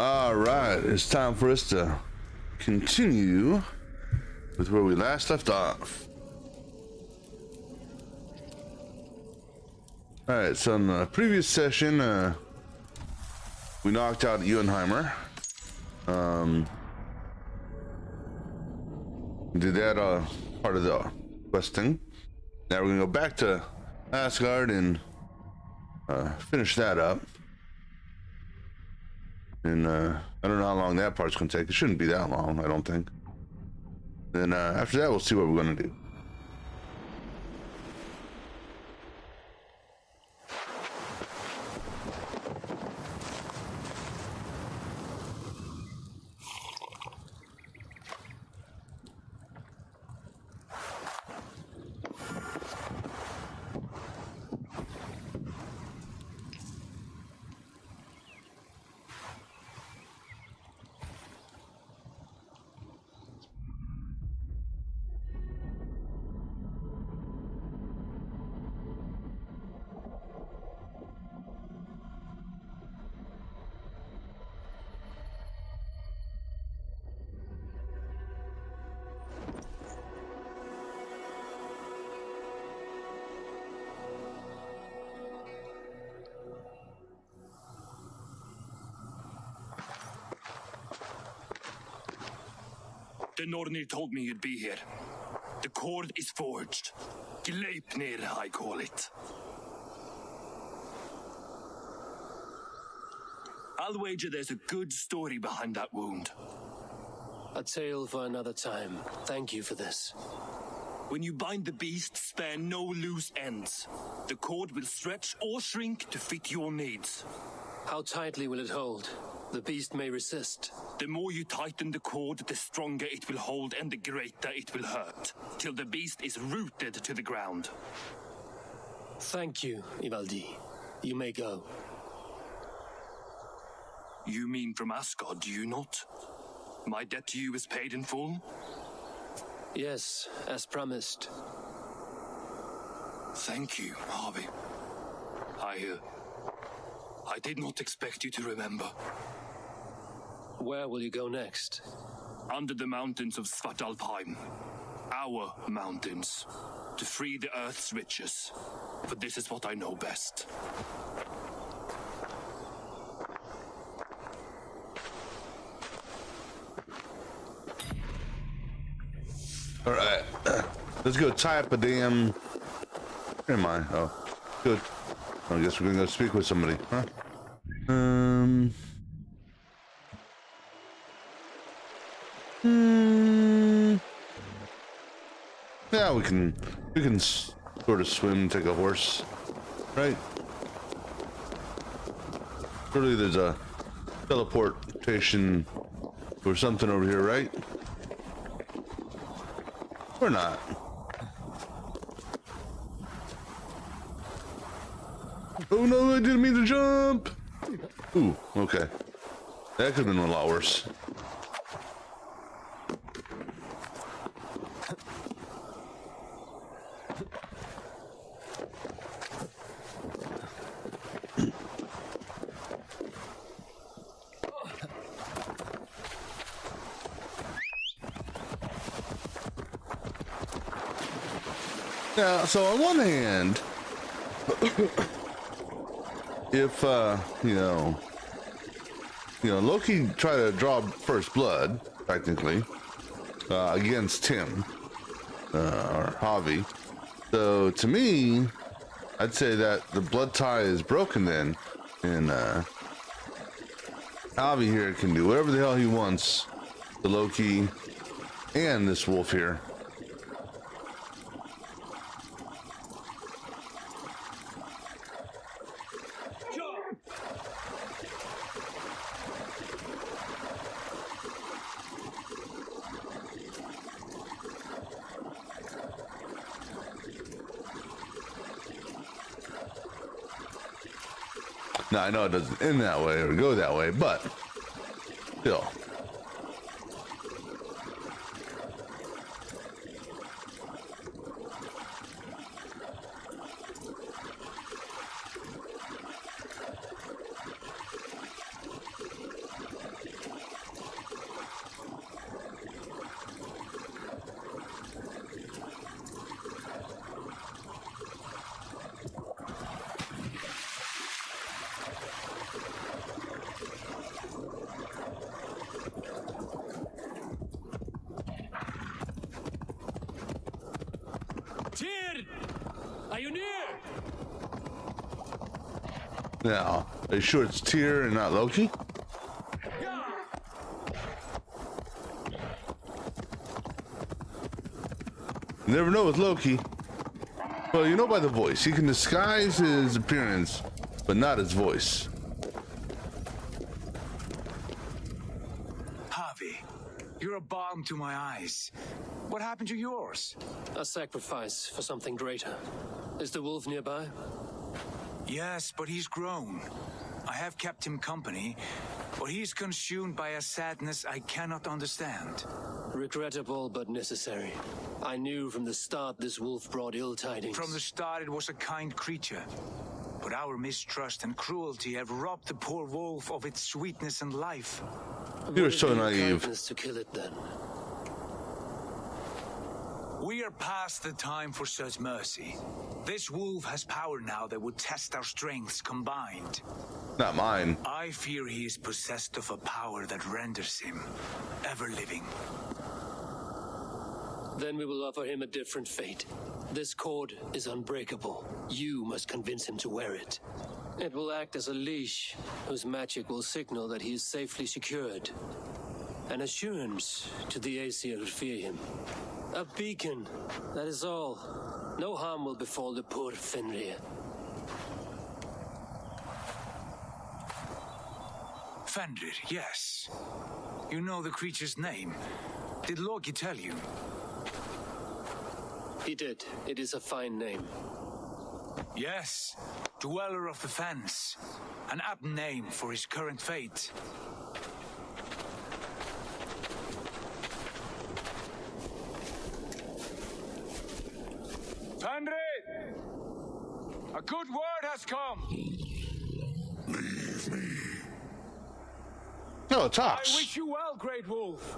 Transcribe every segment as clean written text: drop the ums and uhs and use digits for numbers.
All right, it's time for us to continue with where we last left off. All right, so in the previous session, we knocked out Ewenheimer. Did that part of the questing. Now we're gonna go back to Asgard and finish that up. And I don't know how long that part's gonna take. It shouldn't be that long, I don't think. Then after that, we'll see what we're gonna do. The Nornir told me you'd be here. The cord is forged. Gleipnir, I call it. I'll wager there's a good story behind that wound. A tale for another time. Thank you for this. When you bind the beast, spare no loose ends. The cord will stretch or shrink to fit your needs. How tightly will it hold? The beast may resist. The more you tighten the cord, the stronger it will hold and the greater it will hurt, till the beast is rooted to the ground. Thank you, Ivaldi. You may go. You mean from Asgard, do you not? My debt to you is paid in full? Yes, as promised. Thank you, Harvey. I did not expect you to remember. Where will you go next? Under the mountains of Svartalfheim. Our mountains. To free the Earth's riches. For this is what I know best. All right, let's go type a damn. Where am I? Oh, good. I guess we're gonna go speak with somebody, huh? Yeah, we can sort of swim, take a horse, right? Surely there's a teleportation or something over here, right? Or not? Oh no, I didn't mean to jump! Ooh, okay. That could have been a lot worse. Yeah, so on one hand, if Loki tried to draw first blood, technically, against him, or Javi. So to me, I'd say that the blood tie is broken then, and Javi here can do whatever the hell he wants to Loki and this wolf here. Now, I know it doesn't end that way or go that way, but still. Pioneer! Now, are you sure it's Tyr and not Loki? You never know with Loki. Well, you know by the voice. He can disguise his appearance, but not his voice. Harvey, you're a balm to my eyes. What happened to yours? A sacrifice for something greater. Is the wolf nearby? Yes, but he's grown. I have kept him company, but he's consumed by a sadness I cannot understand. Regrettable but necessary. I knew from the start this wolf brought ill tidings. From the start it was a kind creature. But our mistrust and cruelty have robbed the poor wolf of its sweetness and life. You're so Would it be naive. kindness to kill it then? We are past the time for such mercy. This wolf has power now that would test our strengths combined. Not mine. I fear he is possessed of a power that renders him ever living. Then we will offer him a different fate. This cord is unbreakable. You must convince him to wear it. It will act as a leash, whose magic will signal that he is safely secured. An assurance to the Aesir who fear him. A beacon, that is all. No harm will befall the poor Fenrir. Fenrir, yes. You know the creature's name. Did Loki tell you? He did. It is a fine name. Yes, Dweller of the Fens. An apt name for his current fate. Fenrir! A good word has come! Leave me. No, it I talks. wish you well, Great Wolf.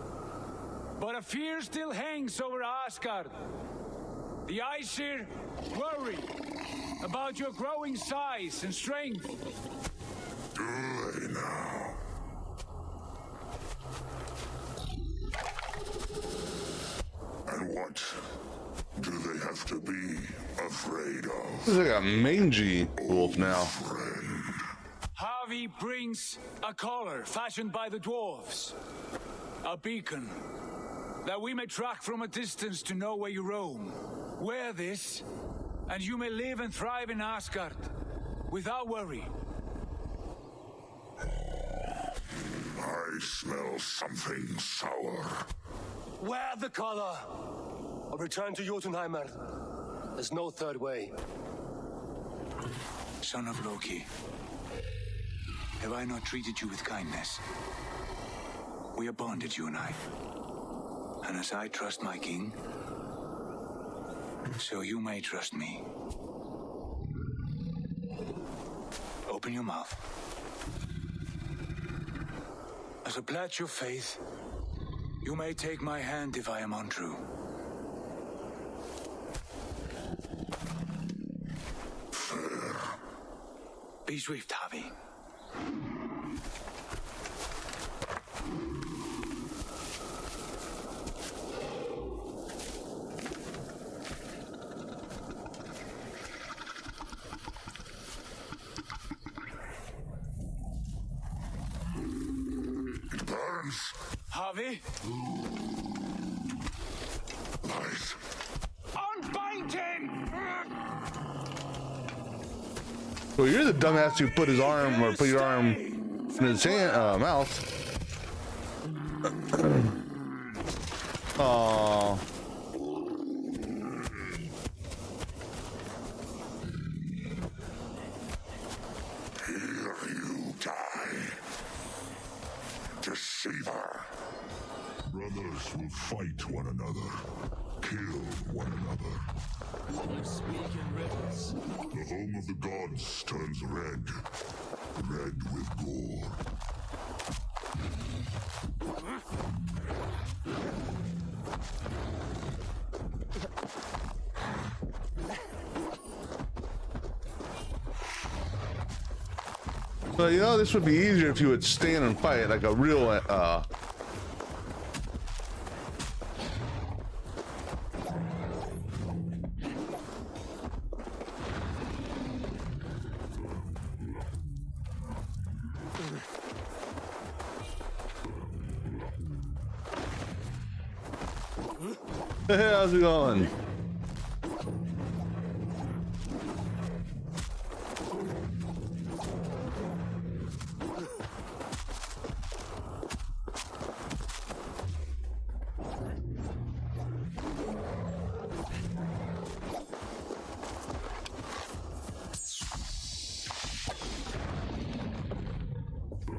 But a fear still hangs over Asgard. The Aesir worry about your growing size and strength. Do they now? And what do they have to be afraid of? This is like a mangy wolf now. Friend. Harvey brings a collar fashioned by the dwarves. A beacon that we may track from a distance to know where you roam. Wear this, and you may live and thrive in Asgard without worry. I smell something sour. Wear the collar, or return to Jotunheimer. There's no third way. Son of Loki, have I not treated you with kindness? We are bonded, you and I. And as I trust my king, so you may trust me. Open your mouth. As a pledge of faith, you may take my hand if I am untrue. Fair. Be swift, Harvey. It burns. Harvey, Light. unbind him! Well, you're the dumbass who put his arm or put your arm in his hand, mouth. Aww. Here you die. Deceiver. Brothers will fight one another, kill one another. You speak in riddles. The home of the gods turns red, red with gore. But you know, this would be easier if you would stand and fight like a real, Hey, how's it going?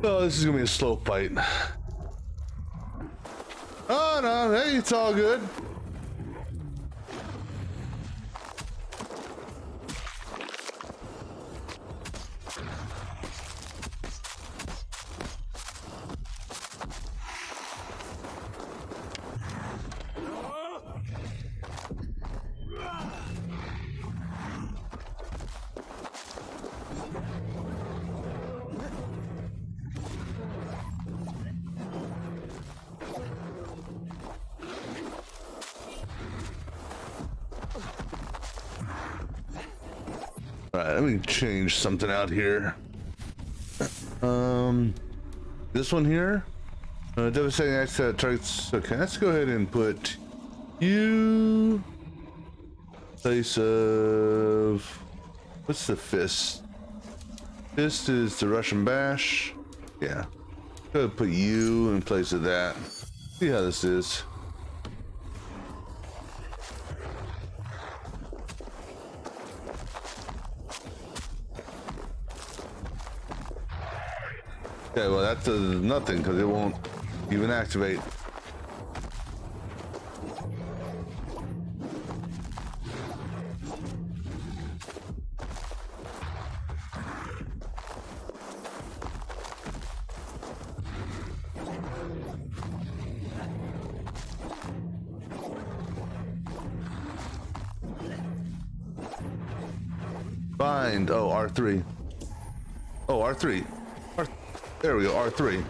Oh, this is gonna be a slow fight. Oh no, hey, it's all good. All right, let me change something out here. This one here, devastating access targets. Okay, let's go ahead and put you place of what's the fist? Fist is the Russian bash. Yeah, go ahead and put you in place of that. See how this is. Okay, well that does nothing because it won't even activate. Bind. Oh, R3. Oh, R3. There we go, R3.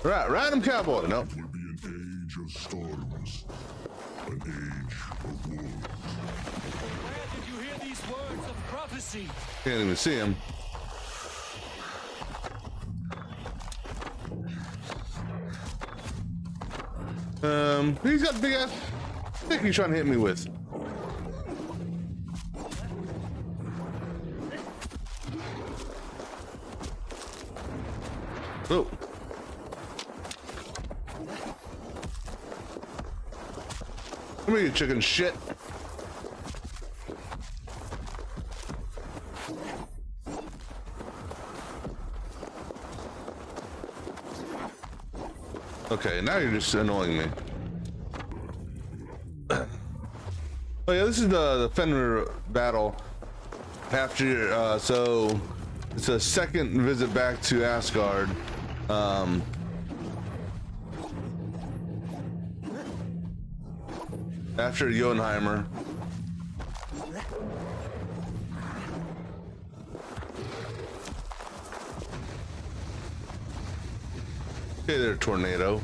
Right, random cowboy. No. It will be an age of storms, an age of wolves. Where did you hear these words of prophecy? Can't even see him. He's got a big ass stick he's trying to hit me with. Oh. Come here, you chicken shit. Okay, now you're just annoying me. Oh yeah, this is the Fenrir battle. After, so it's a second visit back to Asgard. After Jotunheimer. Okay there, tornado.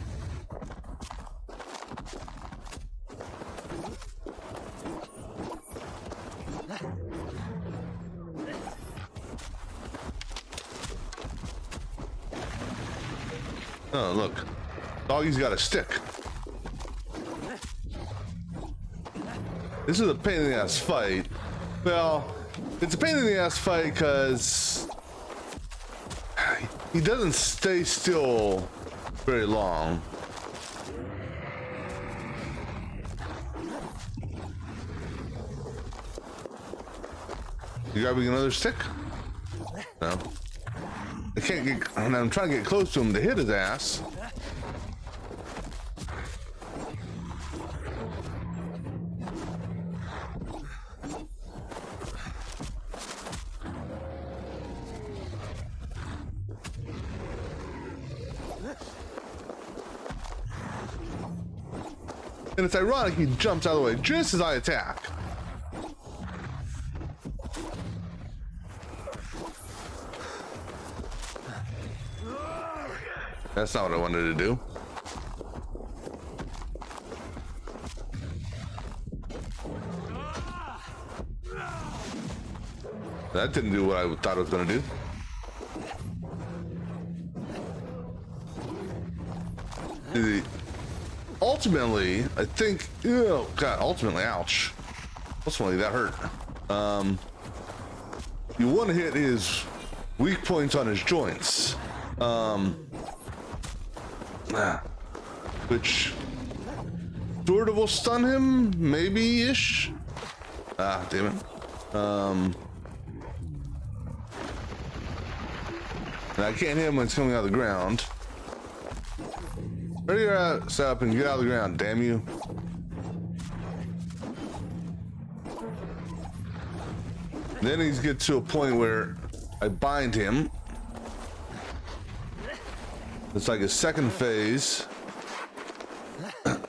Oh, look. Doggy's got a stick. This is a pain in the ass fight. Well, it's a pain in the ass fight because he doesn't stay still very long. You grabbing another stick? No. I can't get, and I'm trying to get close to him to hit his ass. And it's ironic he jumps out of the way just as I attack. That's not what I wanted to do. That didn't do what I thought it was going to do. ultimately, I think, God, ultimately, ouch. Ultimately, that hurt. You want to hit his weak points on his joints. Which sort of will stun him, maybe-ish. Ah, damn it. And I can't hit him when it's coming out of the ground. Ready to set up and get out of the ground, damn you. Then he's get to a point where I bind him. It's like a second phase. Then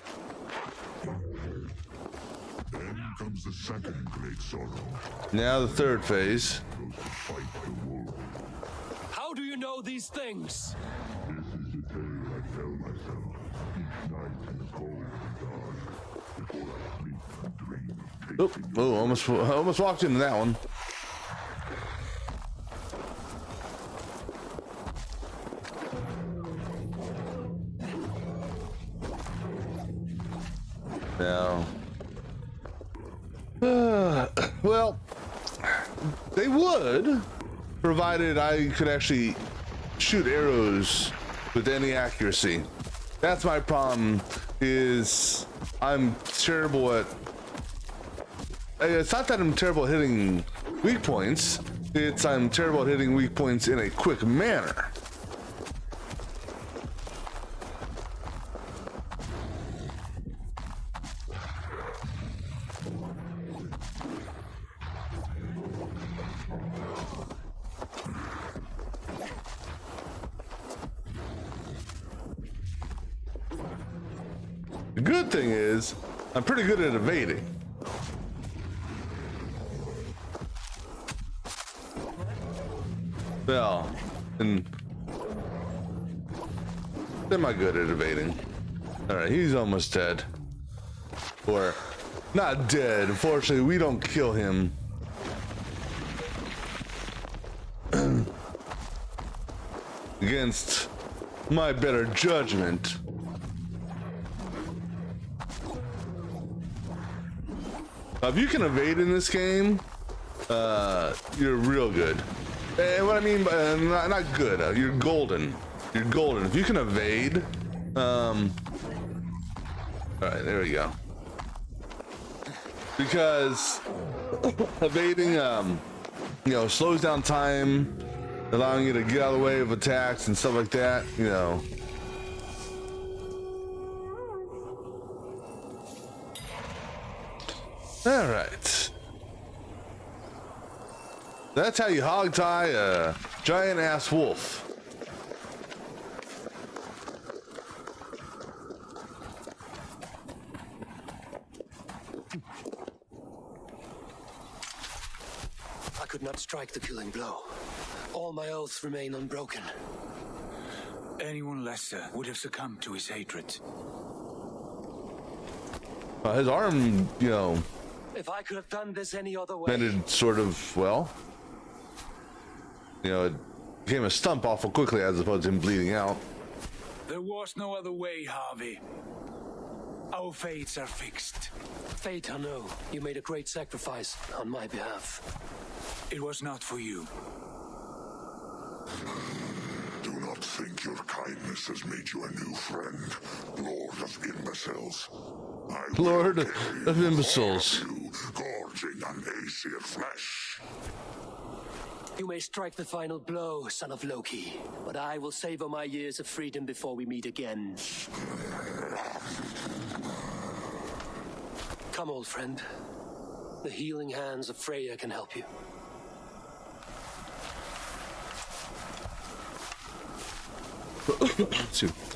comes the second great sorrow. Now the third phase. Goes to fight the wolf. How do you know these things? This is the tale I tell myself each night in the cold and dark before I sleep and dream of tasting Oh, almost walked into that one. Now, well, they would, provided I could actually shoot arrows with any accuracy. That's my problem, is I'm terrible at, it's not that I'm terrible at hitting weak points, it's I'm terrible at hitting weak points in a quick manner. The good thing is, I'm pretty good at evading. Well, and semi good at evading. Alright, he's almost dead. Or, not dead. Unfortunately, we don't kill him. Against my better judgment. If you can evade in this game, you're real good. And what I mean by not good, you're golden. You're golden. If you can evade, all right, there we go. Because evading, you know, slows down time, allowing you to get out of the way of attacks and stuff like that, you know. All right. That's how you hog tie a giant ass wolf. I could not strike the killing blow. All my oaths remain unbroken. Anyone lesser would have succumbed to his hatred. His arm, you know, If I could have done this any other way. bended sort of well. You know, it became a stump awful quickly as opposed to him bleeding out. There was no other way, Harvey. Our fates are fixed. Fate, I know. You made a great sacrifice on my behalf. It was not for you. Do not think your kindness has made you a new friend, Lord of Imbeciles. I Lord will carry of you, Imbeciles. you, gorging on Aesir flesh. You may strike the final blow, son of Loki, but I will savor my years of freedom before we meet again. Come, old friend. The healing hands of Freya can help you.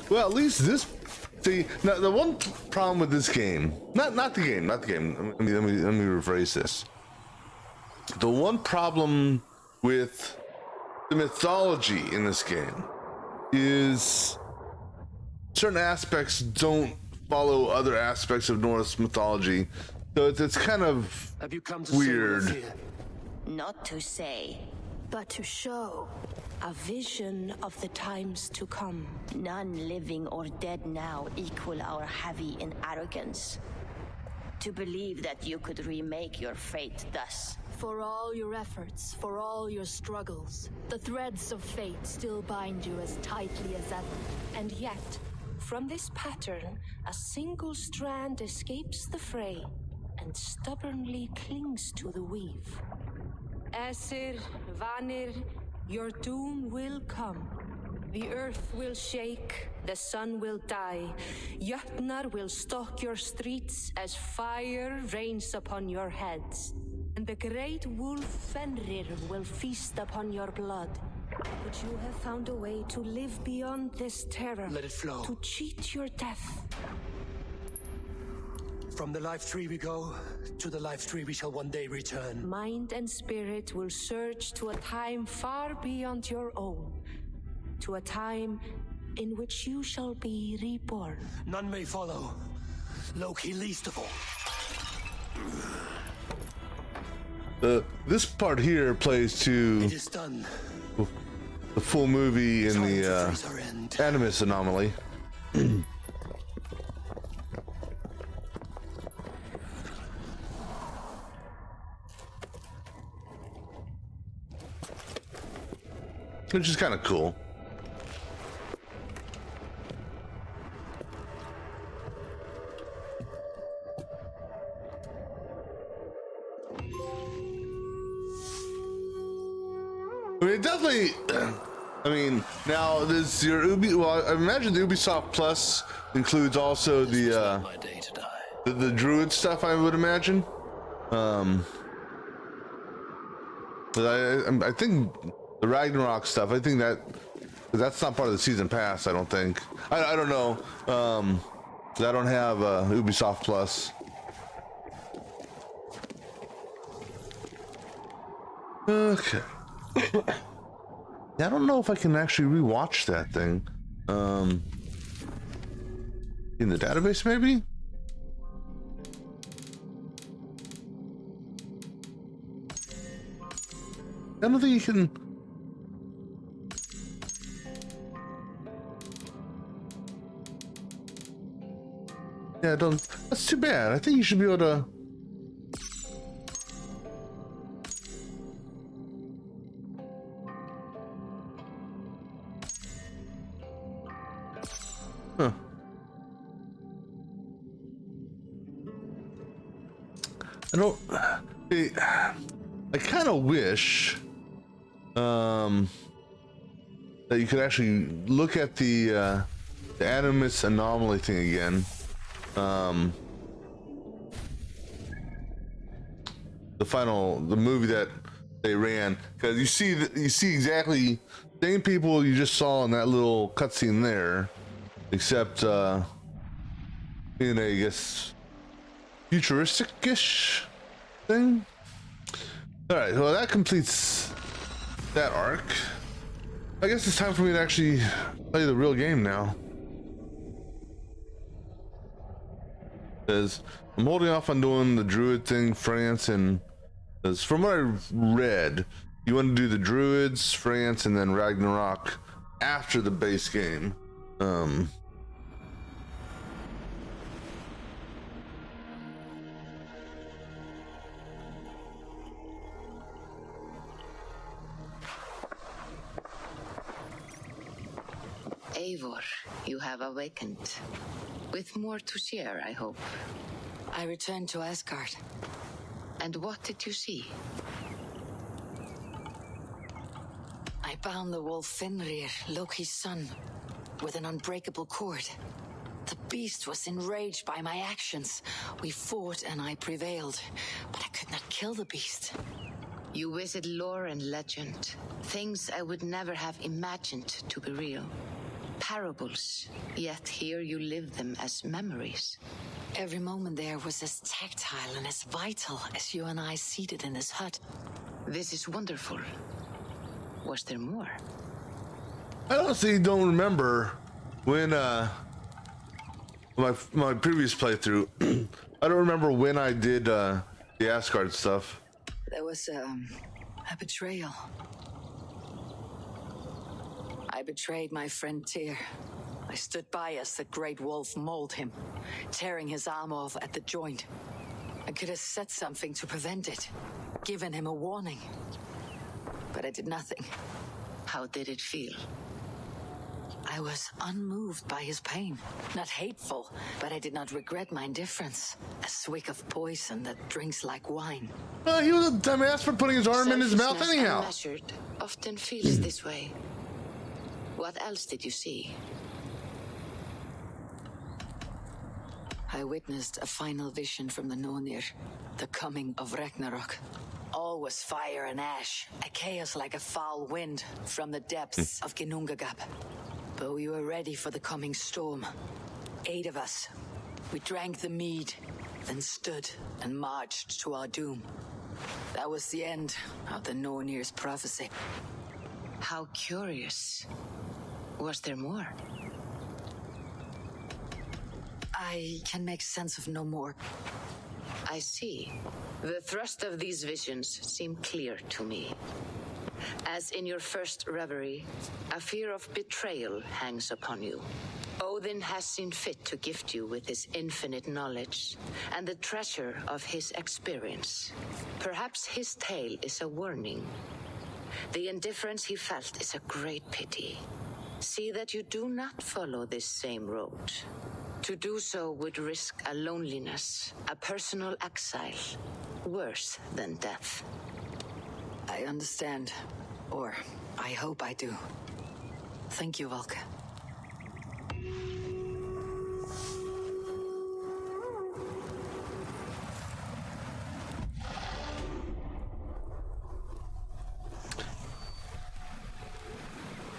Well, at least this. See, now the one problem with this game, not the game. Let me rephrase this. The one problem with the mythology in this game is certain aspects don't follow other aspects of Norse mythology, so it's kind of Have you come to weird. say what I fear? Not to say, but to show a vision of the times to come. None living or dead now equal our heavy in arrogance. To believe that you could remake your fate thus. For all your efforts, for all your struggles, the threads of fate still bind you as tightly as ever. And yet, from this pattern, a single strand escapes the fray and stubbornly clings to the weave. Esir, Vanir, your doom will come. The earth will shake, the sun will die, Jötnar will stalk your streets as fire rains upon your heads. And the great wolf Fenrir will feast upon your blood. But you have found a way to live beyond this terror. Let it flow. To cheat your death. From the life tree we go, to the life tree we shall one day return. Mind and spirit will surge to a time far beyond your own. To a time in which you shall be reborn. None may follow, Loki least of all. This part here plays to It is done. the full movie in Time to the face our end. Animus anomaly. Which is kind of cool. I mean, definitely. I mean, now this your Ubi. Well, I imagine the Ubisoft Plus includes also the My day to die. the druid stuff. I would imagine. But I think the Ragnarok stuff. I think that's not part of the season pass. I don't think. I don't know. 'Cause I don't have Ubisoft Plus. Okay. Yeah, I don't know if I can actually rewatch that thing. In the database, maybe? I don't think you can. Yeah, don't. That's too bad. I think you should be able to. Huh. I don't. I kind of wish that you could actually look at the Animus anomaly thing again. The movie that they ran, because you see exactly same people you just saw in that little cutscene there, except in a, I guess, futuristic-ish thing. All right, well that completes that arc. I guess it's time for me to actually play the real game now. Because I'm holding off on doing the druid thing, France, and because from what I read, you want to do the druids, France, and then Ragnarok after the base game. Eivor, you have awakened. With more to share, I hope. I returned to Asgard. And what did you see? I bound the wolf Fenrir, Loki's son, with an unbreakable cord. The beast was enraged by my actions. We fought and I prevailed, but I could not kill the beast. You visit lore and legend, things I would never have imagined to be real. Parables, yet here you live them as memories. Every moment there was as tactile and as vital as you and I seated in this hut. This is wonderful. Was there more? I honestly don't remember when my previous playthrough. I don't remember when I did the Asgard stuff. There was a betrayal. I betrayed my friend Tyr. I stood by as the great wolf mauled him, tearing his arm off at the joint. I could have said something to prevent it, given him a warning. But I did nothing. How did it feel? I was unmoved by his pain. Not hateful, but I did not regret my indifference. A swig of poison that drinks like wine. He was a dumbass for putting his arm in his mouth Selfishness anyhow. unmeasured often feels this way. What else did you see? I witnessed a final vision from the Nornir, the coming of Ragnarok. All was fire and ash, a chaos like a foul wind from the depths of Ginnungagap. But we were ready for the coming storm. 8 of us. We drank the mead, then stood and marched to our doom. That was the end of the Nornir's prophecy. How curious. Was there more? I can make sense of no more. I see. The thrust of these visions seem clear to me. As in your first reverie, a fear of betrayal hangs upon you. Odin has seen fit to gift you with his infinite knowledge and the treasure of his experience. Perhaps his tale is a warning. The indifference he felt is a great pity. See that you do not follow this same road. To do so would risk a loneliness, a personal exile, worse than death. I understand. Or I hope I do. Thank you, Valka.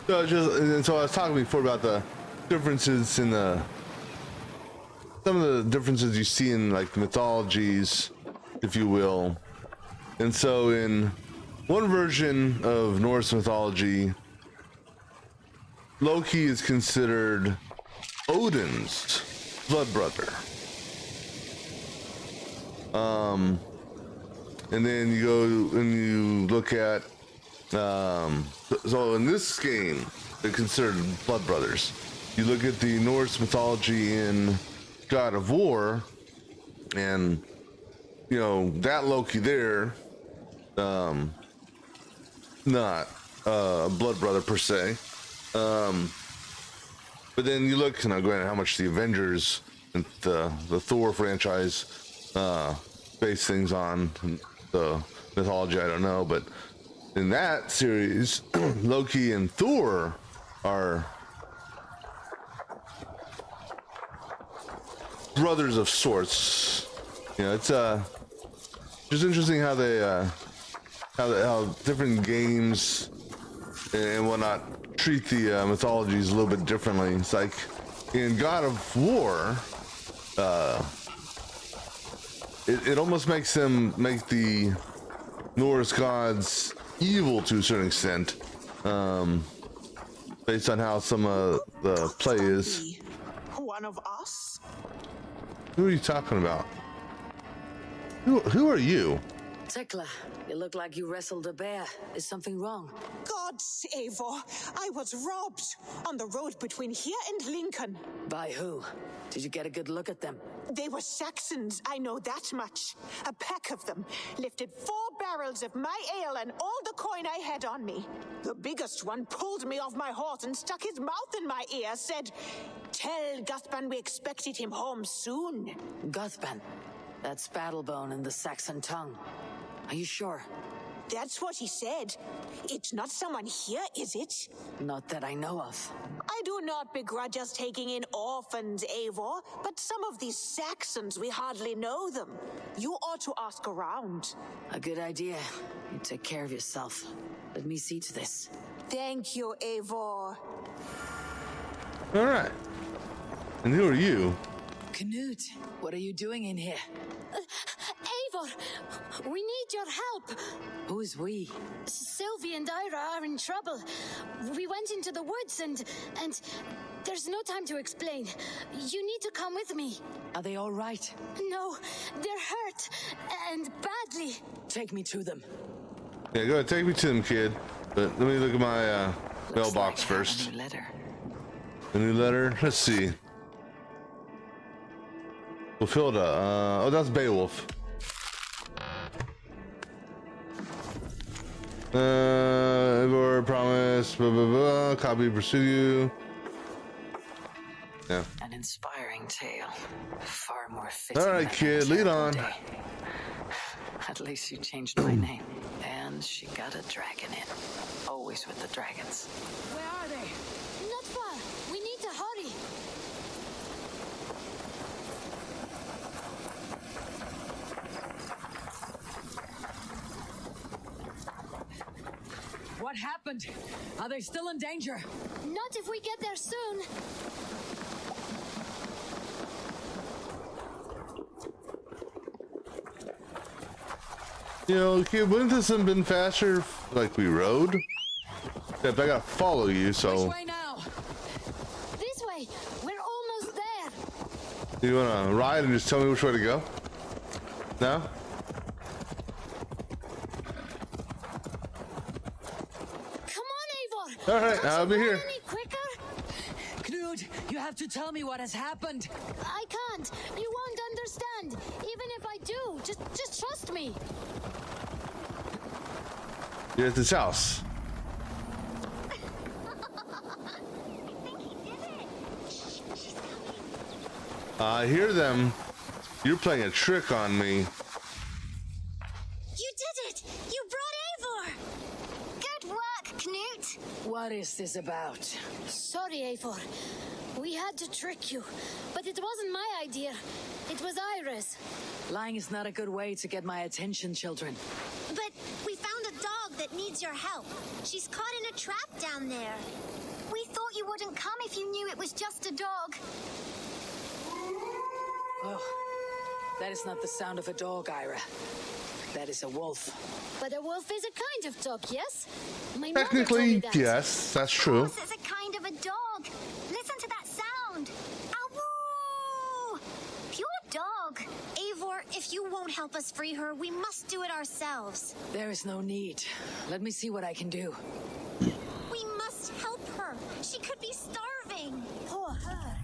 So I was talking before about the differences in some of the differences you see in like the mythologies, if you will. And so in one version of Norse mythology, Loki is considered Odin's blood brother. And then you go and you look at so in this game they're considered blood brothers. You look at the Norse mythology in God of War, and you know that Loki there, not a blood brother per se. But then you look, and granted, how much the Avengers and the Thor franchise base things on the mythology, I don't know, but in that series, Loki and Thor are brothers of sorts. You know, it's just interesting how they how different games and whatnot treat the mythologies a little bit differently. It's like in God of War, it almost makes them make the Norse gods evil to a certain extent, based on how some of the play is. One of us? Who are you talking about? Who are you? Tekla, you look like you wrestled a bear. Is something wrong? Gods, Eivor, I was robbed on the road between here and Lincoln. By who? Did you get a good look at them? They were Saxons, I know that much. A pack of them lifted 4 barrels of my ale and all the coin I had on me. The biggest one pulled me off my horse and stuck his mouth in my ear, said, "Tell Guthban we expected him home soon." Guthban? That's Battlebone in the Saxon tongue. Are you sure? That's what he said. It's not someone here, is it? Not that I know of. I do not begrudge us taking in orphans, Eivor, but some of these Saxons, we hardly know them. You ought to ask around. A good idea. You take care of yourself. Let me see to this. Thank you, Eivor. All right. And who are you? Knut, what are you doing in here? Eivor, we need your help. Who's we? Sylvie and Ira are in trouble. We went into the woods and there's no time to explain. You need to come with me. Are they all right? No, they're hurt and badly. Take me to them. Yeah, go ahead, take me to them, kid. But let me look at my mailbox like first. A new letter. A new letter? Let's see. Wilfilda. Oh, that's Beowulf. Igor promise. Blah, blah, blah. Copy pursue you. Yeah. An inspiring tale. Far more fitting. All right, than kid, that lead terrible on. day. At least you changed my name. And she got a dragon in. Always with the dragons. Where are they? Not far. We need to hurry. What happened? Are they still in danger? Not if we get there soon. You know, kid, wouldn't this have been faster if, like, we rode? Except I gotta follow you, so. Which way now? This way. We're almost there. Do you wanna ride and just tell me which way to go? No? Come on, Eivor. All right, Can't I'll you be run here. Any quicker? Knut, you have to tell me what has happened. I can't. You won't understand. Even if I do, just trust me. You're at this house. I hear them. You're playing a trick on me. You did it! You brought Eivor! Good work, Knut. What is this about? Sorry, Eivor. We had to trick you, but it wasn't my idea. It was Iris. Lying is not a good way to get my attention, children. But we found a dog that needs your help. She's caught in a trap down there. We thought you wouldn't come if you knew it was just a dog. Oh, that is not the sound of a dog, Ira. That is a wolf. But a wolf is a kind of dog, yes? My mother told me Technically, that. yes, that's Of true. course, it's a kind of a dog. Listen to that sound. Awoo! Pure dog. Eivor, if you won't help us free her, we must do it ourselves. There is no need. Let me see what I can do. We must help her. She could be starving. Poor her.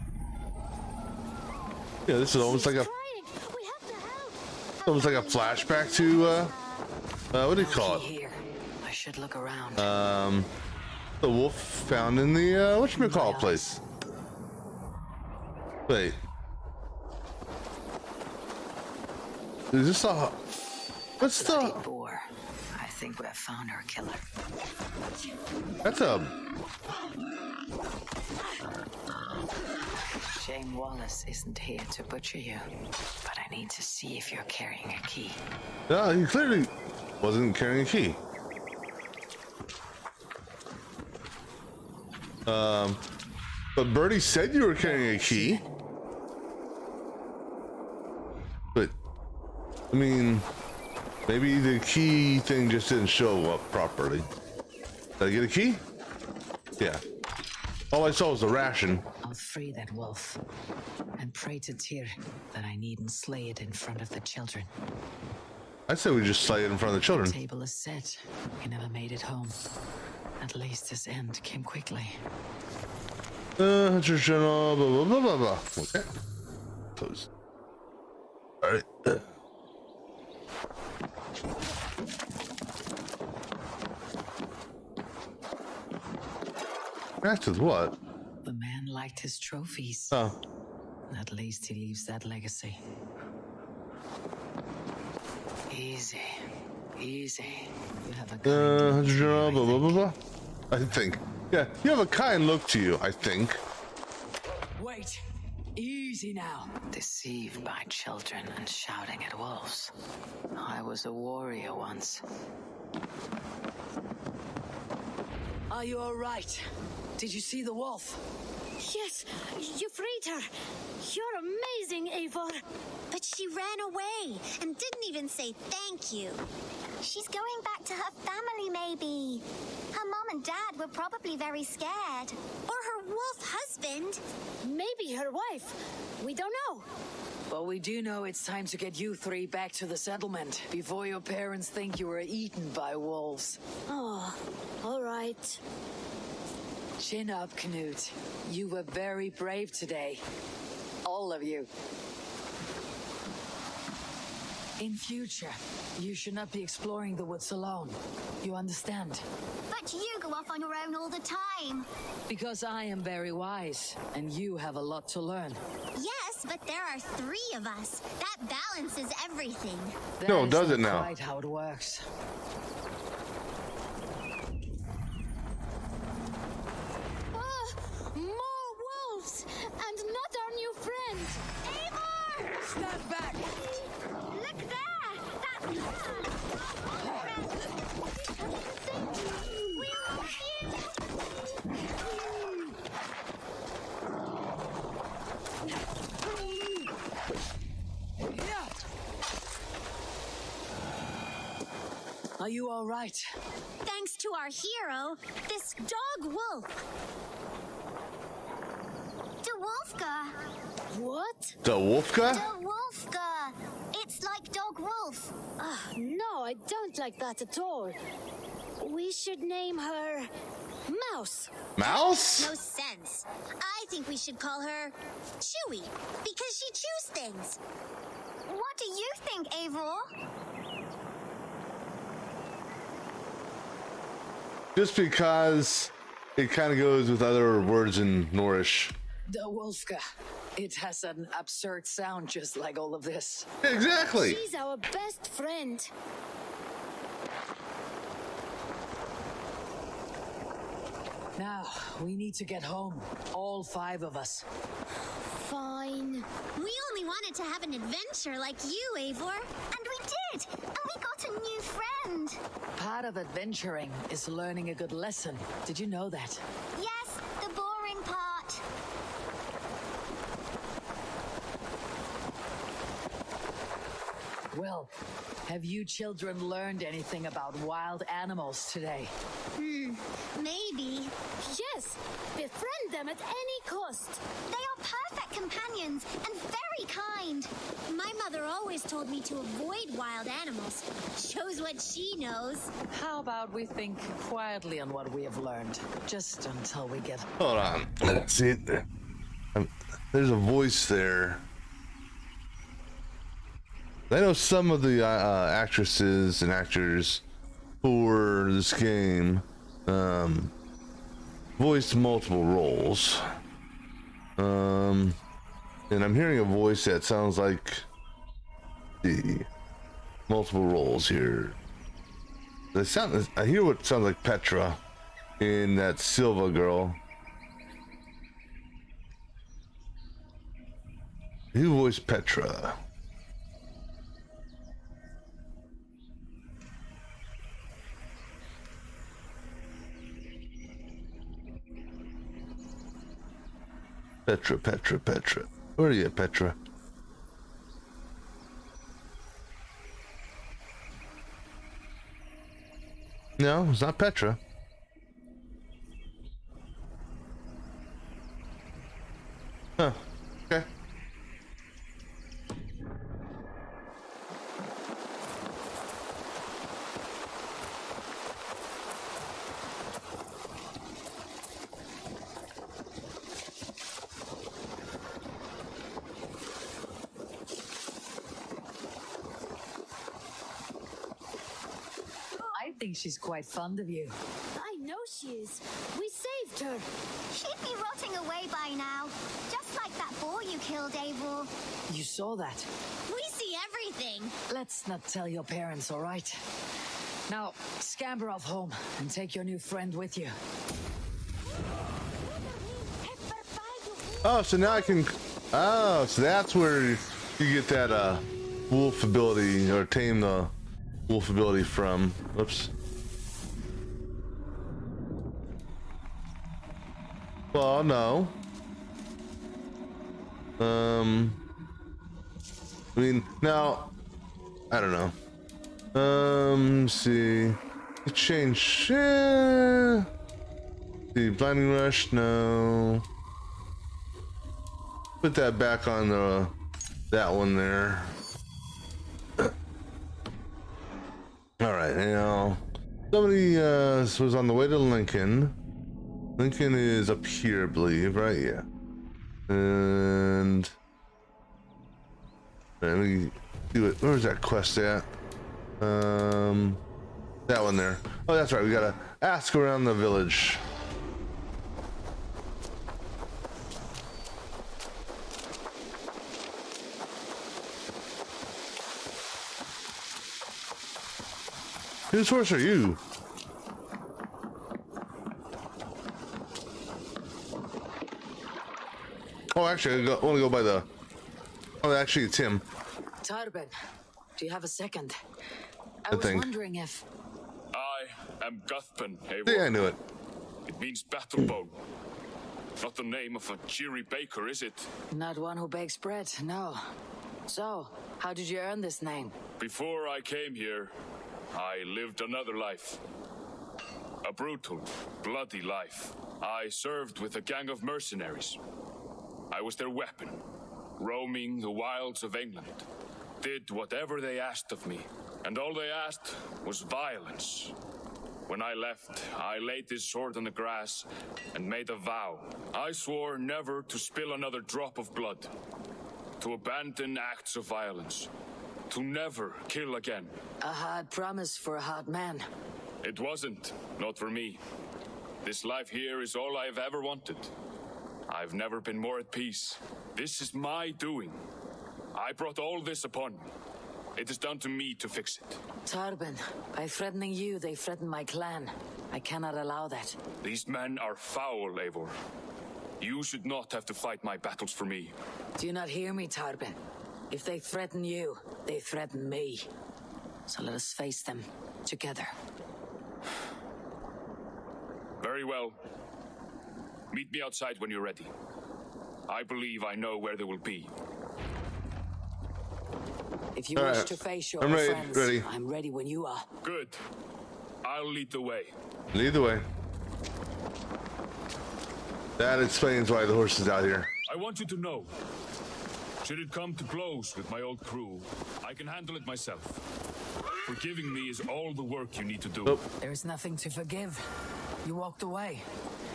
Yeah, this is almost like a Crying. We have to help. almost like a flashback to what do you call it? Here. I should look around. The wolf found in the whatchamacallit place. Wait. Is this a what's Bloody the boar. I think we have found our killer. that's a Shame Wallace isn't here to butcher you, but I need to see if you're carrying a key. no, he clearly wasn't carrying a key. But Bertie said you were carrying a key. But I mean, maybe the key thing just didn't show up properly. Did I get a key? Yeah. All I saw was a ration. I'll free that wolf and pray to Tyr that I needn't slay it in front of the children. I said we just slay it in front of the children. The table is set. We never made it home. At least this end came quickly. General, blah, blah, blah, blah, blah. Okay. Close. All right. Back with what? The man liked his trophies. Oh. At least he leaves that legacy. Easy. Easy. You have a kind look to you, General, I blah, blah, blah, think. blah. I think. Yeah, you have a kind look to you, I think. Wait. Easy now. Deceived by children and shouting at wolves. I was a warrior once. Are you all right? Did you see the wolf? Yes, you freed her. You're amazing, Eivor. But she ran away and didn't even say thank you. She's going back to her family, maybe. Her mom and dad were probably very scared. Or her wolf husband. Maybe her wife. We don't know. Well, we do know it's time to get you three back to the settlement before your parents think you were eaten by wolves. Oh, all right. Chin up, Knut. You were very brave today. All of you. In future, you should not be exploring the woods alone. You understand? But you go off on your own all the time. Because I am very wise, and you have a lot to learn. Yes, but there are 3 of us. That balances everything. No, That does is it not now? quite how it works. More wolves! And not our new friend! Eivor! Stand back! Look there! That's her! We're all here! Are you all right? Thanks to our hero, this dog wolf. Dwolfka. What? The Wolfka? Dwolfka. It's like dog wolf. No, I don't like that at all. We should name her Mouse. Mouse? No sense. I think we should call her Chewy because she chews things. What do you think, Eivor? Just because it kind of goes with other words in Norrish. The Wolfka. It has an absurd sound just like all of this. Exactly. She's our best friend. Now, we need to get home. All 5 of us. Fine. We only wanted to have an adventure like you, Eivor. And we did. And we got a new friend. Part of adventuring is learning a good lesson. Did you know that? Yes, the boring part. Well, have you children learned anything about wild animals today? Maybe. Yes, befriend them at any cost. They are perfect companions and very kind. My mother always told me to avoid wild animals. Shows what she knows. How about we think quietly on what we have learned, just until we get... Hold on. Let's see. There's a voice there. I know some of the actresses and actors for this game voiced multiple roles. And I'm hearing a voice that sounds like the multiple roles here. I hear what sounds like Petra in that Silva girl. Who voiced Petra? Petra. Where are you at, Petra? No, it's not Petra. Huh. Okay. I think she's quite fond of you. I know she is. We saved her. She'd be rotting away by now. Just like that boar you killed, Eivor. You saw that. We see everything. Let's not tell your parents, all right? Now, scamper off home and take your new friend with you. Oh, so now I can. Oh, so that's where you get that wolf ability, or tame the wolf ability from. Whoops. Well, no. I mean, now I don't know. Let's see. Change. The blinding rush. No. Put that back on the that one there. All right, now somebody was on the way to Lincoln. Lincoln is up here, I believe, right? Yeah. And let me do it. Where's that quest at? That one there. Oh, that's right. We gotta ask around the village. Whose horse are you? Oh, actually, I want to go by the... Oh, actually, it's him. Tarben, do you have a second? I I was think. wondering if... I am Guthpen, Yeah, I knew it. It means battle bone. Not the name of a cheery baker, is it? Not one who bakes bread, no. So, how did you earn this name? Before I came here, I lived another life. A brutal, bloody life. I served with a gang of mercenaries. I was their weapon, roaming the wilds of England. Did whatever they asked of me, and all they asked was violence. When I left, I laid this sword on the grass and made a vow. I swore never to spill another drop of blood, to abandon acts of violence, to never kill again. A hard promise for a hard man. It wasn't, not for me. This life here is all I've ever wanted. I've never been more at peace. This is my doing. I brought all this upon me. It is down to me to fix it. Tarben, by threatening you, they threaten my clan. I cannot allow that. These men are foul, Eivor. You should not have to fight my battles for me. Do you not hear me, Tarben? If they threaten you, they threaten me. So let us face them together. Very well. Meet me outside when you're ready. I believe I know where they will be. If you wish to face your friends, I'm ready when you are. Good. I'll lead the way. Lead the way. That explains why the horse is out here. I want you to know, should it come to blows with my old crew, I can handle it myself. Forgiving me is all the work you need to do. There is nothing to forgive. You walked away.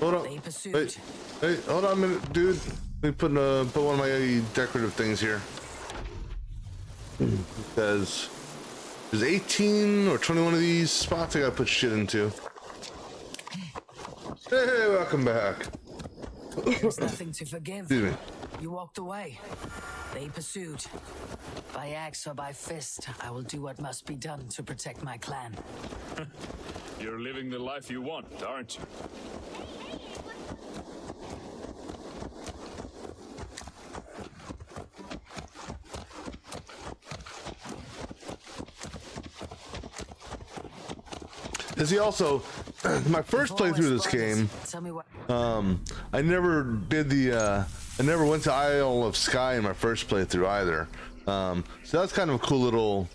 Hold on. They pursued. Hey, hold on a minute, dude. Let me put one of my decorative things here. Because there's 18 or 21 of these spots I gotta put shit into. Hey, welcome back. There's nothing to forgive. Excuse me. You walked away. They pursued. By axe or by fist, I will do what must be done to protect my clan. You're living the life you want, aren't you? Is he also my first playthrough of this game? I never did the I never went to Isle of Skye in my first playthrough either. So that's kind of a cool little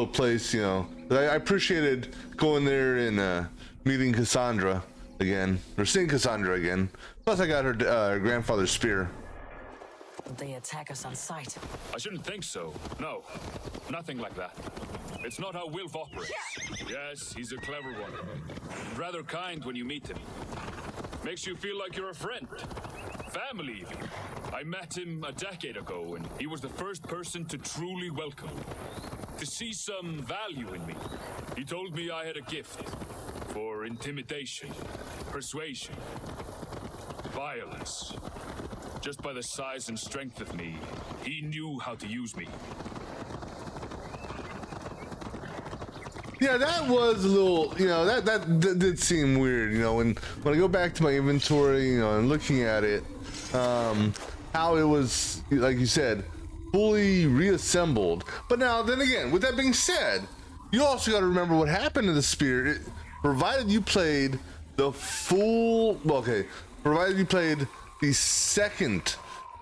place, you know. But I appreciated going there and meeting Cassandra again, or seeing Cassandra again. Plus, I got her grandfather's spear. They attack us on sight. I shouldn't think so. No, nothing like that. It's not how Wilf operates. Yes, he's a clever one. Rather kind when you meet him. Makes you feel like you're a friend. Family, even. I met him a decade ago, and he was the first person to truly welcome me. To see some value in me. He told me I had a gift for intimidation, persuasion, violence. Just by the size and strength of me, he knew how to use me. Yeah, that was a little, you know, that did seem weird, you know, when I go back to my inventory, you know, and looking at it, how it was, like you said, fully reassembled. But now, then again, with that being said, you also got to remember what happened to the spear. Provided you played the full, well, okay, provided you played the second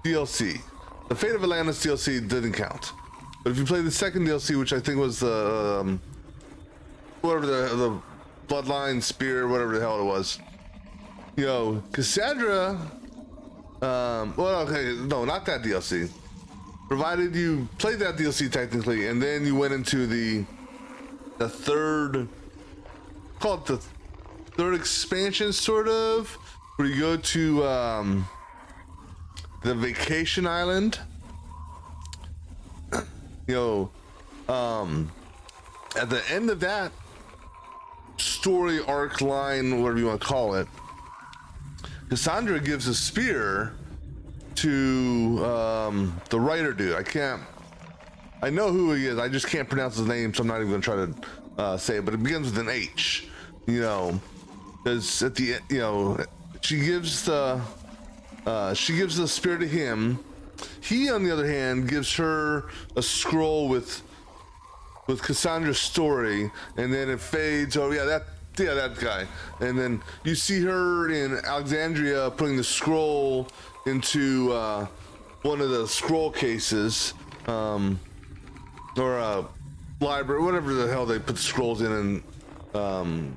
DLC. The Fate of Atlantis DLC didn't count. But if you played the second DLC, which I think was the whatever the Bloodline Spear, whatever the hell it was. You know, Cassandra, well, okay, no, not that DLC. Provided you played that DLC technically, and then you went into the third, call it third expansion, sort of, where you go to the vacation island. You know, at the end of that story arc line, whatever you want to call it, Cassandra gives a spear to the writer dude. I know who he is, I just can't pronounce his name, so I'm not even gonna try to say it, but it begins with an H, you know, because at the end, you know, she gives the spear to him. He, on the other hand, gives her a scroll with Cassandra's story, and then it fades. Oh yeah, that guy. And then you see her in Alexandria putting the scroll into one of the scroll cases, or a library, whatever the hell they put the scrolls in, and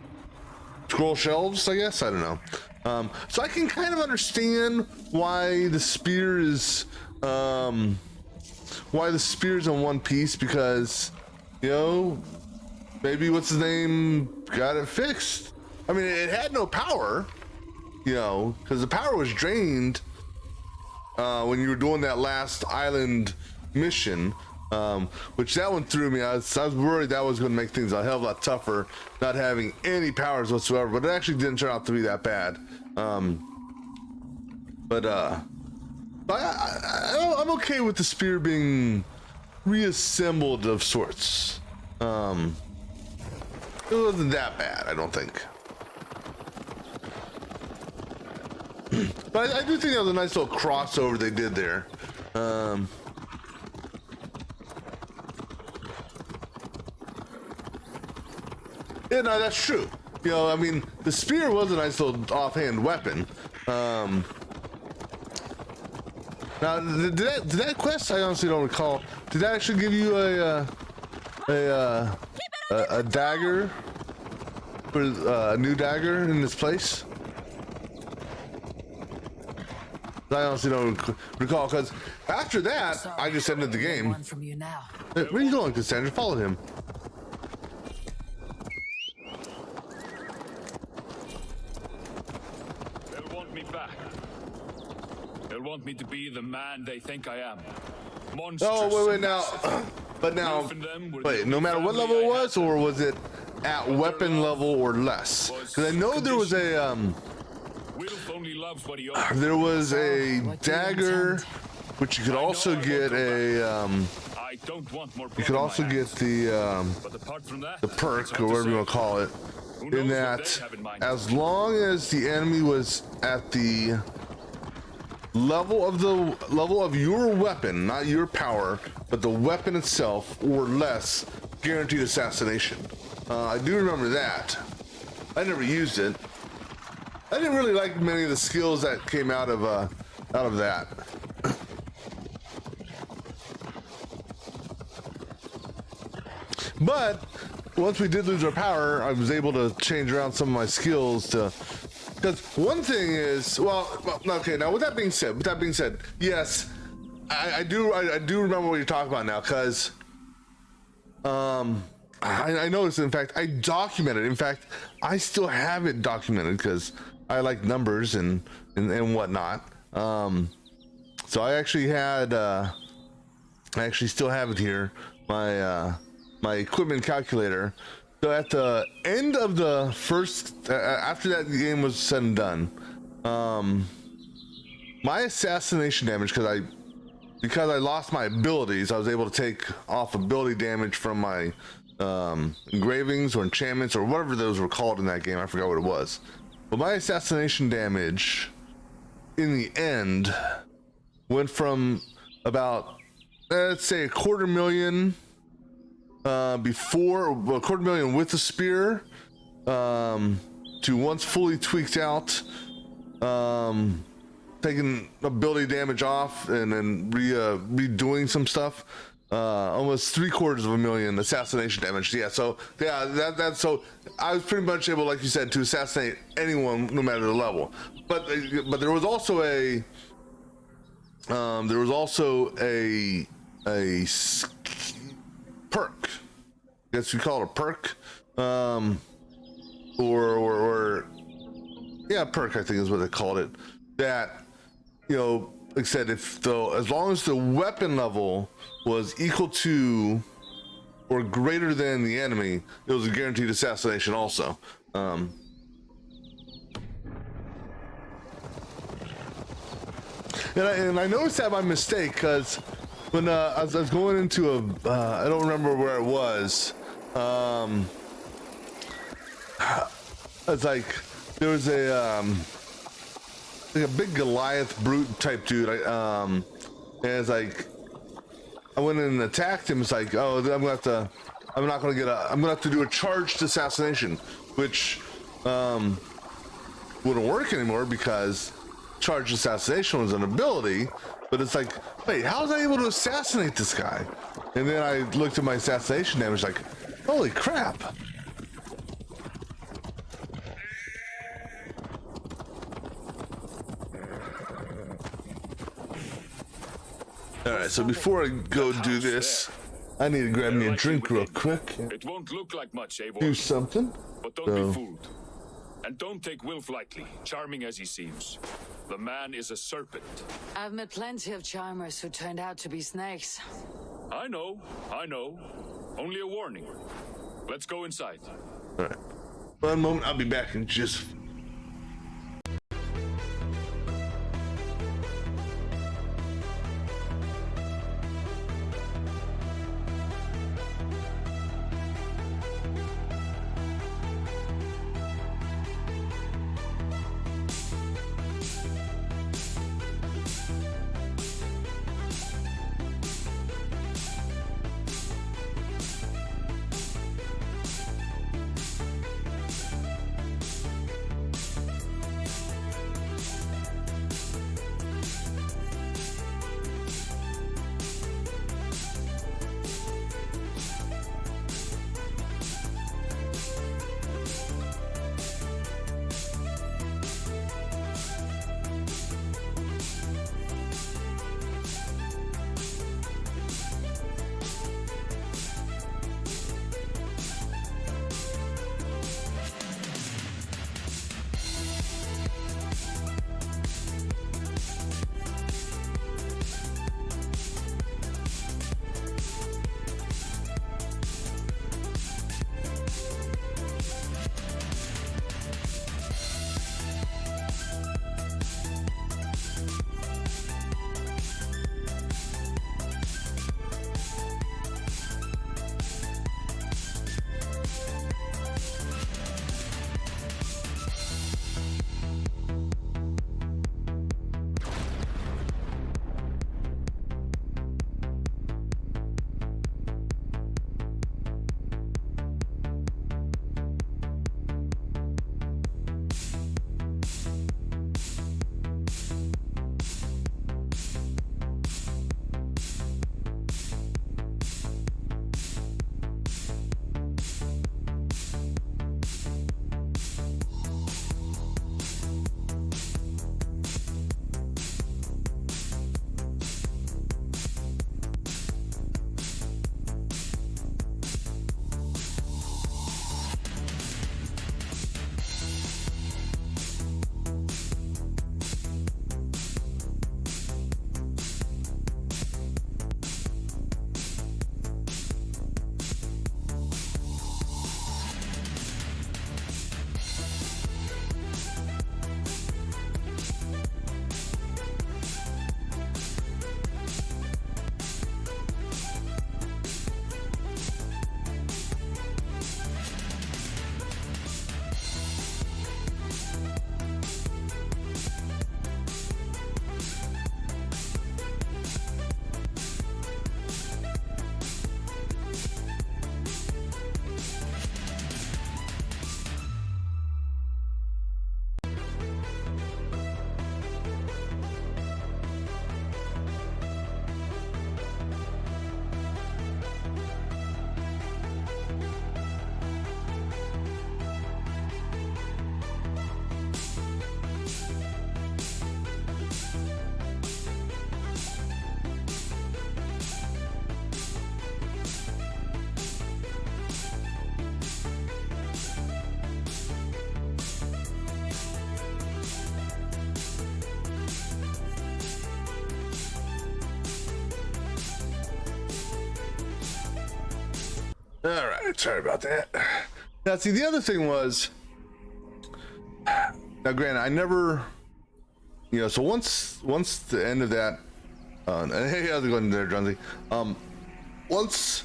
scroll shelves, I guess. I don't know. So I can kind of understand why the spear is in one piece, because, you know, maybe what's his name got it fixed. I mean, it had no power, you know, because the power was drained when you were doing that last island mission, which that one threw me. I was worried that was going to make things a hell of a lot tougher, not having any powers whatsoever, but it actually didn't turn out to be that bad. I'm okay with the spear being reassembled of sorts. It wasn't that bad, I don't think. But I do think that was a nice little crossover they did there. Yeah, no, that's true. You know, I mean, the spear was a nice little offhand weapon. Now, did that quest? I honestly don't recall. Did that actually give you a dagger, for a new dagger in this place? I honestly don't recall, because after that, Sorry, I just ended the game. One from you now. Hey, where are you going, Cassandra? Follow him. They'll want me back. They'll want me to be the man they think I am. Monstrous. Oh, wait, now. But now, wait, no matter what level it was, or was it at weapon level or less? Because I know there was a, there was a dagger, which you could also get a, you could also get the perk, or whatever you want to call it, in that as long as the enemy was at the level of your weapon, not your power, but the weapon itself or less, guaranteed assassination. I do remember that. I never used it. I didn't really like many of the skills that came out of that. But once we did lose our power, I was able to change around some of my skills to. Because one thing is, well, okay. Now, with that being said, yes, I do remember what you're talking about now. Because, I noticed. In fact, I documented. In fact, I still have it documented because I like numbers and whatnot. So I actually had, I actually still have it here. My equipment calculator. So at the end of the first, after that game was said and done, my assassination damage, because I lost my abilities, I was able to take off ability damage from my engravings or enchantments or whatever those were called in that game. I forgot what it was. But my assassination damage in the end went from about, let's say, 250,000 before, well, 250,000 with the spear, to once fully tweaked out, taking ability damage off and then redoing some stuff, almost 750,000 assassination damage. Yeah, so yeah, that's so I was pretty much able, like you said, to assassinate anyone no matter the level. But there was also a perk. I guess we call it a perk. or yeah, perk, I think is what they called it. That, you know, like I said, as long as the weapon level was equal to or greater than the enemy, it was a guaranteed assassination also. And I noticed that by mistake, because when I was going into I don't remember where it was. It's like there was a big Goliath brute type dude. And it's like I went in and attacked him. It's like, oh, I'm gonna have to do a charged assassination, which wouldn't work anymore because charged assassination was an ability. But it's like, wait, how was I able to assassinate this guy? And then I looked at my assassination damage, like, holy crap. All right, so before I go do this, I need to grab me a drink real quick. It won't look like much, Eivor. Do something. But don't be fooled. And don't take Wilf lightly, charming as he seems. The man is a serpent. I've met plenty of charmers who turned out to be snakes. I know. Only a warning. Let's go inside. All right. One moment, I'll be back in just... All right, sorry about that. Now, see, the other thing was, now, granted, I never, you know, so once the end of that, hey, how's it going there, Jonesy? Once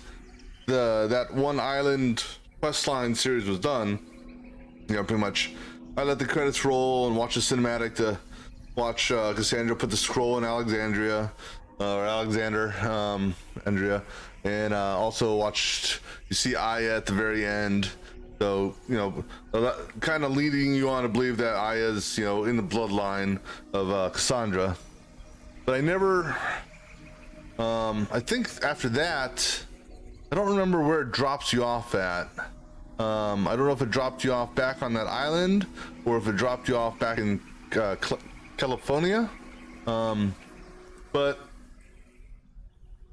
that one island questline series was done, you know, pretty much, I let the credits roll and watch the cinematic to watch Cassandra put the scroll in Alexandria, or Alexander, Andrea, and also watched, you see Aya at the very end. So, you know, kind of leading you on to believe that Aya's, you know, in the bloodline of Cassandra. But I never, I think after that, I don't remember where it drops you off at. I don't know if it dropped you off back on that island or if it dropped you off back in California. But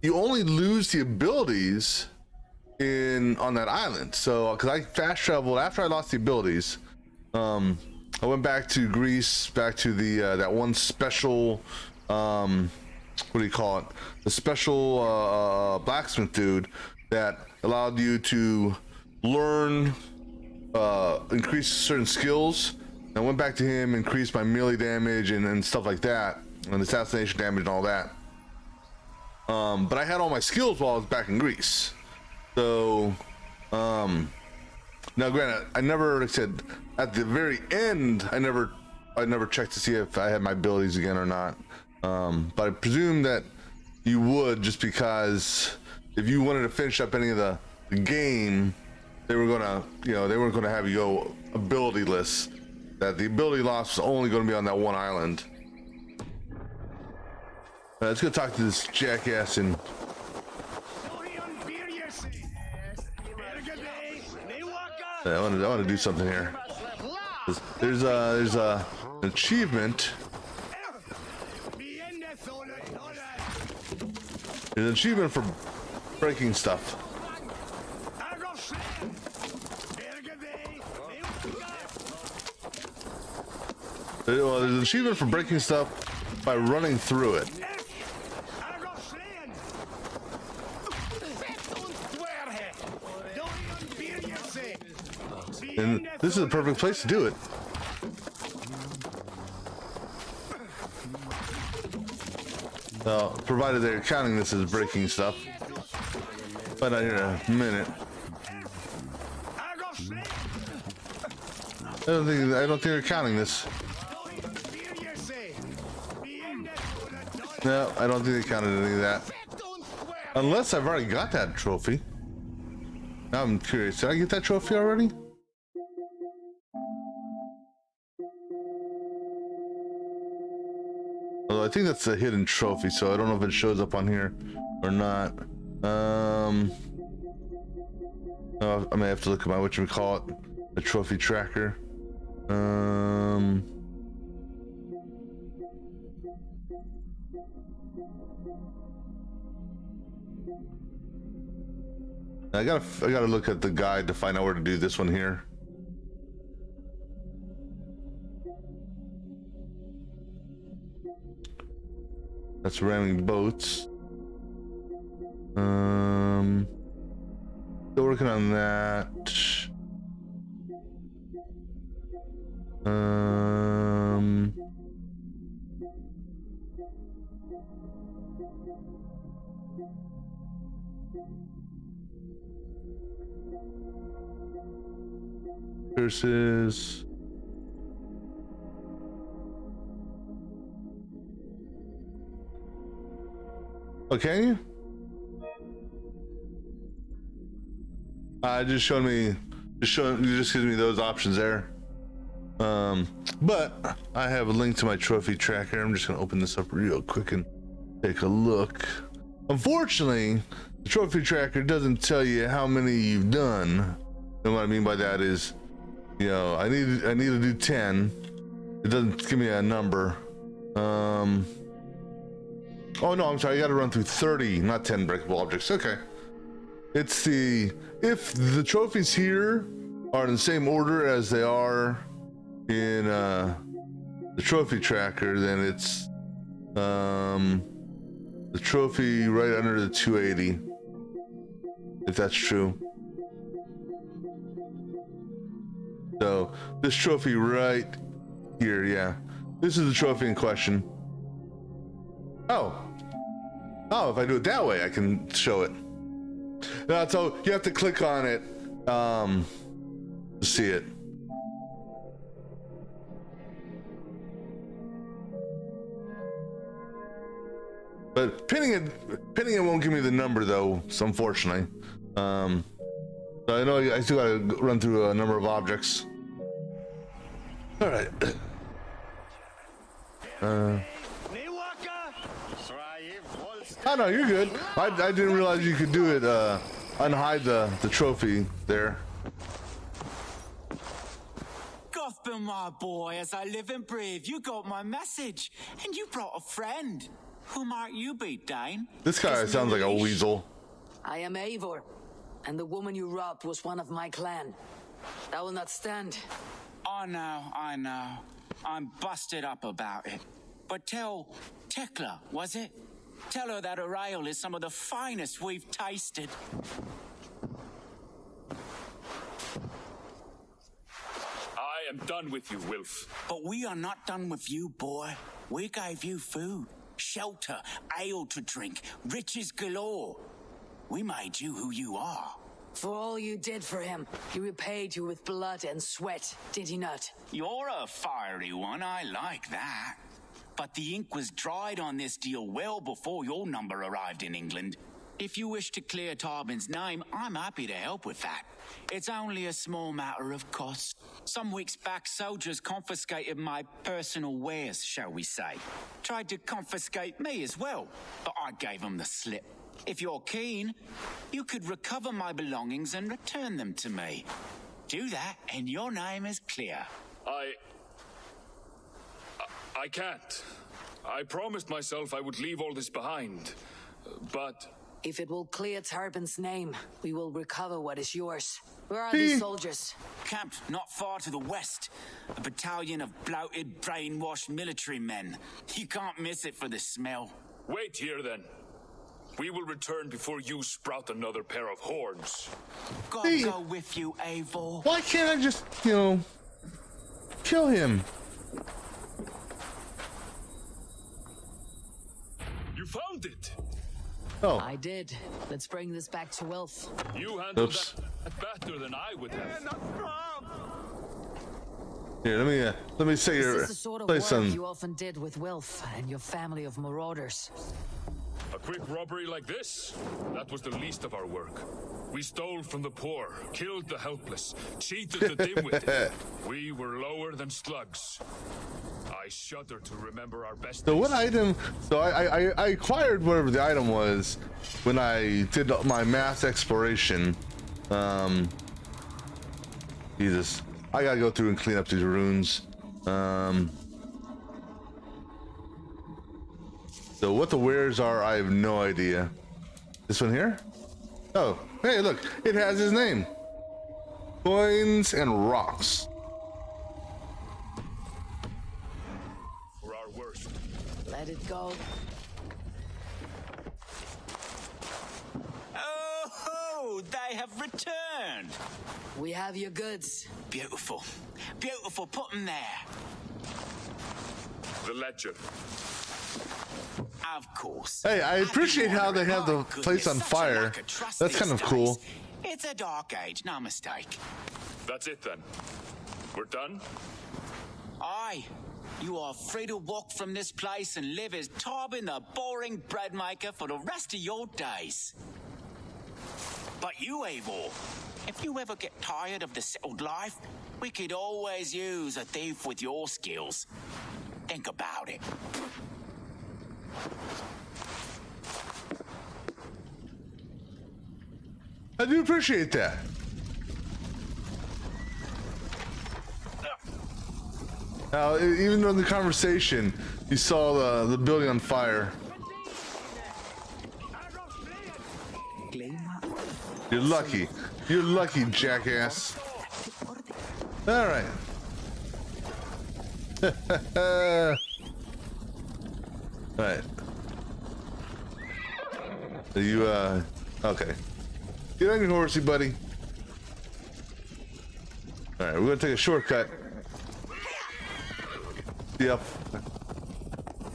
you only lose the abilities on that island. So because I fast traveled after I lost the abilities, I went back to Greece, back to the that one special, what do you call it, the special blacksmith dude that allowed you to learn, increase certain skills. I went back to him, increased my melee damage and stuff like that, and assassination damage and all that. But I had all my skills while I was back in Greece. So, now granted, I never, like I said, at the very end, I never checked to see if I had my abilities again or not. But I presume that you would, just because if you wanted to finish up any of the game, they were gonna, you know, they weren't gonna have you go ability-less. That the ability loss was only gonna be on that one island. Let's go talk to this jackass and. I want to do something here. There's an achievement. There's an achievement for breaking stuff. Well, there's an achievement for breaking stuff by running through it. And this is a perfect place to do it. Well, provided they're counting this as breaking stuff. But not here in a minute. I don't think they're counting this. No, I don't think they counted any of that. Unless I've already got that trophy. Now I'm curious. Did I get that trophy already? Although I think that's a hidden trophy, so I don't know if it shows up on here or not. I may have to look at my whatchamacallit, the trophy tracker. I gotta look at the guide to find out where to do this one here. That's ramming boats. Still working on that. Curses. Okay. Just gives me those options there. But I have a link to my trophy tracker. I'm just gonna open this up real quick and take a look. Unfortunately, the trophy tracker doesn't tell you how many you've done. And what I mean by that is, you know, I need to do 10. It doesn't give me a number. Oh no, I'm sorry, I gotta run through 30, not 10 breakable objects. Okay. It's if the trophies here are in the same order as they are in the trophy tracker, then it's the trophy right under the 280, if that's true. So this trophy right here, yeah. This is the trophy in question. Oh, if I do it that way, I can show it. No, so you have to click on it to see it. But pinning it won't give me the number though, so unfortunately. So I know I still gotta run through a number of objects. All right. Oh no, you're good. I didn't realize you could do it. Unhide the trophy there. Gotham, my boy, as I live and breathe, you got my message, and you brought a friend. Who might you be, Dane? This guy sounds like a weasel. I am Eivor, and the woman you robbed was one of my clan. That will not stand. I know. I'm busted up about it. But tell Tekla, was it? Tell her that her ale is some of the finest we've tasted. I am done with you, Wilf. But we are not done with you, boy. We gave you food, shelter, ale to drink, riches galore. We made you who you are. For all you did for him, he repaid you with blood and sweat, did he not? You're a fiery one, I like that. But the ink was dried on this deal well before your number arrived in England. If you wish to clear Tarbin's name, I'm happy to help with that. It's only a small matter of cost. Some weeks back, soldiers confiscated my personal wares, shall we say. Tried to confiscate me as well, but I gave them the slip. If you're keen, you could recover my belongings and return them to me. Do that, and your name is clear. I can't. I promised myself I would leave all this behind, but... If it will clear Tarbin's name, we will recover what is yours. Where are these soldiers? Camped not far to the west. A battalion of bloated, brainwashed military men. You can't miss it for the smell. Wait here, then. We will return before you sprout another pair of horns. God go with you, Eivor. Why can't I just, kill him? You found it! Oh. I did. Let's bring this back to Wilf. You handled that better than I would have. Here, let me say your This is the sort of work you often did with Wilf and your family of marauders. A quick robbery like this? That was the least of our work. We stole from the poor, killed the helpless, cheated the dimwitted. We were lower than slugs. I shudder to remember our best. So what item? So I acquired whatever the item was when I did my mass exploration. Jesus, I gotta go through and clean up these runes. So what the wares are, I have no idea. This one here? Oh, hey, look, it has his name. Coins and rocks. For our worst. Let it go. Oh, they have returned. We have your goods. Beautiful. Beautiful. Put them there. The ledger. Of course. Hey, I appreciate how they have the place on fire. That's kind of cool. It's a dark age, no mistake. That's it then. We're done? Aye. You are free to walk from this place and live as Tarbin the boring bread maker for the rest of your days. But you, Eivor, if you ever get tired of the settled life, we could always use a thief with your skills. Think about it. I do appreciate that. Now, even though in the conversation you saw the building on fire. You're lucky. You're lucky, jackass. All right. All right. So you okay. Get on your horsey, buddy. All right, we're gonna take a shortcut. Yep.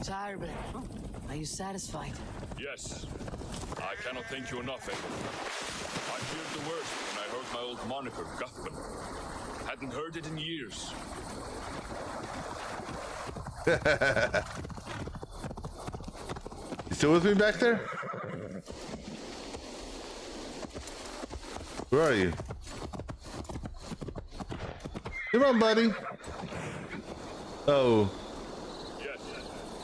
Terrible. Are you satisfied? Yes. I cannot thank you enough, Evan. I feared the worst when I heard my old moniker, Guthman. Hadn't heard it in years. You still with me back there? Where are you? Come on, buddy. Oh. Yes.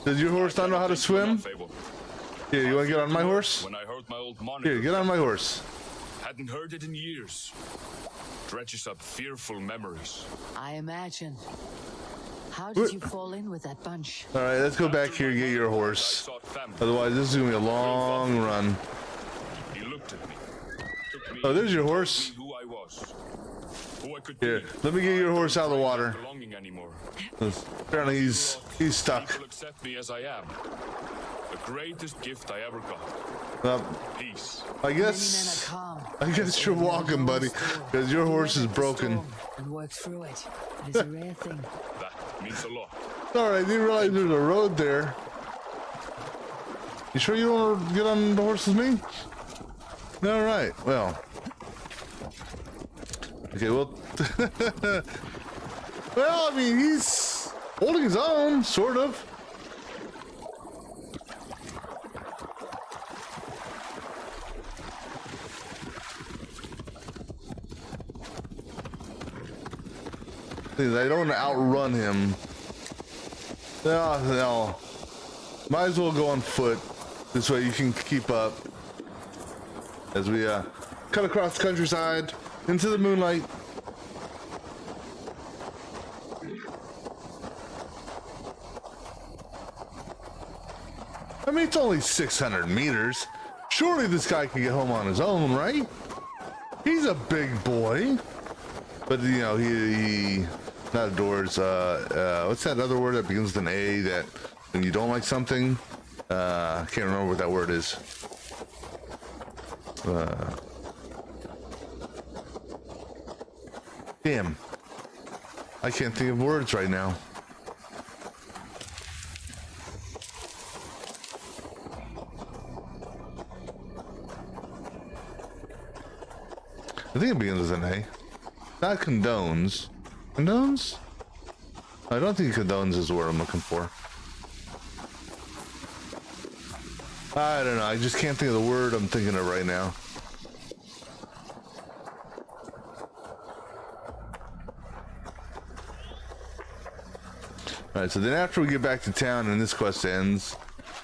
Does your horse not know how to swim? Here, you want to get on my horse? When I heard my old moniker, Here, get on my horse. hadn't heard it in years. Dredges up fearful memories. I imagine. How did you fall in with that bunch? All right, let's go back here and get your horse. Otherwise, this is gonna be a long run. He looked at me. Took me Oh, there's your horse. who I was. Who I could Here, be. let me get your horse out of the water. Belonging anymore. Apparently, he's stuck. People accept me as I am. The greatest gift I ever got. Peace. I guess you're walking, buddy, because your horse is broken. And work through it. It is a rare thing. That means a lot. All right, I didn't realize there's a road there. You sure you don't want to get on the horse with me? All right, well. Okay, well. Well, I mean, he's holding his own, sort of. I don't want to outrun him. No. Might as well go on foot. This way you can keep up. As we cut across the countryside into the moonlight. I mean, it's only 600 meters. Surely this guy can get home on his own, right? He's a big boy. But, you know, he not adores, what's that other word that begins with an A that when you don't like something? I can't remember what that word is. Damn. I can't think of words right now. I think it begins with an A. Not condones. Condones? I don't think condones is the word I'm looking for. I don't know. I just can't think of the word I'm thinking of right now. Alright, so then after we get back to town and this quest ends,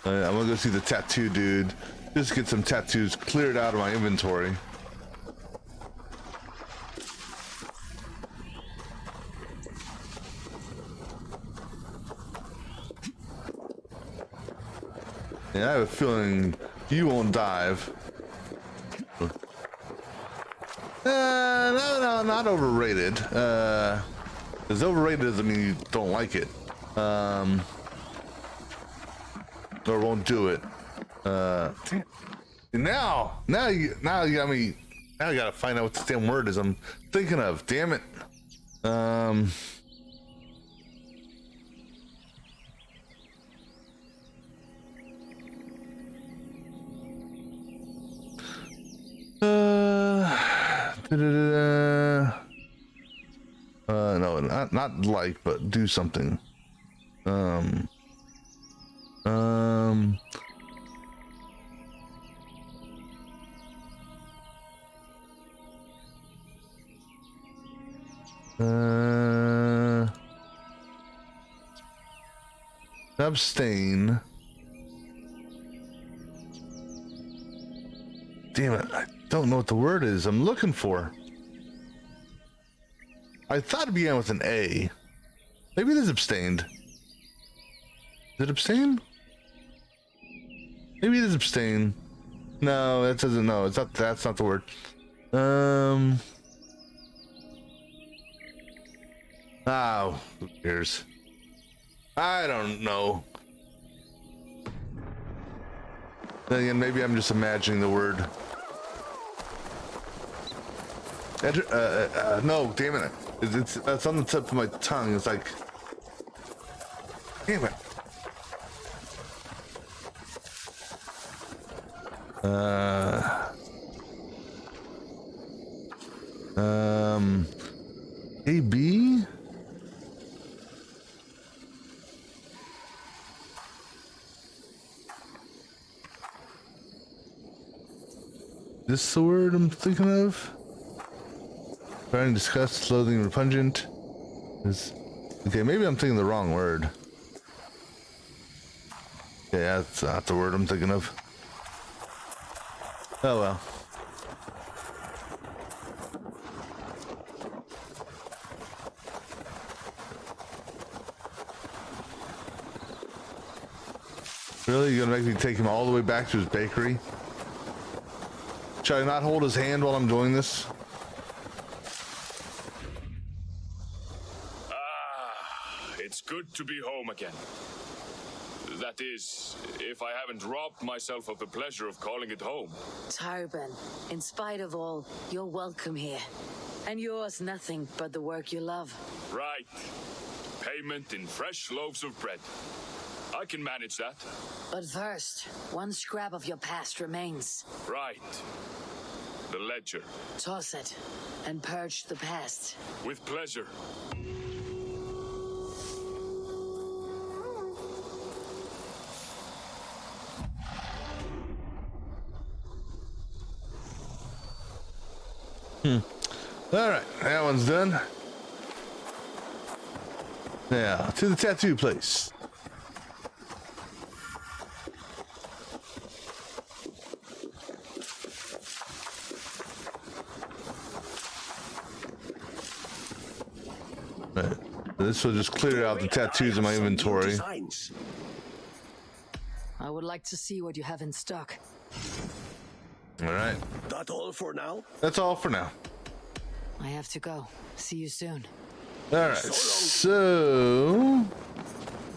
I'm gonna go see the tattoo dude. Just get some tattoos cleared out of my inventory. Yeah, I have a feeling you won't dive. No, not overrated. Because overrated doesn't mean you don't like it. Or won't do it. Now you got me. Now I gotta find out what the damn word is I'm thinking of. Damn it. No, not like, but do something. Abstain. Damn it, I don't know what the word is I'm looking for. I thought it began with an A. Maybe it is abstained. Is it abstain? Maybe it is abstain. No, that doesn't. No, it's not. That's not the word. Oh, who cares? I don't know. Then again, maybe I'm just imagining the word. No, damn it. That's on the tip of my tongue. It's like, damn it. AB? This the word I'm thinking of? Trying disgust, loathing, repugnant. Okay, maybe I'm thinking the wrong word. Yeah, that's not the word I'm thinking of. Oh well. Really? You're gonna make me take him all the way back to his bakery? Should I not hold his hand while I'm doing this? It's good to be home again. That is, if I haven't robbed myself of the pleasure of calling it home. Tarban, in spite of all, you're welcome here. And yours nothing but the work you love. Right. Payment in fresh loaves of bread. I can manage that. But first, one scrap of your past remains. Right. The ledger. Toss it, and purge the past. With pleasure. All right, that one's done. Now, to the tattoo place. Right. This will just clear out the tattoos in my inventory. I would like to see what you have in stock. All right. That all for now? That's all for now. I have to go. See you soon. All right, so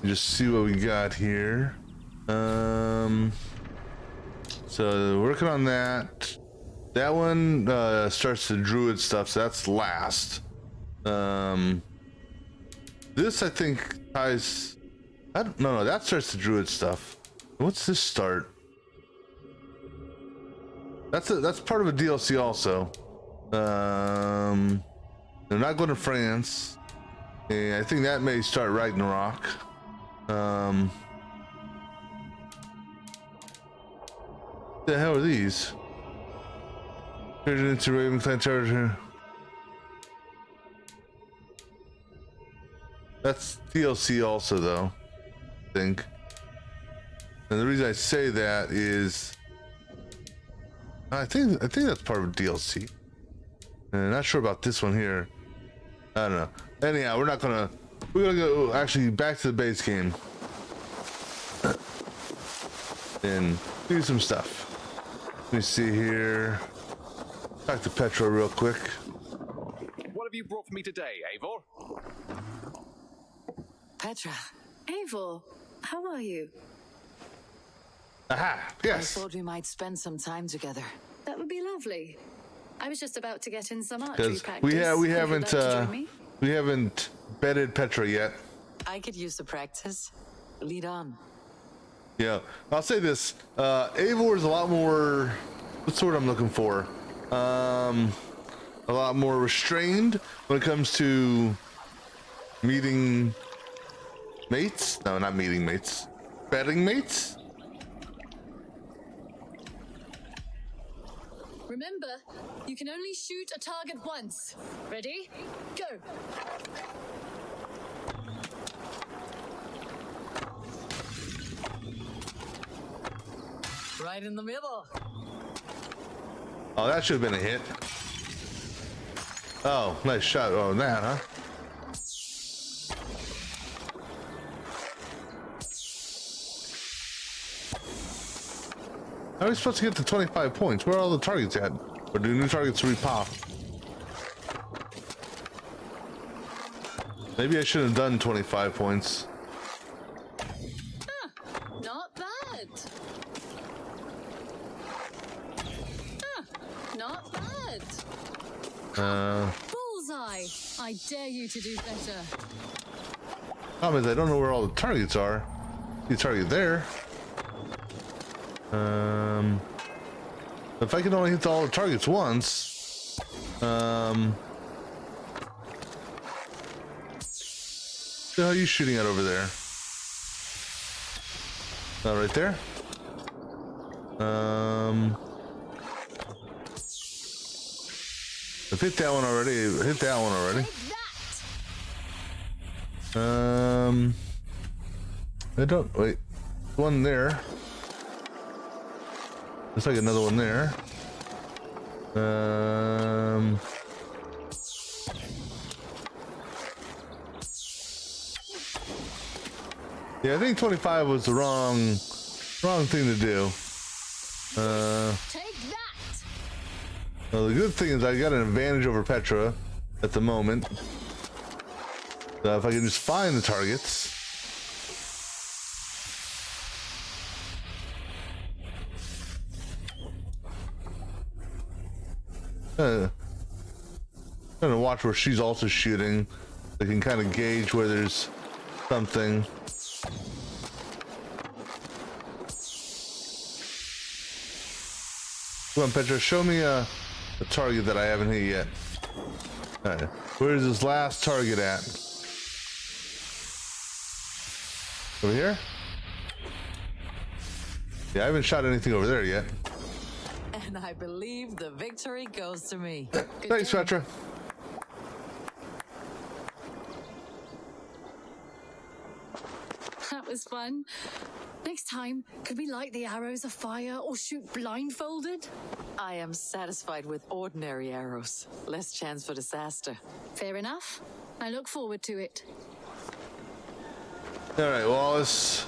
just see what we got here. So working on that. That one starts the druid stuff, so that's last. This I think ties. No, that starts the druid stuff. What's this start? That's part of a DLC also. They're not going to France. And I think that may start Ragnarok. The hell are these? Turned into Ravenclan territory. That's DLC also, though. I think. And the reason I say that is, I think that's part of DLC. And not sure about this one here. I don't know. Anyhow, we're gonna go actually back to the base game and do some stuff. Let me see here. Back to Petro real quick. What have you brought for me today, Eivor? Petra. Eivor, how are you? Aha, yes. I thought we might spend some time together. That would be lovely. I was just about to get in some archery Because practice. we haven't bedded Petra yet. I could use the practice. Lead on. Yeah, I'll say this. Eivor is a lot more. What's the word I'm looking for? A lot more restrained when it comes to meeting mates. No, not meeting mates. Bedding mates. Remember, you can only shoot a target once. Ready? Go! Right in the middle. Oh, that should have been a hit. Oh, nice shot on that, huh? How are we supposed to get to 25 points? Where are all the targets at? Or do new targets repop? Maybe I should have done 25 points. Not bad. Not bad. Bullseye. I I dare you to do better. Problem is, I don't know where all the targets are. See a target there. If I can only hit all the targets once, the hell are you shooting at over there? Right there. I've hit that one already. Hit that one already. I don't wait. One there. Looks like another one there. Yeah, I think 25 was the wrong thing to do. Take that. Well, the good thing is I got an advantage over Petra at the moment. If I can just find the targets. Trying to watch where she's also shooting. I can kind of gauge where there's something. Come on, Petra, show me a target that I haven't hit yet. All right. Where's this last target at? Over here? Yeah, I haven't shot anything over there yet. And I believe the victory goes to me. Thanks, Petra. That was fun. Next time, could we light the arrows of fire or shoot blindfolded? I am satisfied with ordinary arrows. Less chance for disaster. Fair enough. I look forward to it. All right, Wallace.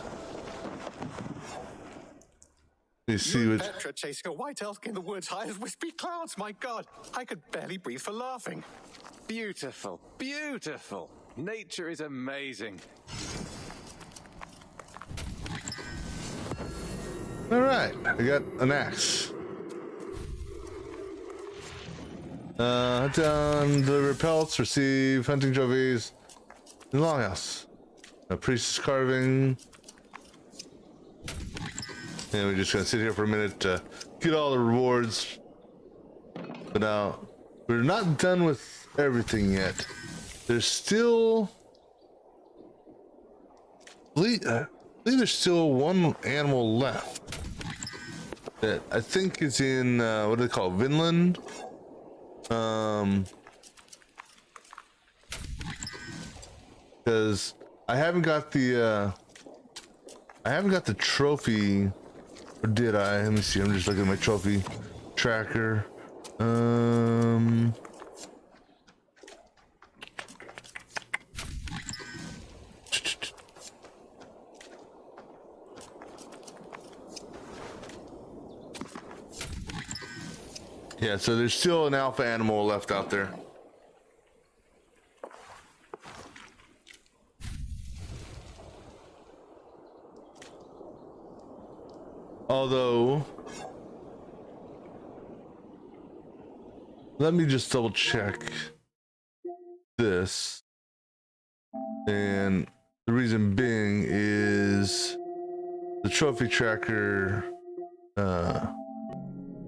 You see what Petra chasing a white elk in the woods high as wispy clouds. My God, I could barely breathe for laughing. Beautiful, beautiful. Nature is amazing. All right, I got an axe. Hunt down, deliver pelts, receive hunting trophies in the longhouse. A priestess carving. And we're just gonna sit here for a minute to get all the rewards. But now, we're not done with everything yet. There's still... I believe there's still one animal left. That I think is in, what do they call it? Vinland? Because I haven't got the trophy, or did I? Let me see. I'm just looking at my trophy tracker. Yeah, so there's still an alpha animal left out there. Although, let me just double check this. And the reason being is the trophy tracker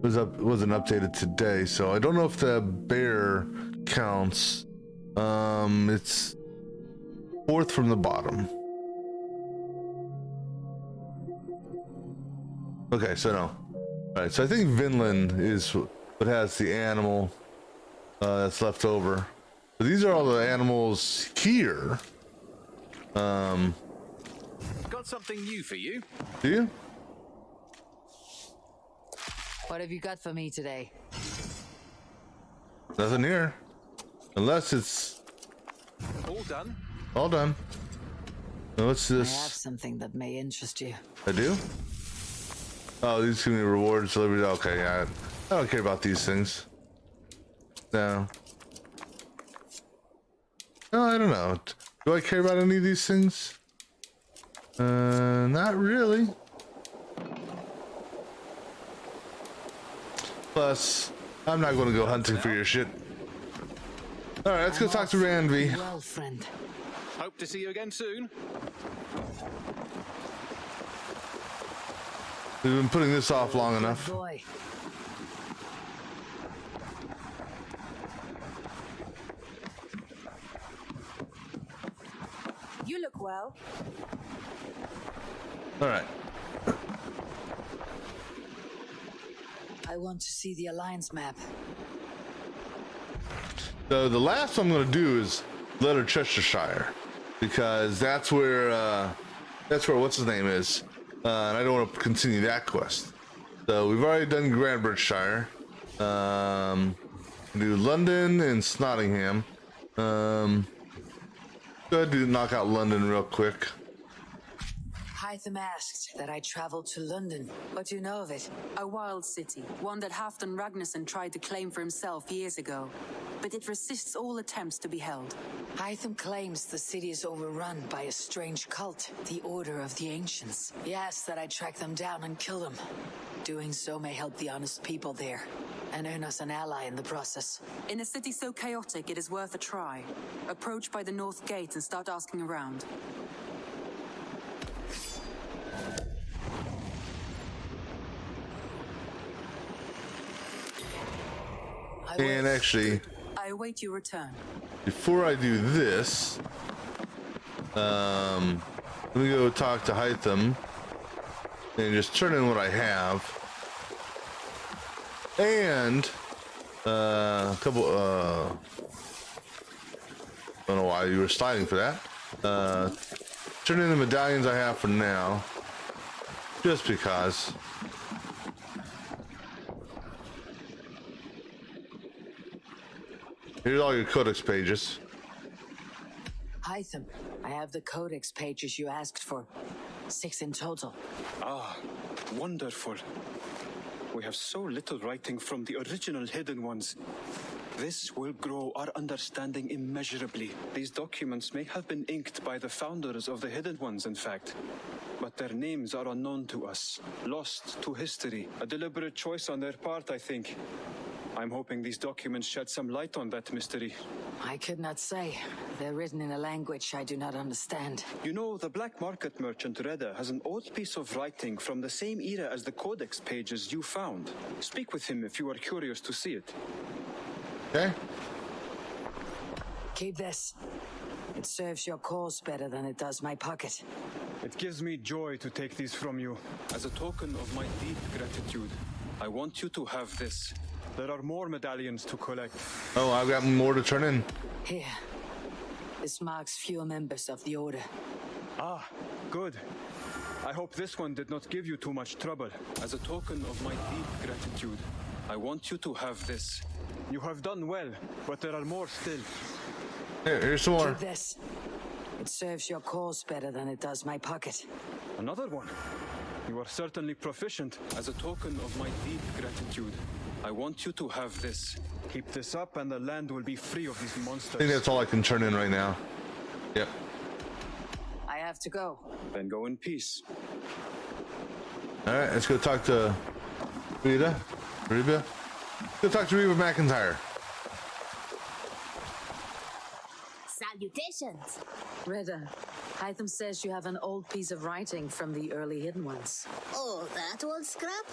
wasn't updated today, so I don't know if the bear counts. It's fourth from the bottom. Okay, so no. All right, so I think Vinland is what has the animal that's left over. So these are all the animals here. Got something new for you. Do you? What have you got for me today? Nothing here. Unless it's All done. all done. Now, what's I have this? something that may interest you. I do? Oh, these give me rewards, deliveries. Okay, yeah. I don't care about these things. No. No, I don't know. Do I care about any of these things? Not really. Plus, I'm not going to go hunting for your shit. All right, let's go talk to Ranvi. Well, friend. Hope to see you again soon. We've been putting this off long enough. Boy. You look well. All right. I want to see the Alliance map. So the last one I'm going to do is Chestershire, because that's where what's his name is, and I don't want to continue that quest. So we've already done Grandbridgeshire. Do London and Snottingham. Go ahead and knock out London real quick. Hytham asked that I travel to London. What do you know of it? A wild city, one that Halfdan Ragnarsson tried to claim for himself years ago. But it resists all attempts to be held. Hytham claims the city is overrun by a strange cult, the Order of the Ancients. He asks that I track them down and kill them. Doing so may help the honest people there, and earn us an ally in the process. In a city so chaotic, it is worth a try. Approach by the North Gate and start asking around. And actually, I await your return. before I do this, let me go talk to Hytham and just turn in what I have. And a couple, I don't know why you were sliding for that. Turn in the medallions I have for now, just because. Here's all your codex pages. Hytham, I have the codex pages you asked for. 6 in total. Ah, wonderful. We have so little writing from the original Hidden Ones. This will grow our understanding immeasurably. These documents may have been inked by the founders of the Hidden Ones, in fact. But their names are unknown to us, lost to history. A deliberate choice on their part, I think. I'm hoping these documents shed some light on that mystery. I could not say. They're written in a language I do not understand. You know, the black market merchant Reda has an old piece of writing from the same era as the codex pages you found. Speak with him if you are curious to see it. Okay. Keep this. It serves your cause better than it does my pocket. It gives me joy to take these from you. As a token of my deep gratitude, I want you to have this. There are more medallions to collect. Oh, I've got more to turn in. Here. This marks fewer members of the Order. Ah, good. I hope this one did not give you too much trouble. As a token of my deep gratitude, I want you to have this. You have done well, but there are more still. Here's some more. Keep this. It serves your cause better than it does my pocket. Another one. You are certainly proficient. As a token of my deep gratitude, I want you to have this. Keep this up and the land will be free of these monsters. I think that's all I can turn in right now. Yep. I have to go. Then go in peace. All right, let's go talk to Reba. Go talk to Reba McIntyre. Salutations. Reda, Hytham says you have an old piece of writing from the early Hidden Ones. Oh, that old scrap?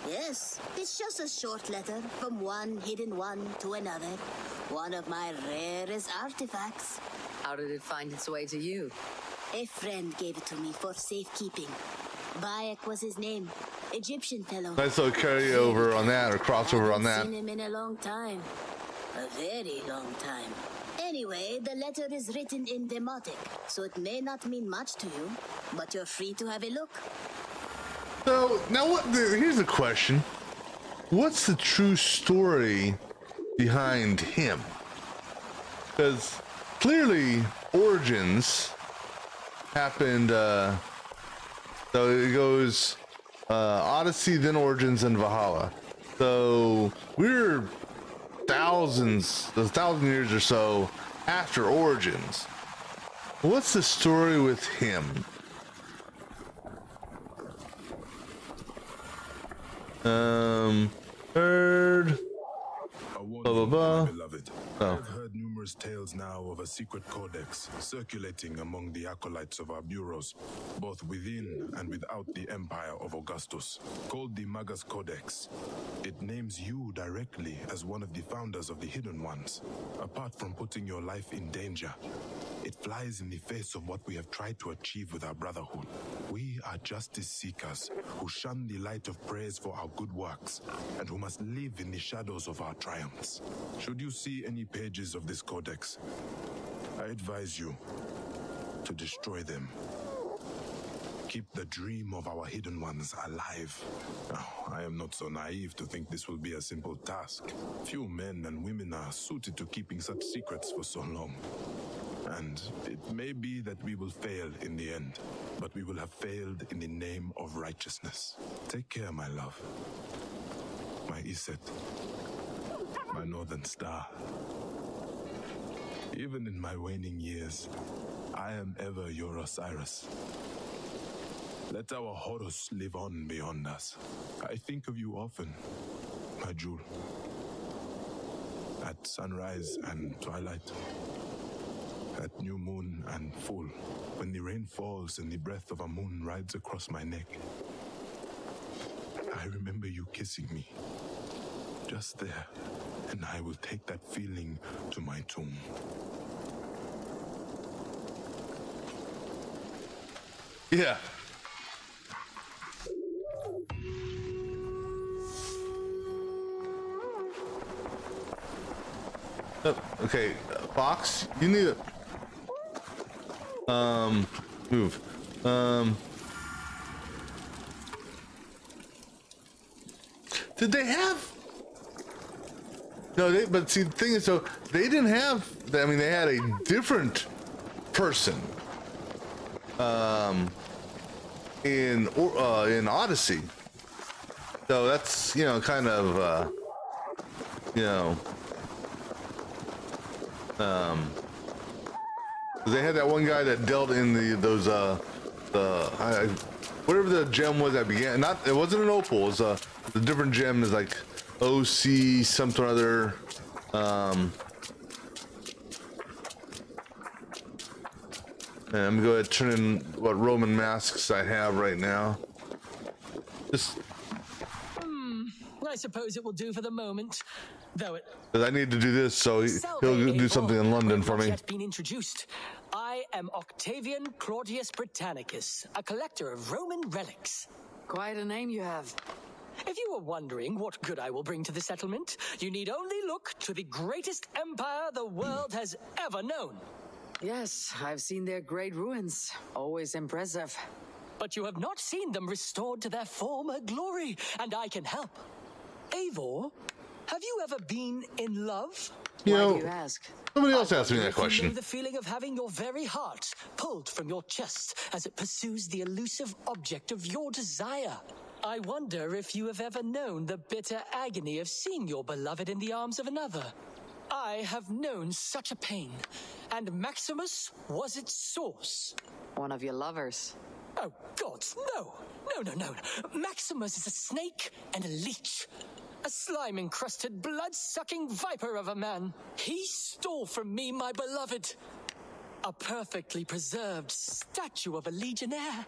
Yes. It's just a short letter from one hidden one to another. One of my rarest artifacts. How did it find its way to you? A friend gave it to me for safekeeping. Bayek was his name. Egyptian fellow. Nice little carryover on that, or crossover on that. Haven't seen him in a long time. A very long time. Anyway, the letter is written in Demotic, so it may not mean much to you, but you're free to have a look. So, now here's the question. What's the true story behind him? Because clearly, Origins happened, so it goes Odyssey, then Origins, and Valhalla. So, we're thousands, a thousand years or so after Origins. What's the story with him? Heard. Blah blah blah. Oh. numerous tales now of a secret codex circulating among the acolytes of our bureaus, both within and without the Empire of Augustus, called the Magus Codex. It names you directly as one of the founders of the Hidden Ones, apart from putting your life in danger. It flies in the face of what we have tried to achieve with our brotherhood. We are justice seekers who shun the light of praise for our good works and who must live in the shadows of our triumphs. Should you see any pages of this codex, I advise you to destroy them. Keep the dream of our hidden ones alive. Oh, I am not so naive to think this will be a simple task. Few men and women are suited to keeping such secrets for so long. And it may be that we will fail in the end, but we will have failed in the name of righteousness. Take care, my love. My Iset. My northern star. Even in my waning years, I am ever your Osiris. Let our Horus live on beyond us. I think of you often, my jewel. At sunrise and twilight. At new moon and full, when the rain falls and the breath of a moon rides across my neck. I remember you kissing me. Just there, and I will take that feeling to my tomb. Yeah. Oh, okay, Fox, you need to move. Did they have? No, but see, the thing is, so they didn't have. I mean, they had a different person in Odyssey. So that's, you know, kind of you know. They had that one guy that dealt in whatever the gem was that began. It wasn't an opal. It was the different gem is like OC something or other. And I'm gonna go ahead and turn in what Roman masks I have right now. Just. I suppose it will do for the moment. Though it. I need to do this, so he'll do something in London for me. Yet been introduced. I am Octavian Claudius Britannicus, a collector of Roman relics. Quite a name you have. If you were wondering what good I will bring to the settlement, you need only look to the greatest empire the world has ever known. Yes, I've seen their great ruins. Always impressive. But you have not seen them restored to their former glory, and I can help. Eivor, have you ever been in love? You know, why do you ask? Somebody else asked me that question. You know the feeling of having your very heart pulled from your chest as it pursues the elusive object of your desire. I wonder if you have ever known the bitter agony of seeing your beloved in the arms of another. I have known such a pain, and Maximus was its source. One of your lovers? Oh, gods, no! No. Maximus is a snake and a leech. A slime-encrusted, blood-sucking viper of a man. He stole from me my beloved. A perfectly preserved statue of a legionnaire.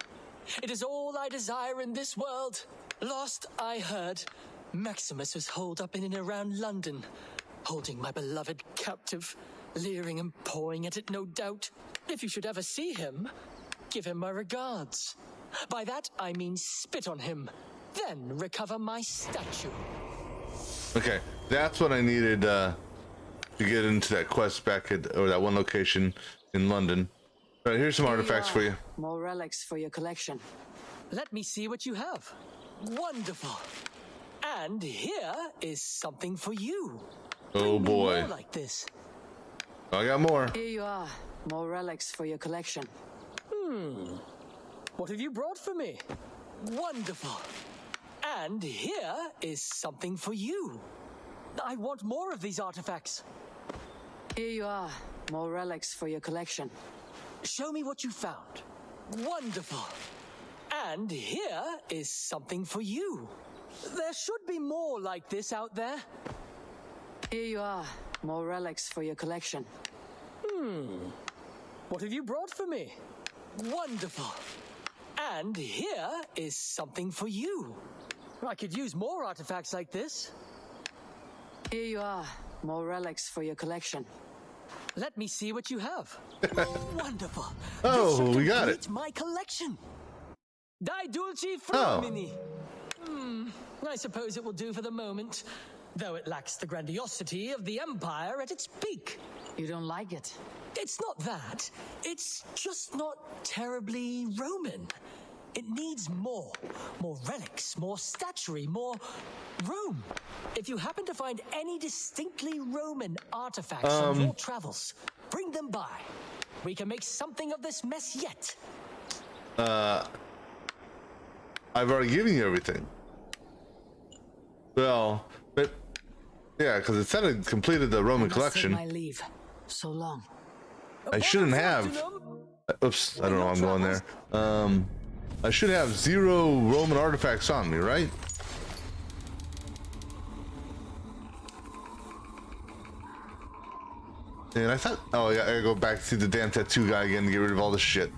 It is all I desire in this world. Last I heard, Maximus was holed up in and around London, holding my beloved captive, leering and pawing at it, no doubt. If you should ever see him, give him my regards. By that, I mean spit on him, then recover my statue. Okay, that's what I needed to get into that quest back at, or that one location in London. All right, here's some artifacts for you. More relics for your collection. Let me see what you have. Wonderful. And here is something for you. Oh boy. More like this. I got more. Here you are. More relics for your collection. What have you brought for me? Wonderful. And here is something for you. I want more of these artifacts. Here you are. More relics for your collection. Show me what you found. Wonderful. And here is something for you. There should be more like this out there. Here you are. more relics for your collection. What have you brought for me? Wonderful. And here is something for you. I could use more artifacts like this. Here you are. More relics for your collection. Let me see what you have. Wonderful. Oh, we got it. My collection. Dai Dulci Flamini. I suppose it will do for the moment, though it lacks the grandiosity of the Empire at its peak. You don't like it? It's not that. It's just not terribly Roman. It needs more. More relics, more statuary, more Rome. If you happen to find any distinctly Roman artifacts on your travels, bring them by. We can make something of this mess yet. I've already given you everything. Well, but yeah, because it said it completed the Roman collection. My leave. So long. I shouldn't have. Oops, I don't know why I'm going there. I should have 0 Roman artifacts on me, right? And I thought, oh yeah, I gotta go back to see the damn tattoo guy again to get rid of all this shit.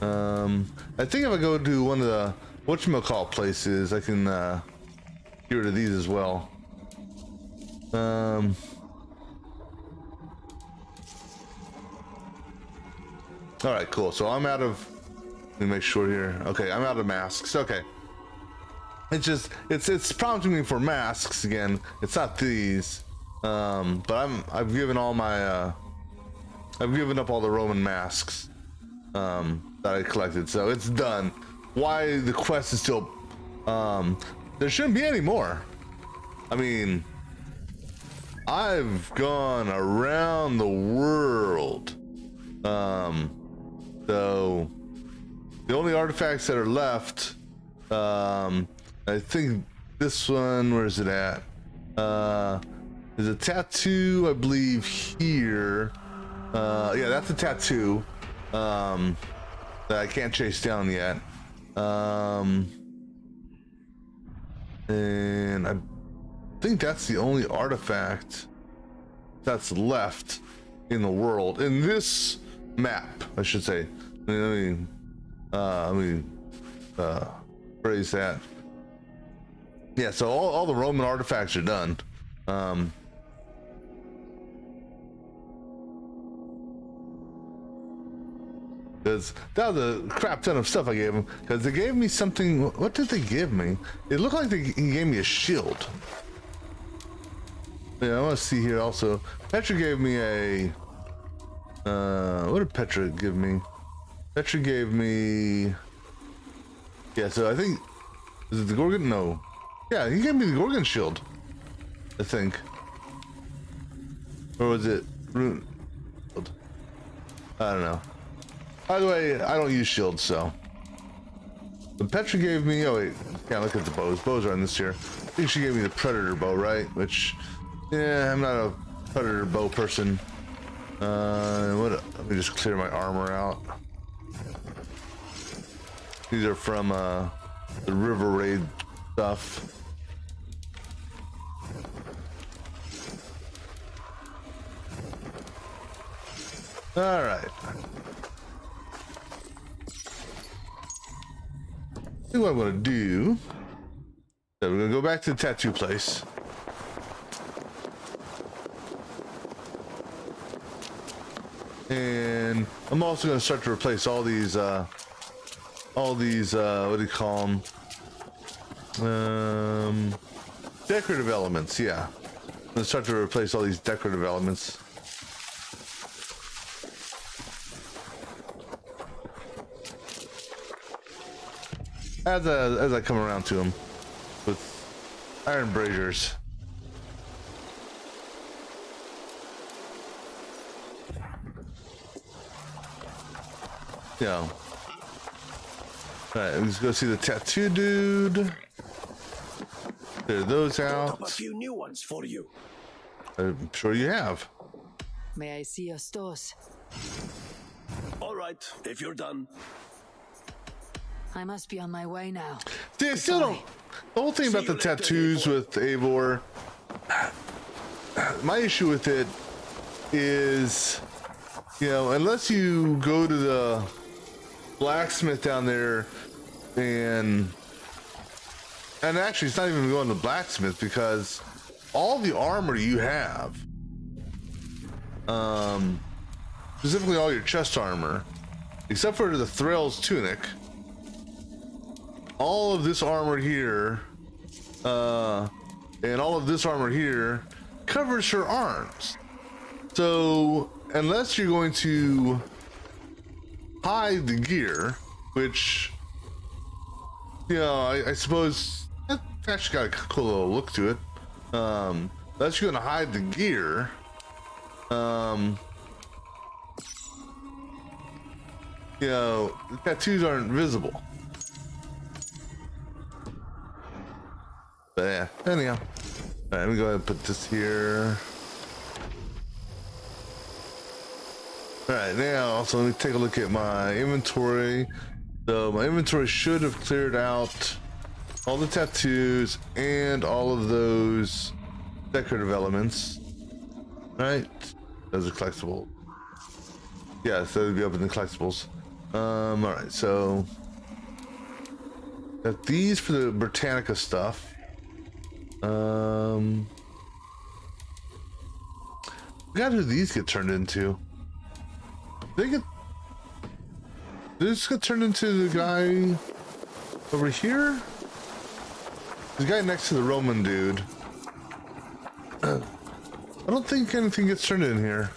I think if I go to one of the whatchamacallit places, I can get rid of these as well. All right, cool. So I'm out of. Let me make sure here. Okay, I'm out of masks. Okay. It's just it's prompting me for masks again. It's not these. But I've given all my I've given up all the Roman masks that I collected, so it's done. Why the quest is still there shouldn't be any more. I mean, I've gone around the world. So the only artifacts that are left, I think this one, where is it at? There's a tattoo, I believe, here. Yeah, that's a tattoo that I can't chase down yet. And I think that's the only artifact that's left in the world, in this map, I should say. Let me phrase that. Yeah, so all the Roman artifacts are done. Because that was a crap ton of stuff I gave him. Because they gave me something. What did they give me? It looked like he gave me a shield. Yeah, I want to see here also. Petra gave me a. What did Petra give me? Petra gave me. Yeah, so I think. Is it the Gorgon? No. Yeah, he gave me the Gorgon shield, I think. Or was it Rune? I don't know. By the way, I don't use shields, so. But Petra gave me. Oh wait, can't look at the bows. Bows are on this here. I think she gave me the Predator bow, right? Which, yeah, I'm not a Predator bow person. Let me just clear my armor out. These are from the River Raid stuff. All right. I think what I'm gonna do. So we're gonna go back to the tattoo place. And I'm also gonna start to replace all these what do you call them? Decorative elements, yeah. I'm gonna start to replace all these decorative elements. As I come around to them with iron braziers. Yeah. Alright, let's go see the tattoo dude. Clear those out. A few new ones for you. I'm sure you have. May I see your stores? All right, if you're done. I must be on my way now. See, I still don't. The whole thing about the tattoos with Eivor, my issue with it is, you know, unless you go to the blacksmith down there and actually it's not even going to the blacksmith, because all the armor you have, specifically all your chest armor, except for the Thrall's tunic, all of this armor here, and all of this armor here covers her arms. So unless you're going to hide the gear, which, you know, I suppose it's actually got a cool little look to it. Unless you're going to hide the gear, you know, the tattoos aren't visible. But yeah, anyhow. All right, let me go ahead and put this here. All right, now, so let me take a look at my inventory. So my inventory should have cleared out all the tattoos and all of those decorative elements. Right? Those are collectible. Yeah, so they'd be up in the collectibles. All right, so got these for the Britannica stuff. Forgot who these get turned into. Did this get turned into the guy over here? The guy next to the Roman dude. I don't think anything gets turned in here.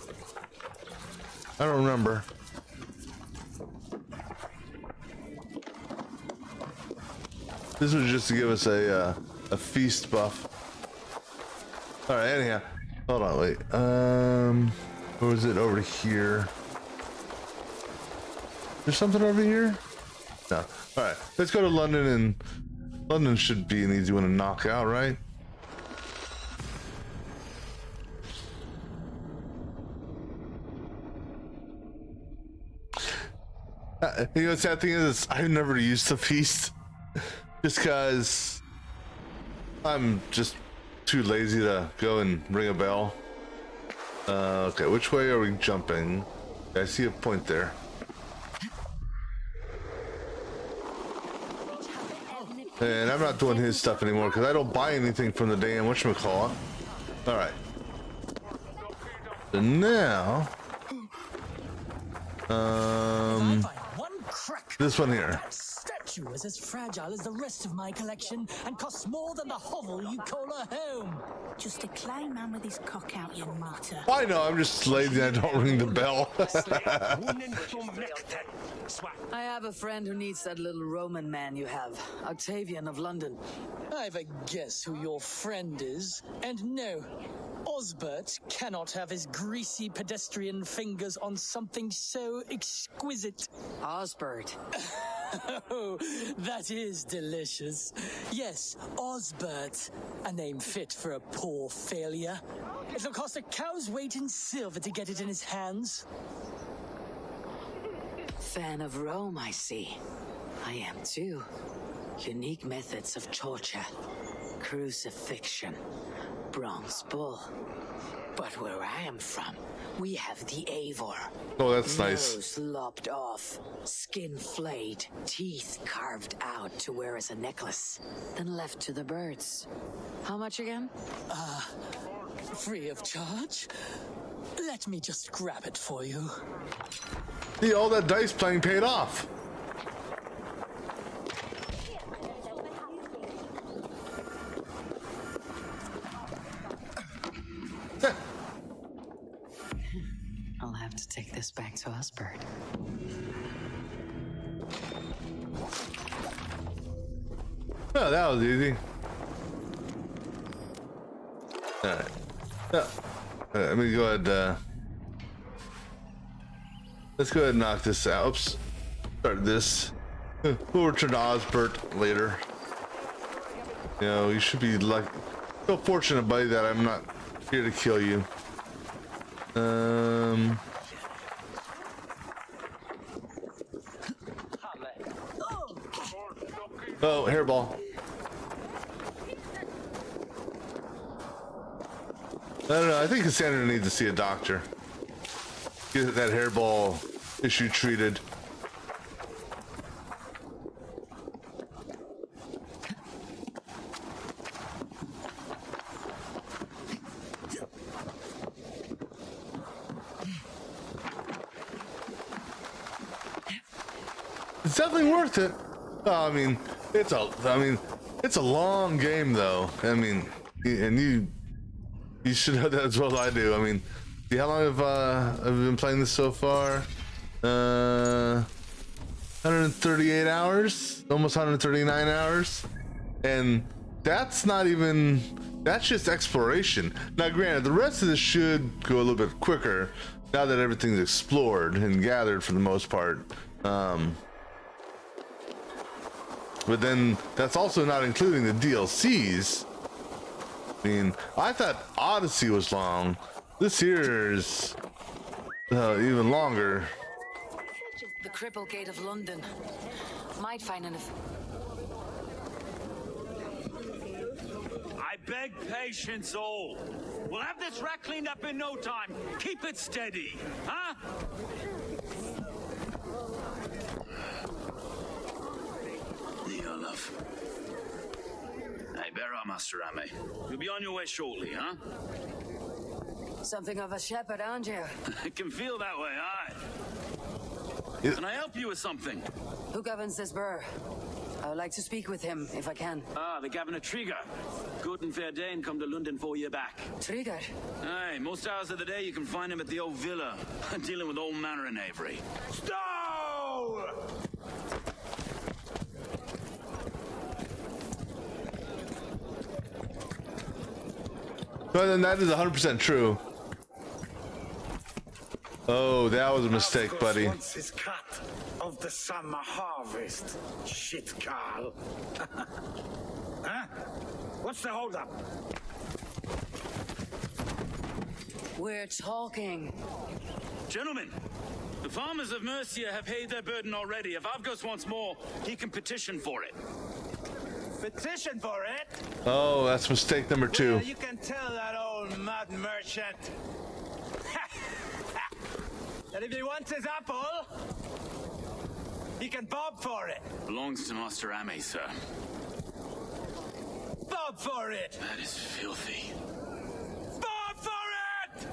I don't remember. This was just to give us a feast buff. All right, anyhow, hold on, wait. Or was it over here? There's something over here? No. All right, let's go to London, and London should be an easy one to knock out, right? You know, the sad thing is I've never used the feast just because I'm just too lazy to go and ring a bell. Okay, which way are we jumping? I see a point there. And I'm not doing his stuff anymore because I don't buy anything from the damn whatchamacallit. All right. So now, this one here. That statue is as fragile as the rest of my collection and costs more than the hovel you call a home. Just a clay man with his cock out, you martyr. I know, I'm just lazy and I don't ring the bell. I have a friend who needs that little Roman man you have, Octavian of London. I've a guess who your friend is, and no, Osbert cannot have his greasy pedestrian fingers on something so exquisite. Osbert. Oh, that is delicious. Yes, Osbert. A name fit for a poor failure. It'll cost a cow's weight in silver to get it in his hands. Fan of Rome, I see. I am too. Unique methods of torture. Crucifixion. Bronze bull. But where I am from, we have the Avor. Oh, that's nice. Nose lopped off, skin flayed, teeth carved out to wear as a necklace, then left to the birds. How much again? Free of charge? Let me just grab it for you. See, all that dice playing paid off. I'll have to take this back to Osbert. Oh, that was easy. Alright. Let me go ahead, let's go ahead and knock this out. Oops. Start this. We'll return to Osbert later. You know, you should be like so fortunate, buddy, that I'm not here to kill you. Oh, hairball. I don't know. I think Cassandra needs to see a doctor. Get that hairball issue treated. It's definitely worth it. I mean, it's a long game though. I mean, and you should know that as well as I do. I mean, see how long I've been playing this so far? 138 hours, almost 139 hours, and that's not even. That's just exploration. Now, granted, the rest of this should go a little bit quicker now that everything's explored and gathered for the most part. But then that's also not including the DLCs. I mean, I thought Odyssey was long. This here is even longer. The Cripple Gate of London. Might find an... I beg patience all. We'll have this wreck cleaned up in no time. Keep it steady, huh? Here, love. Hey, bear up, Master Ame. You'll be on your way shortly, huh? Something of a shepherd, aren't you? It can feel that way, aye. Can I help you with something? Who governs this burr? I would like to speak with him, if I can. Ah, the Governor Trigger. Good and fair Dane come to London 4 years back. Trigger? Aye, most hours of the day you can find him at the old villa, dealing with all manner of knavery. Stow! But then that is 100% true. Oh, that was a mistake, buddy. Wants his cut of the summer harvest. Shit, Carl. Huh? What's the holdup? We're talking. Gentlemen, the farmers of Mercia have paid their burden already. If Avgos wants more, he can petition for it. Petition for it? Oh, that's mistake number 2. Well, you can tell that old mud merchant that if he wants his apple, he can bob for it. Belongs to Master Ame, sir. Bob for it! That is filthy. Bob for it!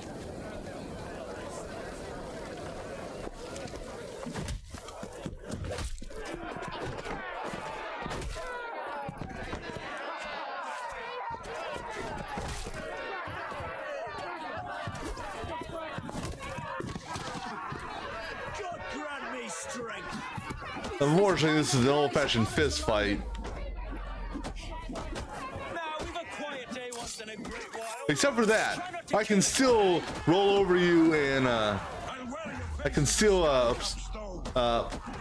God grant me strength. Unfortunately, this is an old-fashioned fist fight. Except for that, I can still roll over you and I can still I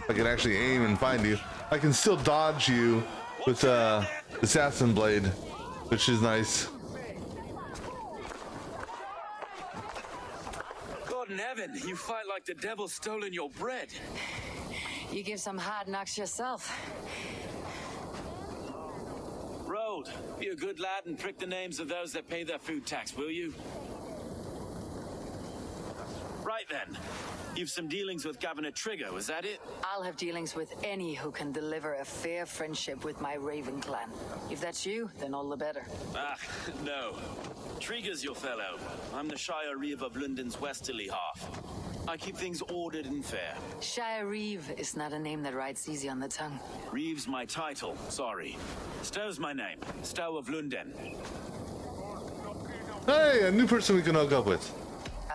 can actually aim and find you. I can still dodge you with assassin blade, which is nice. God in heaven, you fight like the devil's stolen your bread. You give some hard knocks yourself. Road, be a good lad and prick the names of those that pay their food tax, will you? Right then. You've some dealings with Governor Trigger, was that it? I'll have dealings with any who can deliver a fair friendship with my Raven clan. If that's you, then all the better. Ah, no. Trigger's your fellow. I'm the Shire Reeve of London's westerly half. I keep things ordered and fair. Shire Reeve is not a name that rides easy on the tongue. Reeve's my title, sorry. Stow's my name. Stow of London. Hey, a new person we can hook up with.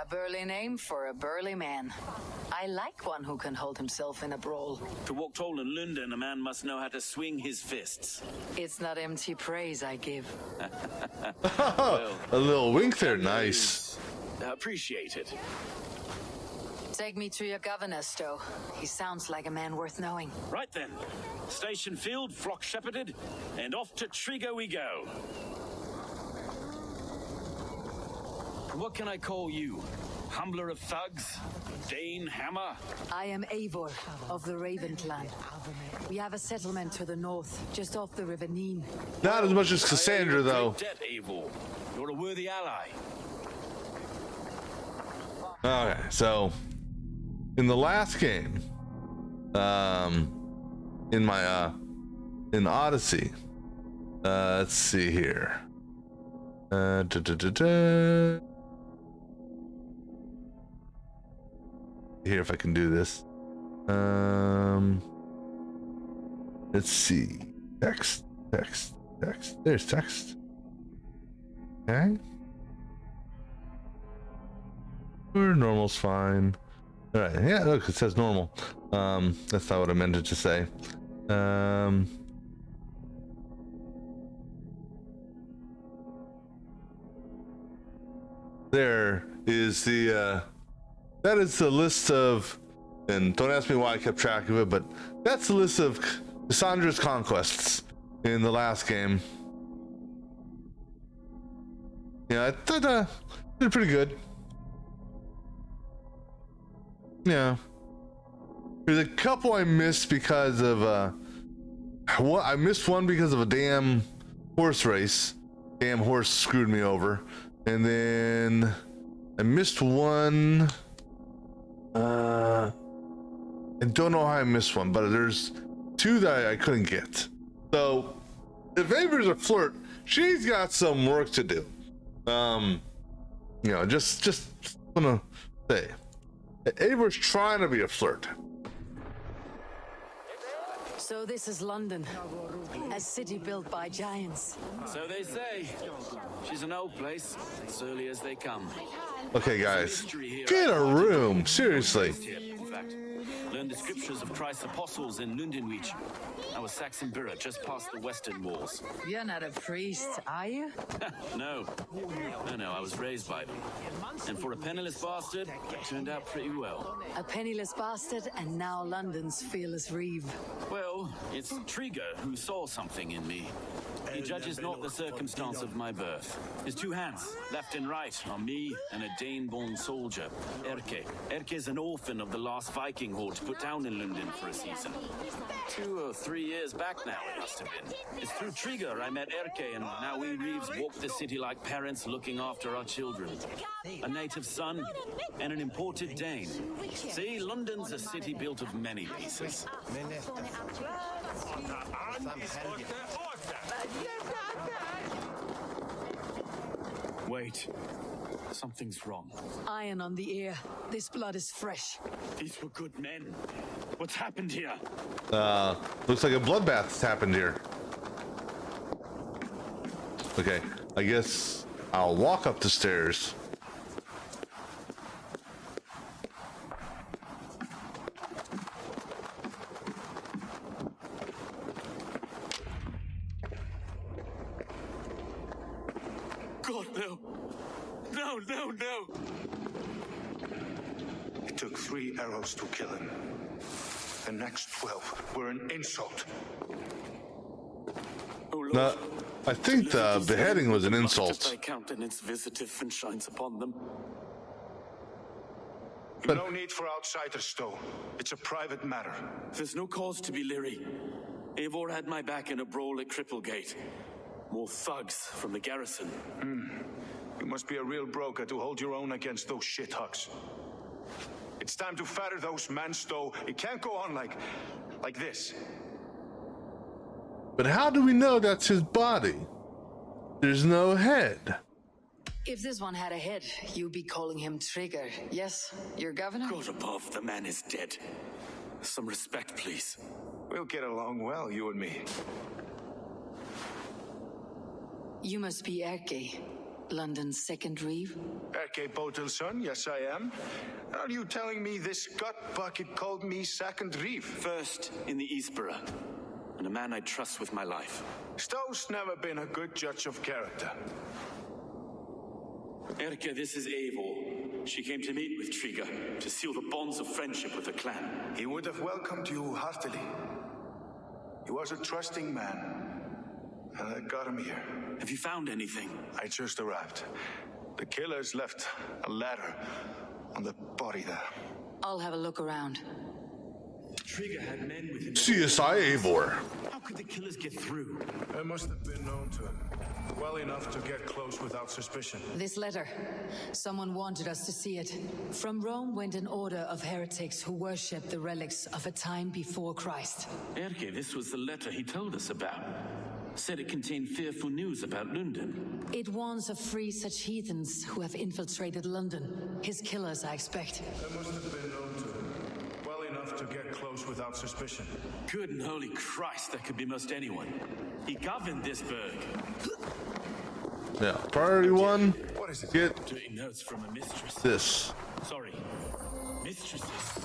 A burly name for a burly man. I like one who can hold himself in a brawl. To walk tall in London, a man must know how to swing his fists. It's not empty praise I give. Well, a little wink there, nice. Appreciate it. Take me to your governor, Stowe. He sounds like a man worth knowing. Right then. Station field, flock shepherded, and off to Trigger we go. What can I call you? Humbler of thugs? Dane Hammer? I am Eivor of the Raven clan. We have a settlement to the north, just off the River Neen. Not as much as Cassandra, though. Debt, Eivor. You're a worthy ally. Okay, so in the last game, in my in Odyssey, let's see here. Here, if I can do this. Let's see. Text. There's text. Okay. Or normal's fine. All right. Yeah, look, it says normal. That's not what I meant it to say. There is the that is the list of, and don't ask me why I kept track of it, but that's the list of Cassandra's conquests in the last game. Yeah, I thought did pretty good. Yeah, there's a couple I missed because of I missed one because of a damn horse race. Damn horse screwed me over, and then I missed one. I don't know how I missed one, but there's two that I couldn't get. So if Ava's a flirt, she's got some work to do. You know, just wanna say, Ava's trying to be a flirt. So this is London, a city built by giants. So they say. She's an old place, as early as they come. Okay, guys, get a room, seriously. In fact, learned the scriptures of Christ's apostles in Lundenwich. I was Saxon Borough, just past the western walls. You're not a priest, are you? No, I was raised by them. And for a penniless bastard, it turned out pretty well. A penniless bastard and now London's fearless reeve. Well, it's Trigger who saw something in me. He judges not the circumstance of my birth. His two hands, left and right, are me and a Dane-born soldier, Erke. Erke's an orphan of the last Viking horde put down in London for a season. 2 or 3 years back now, it must have been. It's through Trigger I met Erke, and now we Reeves walk the city like parents looking after our children. A native son and an imported Dane. See, London's a city built of many pieces. Wait. Something's wrong. Iron on the ear. This blood is fresh. These were good men. What's happened here? Looks like a bloodbath has happened here. Okay, I guess I'll walk up the stairs. God, no. No. It took 3 arrows to kill him. The next 12 were an insult. No, I think the beheading was an insult. Thy countenance visitive and shines upon them. But no need for outsiders, though. It's a private matter. There's no cause to be leery. Eivor had my back in a brawl at Cripplegate. More thugs from the garrison. You must be a real broker to hold your own against those shithugs. It's time to fetter those men, Stowe. It can't go on like this. But how do we know that's his body? There's no head. If this one had a head, you'd be calling him Trigger. Yes, your governor? God above, the man is dead. Some respect, please. We'll get along well, you and me. You must be Erke, London's second reeve. Erke Botelson, yes I am. Are you telling me this gut bucket called me second reeve? First in the Eastborough, and a man I trust with my life. Stowe's never been a good judge of character. Erke, this is Eivor. She came to meet with Trigger to seal the bonds of friendship with the clan. He would have welcomed you heartily. He was a trusting man, and I got him here. Have you found anything? I just arrived. The killers left a ladder on the body there. I'll have a look around. Trigger had men with him. CSI Eivor. How could the killers get through? They must have been known to him. Well enough to get close without suspicion. This letter. Someone wanted us to see it. From Rome went an order of heretics who worshipped the relics of a time before Christ. Erke, this was the letter he told us about. Said it contained fearful news about London. It warns of free such heathens who have infiltrated London. His killers, I expect. They must have been known to him. Well enough to get close without suspicion. Good and holy Christ, that could be most anyone. He governed this burg. Yeah, priority one. What is it? Get Doing notes from a mistress. this. Sorry, mistresses.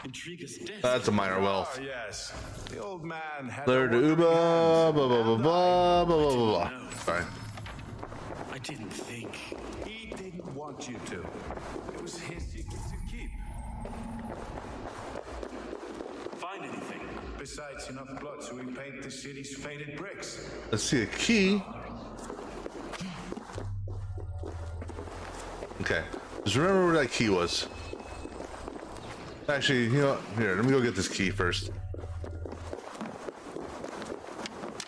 Intrigue's death. That's a minor wealth. Ah, yes. The old man had. Lair de Uba, blah blah blah blah blah blah blah. Sorry. I didn't think. He didn't want you to. It was his secret to keep. Find anything? Besides enough blood so we paint the city's faded bricks. Let's see a key. Okay. Just remember where that key was. Actually, you know what? Here, let me go get this key first.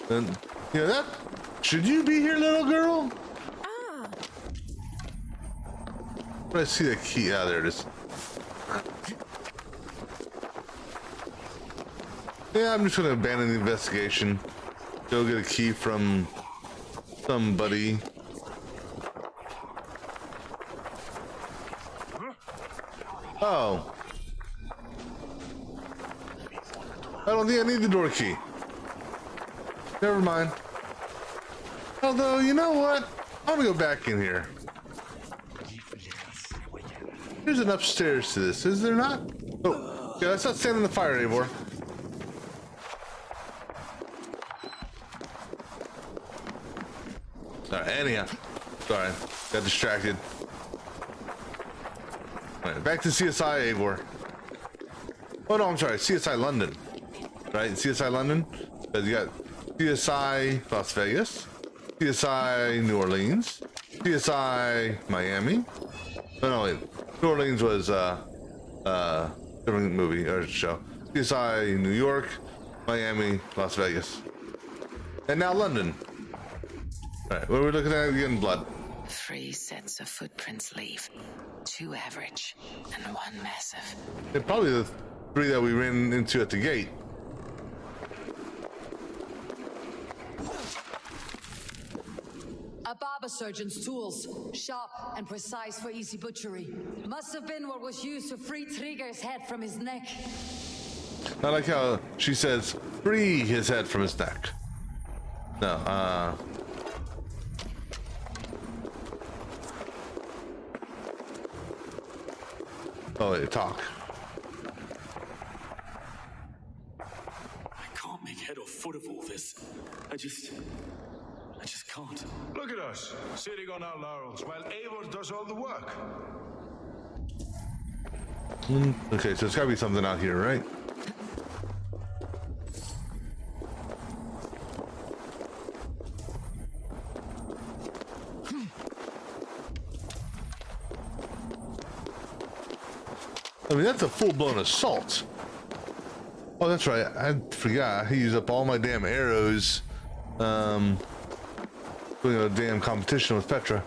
Then, you know that? Should you be here, little girl? Ah. Where do I see the key? Ah, there it is. Yeah, I'm just gonna abandon the investigation. Go get a key from somebody. Oh. I don't think I need the door key. Never mind. Although, you know what? I'm gonna go back in here. There's an upstairs to this, is there not? Oh, yeah, let's not stand in the fire anymore. Alright, anyhow. Sorry, got distracted. Alright, back to CSI Eivor. Oh no, I'm sorry, CSI London. Right, CSI London. But you got CSI Las Vegas, CSI New Orleans, CSI Miami. Oh no, wait. New Orleans was different movie or show. CSI New York, Miami, Las Vegas, and now London. All right, what are we looking at again? Blood. 3 sets of footprints leave. 2 average and 1 massive. And probably the 3 that we ran into at the gate. A barber surgeon's tools, sharp and precise for easy butchery. Must have been what was used to free Trigger's head from his neck. I like how she says, free his head from his neck. No, oh, wait, talk. I can't make head or foot of all this. I just can't. Look at us, sitting on our laurels while Eivor does all the work. Okay, so there's gotta be something out here, right? I mean, that's a full-blown assault. Oh, that's right. I forgot. I used up all my damn arrows. Doing a damn competition with Petra.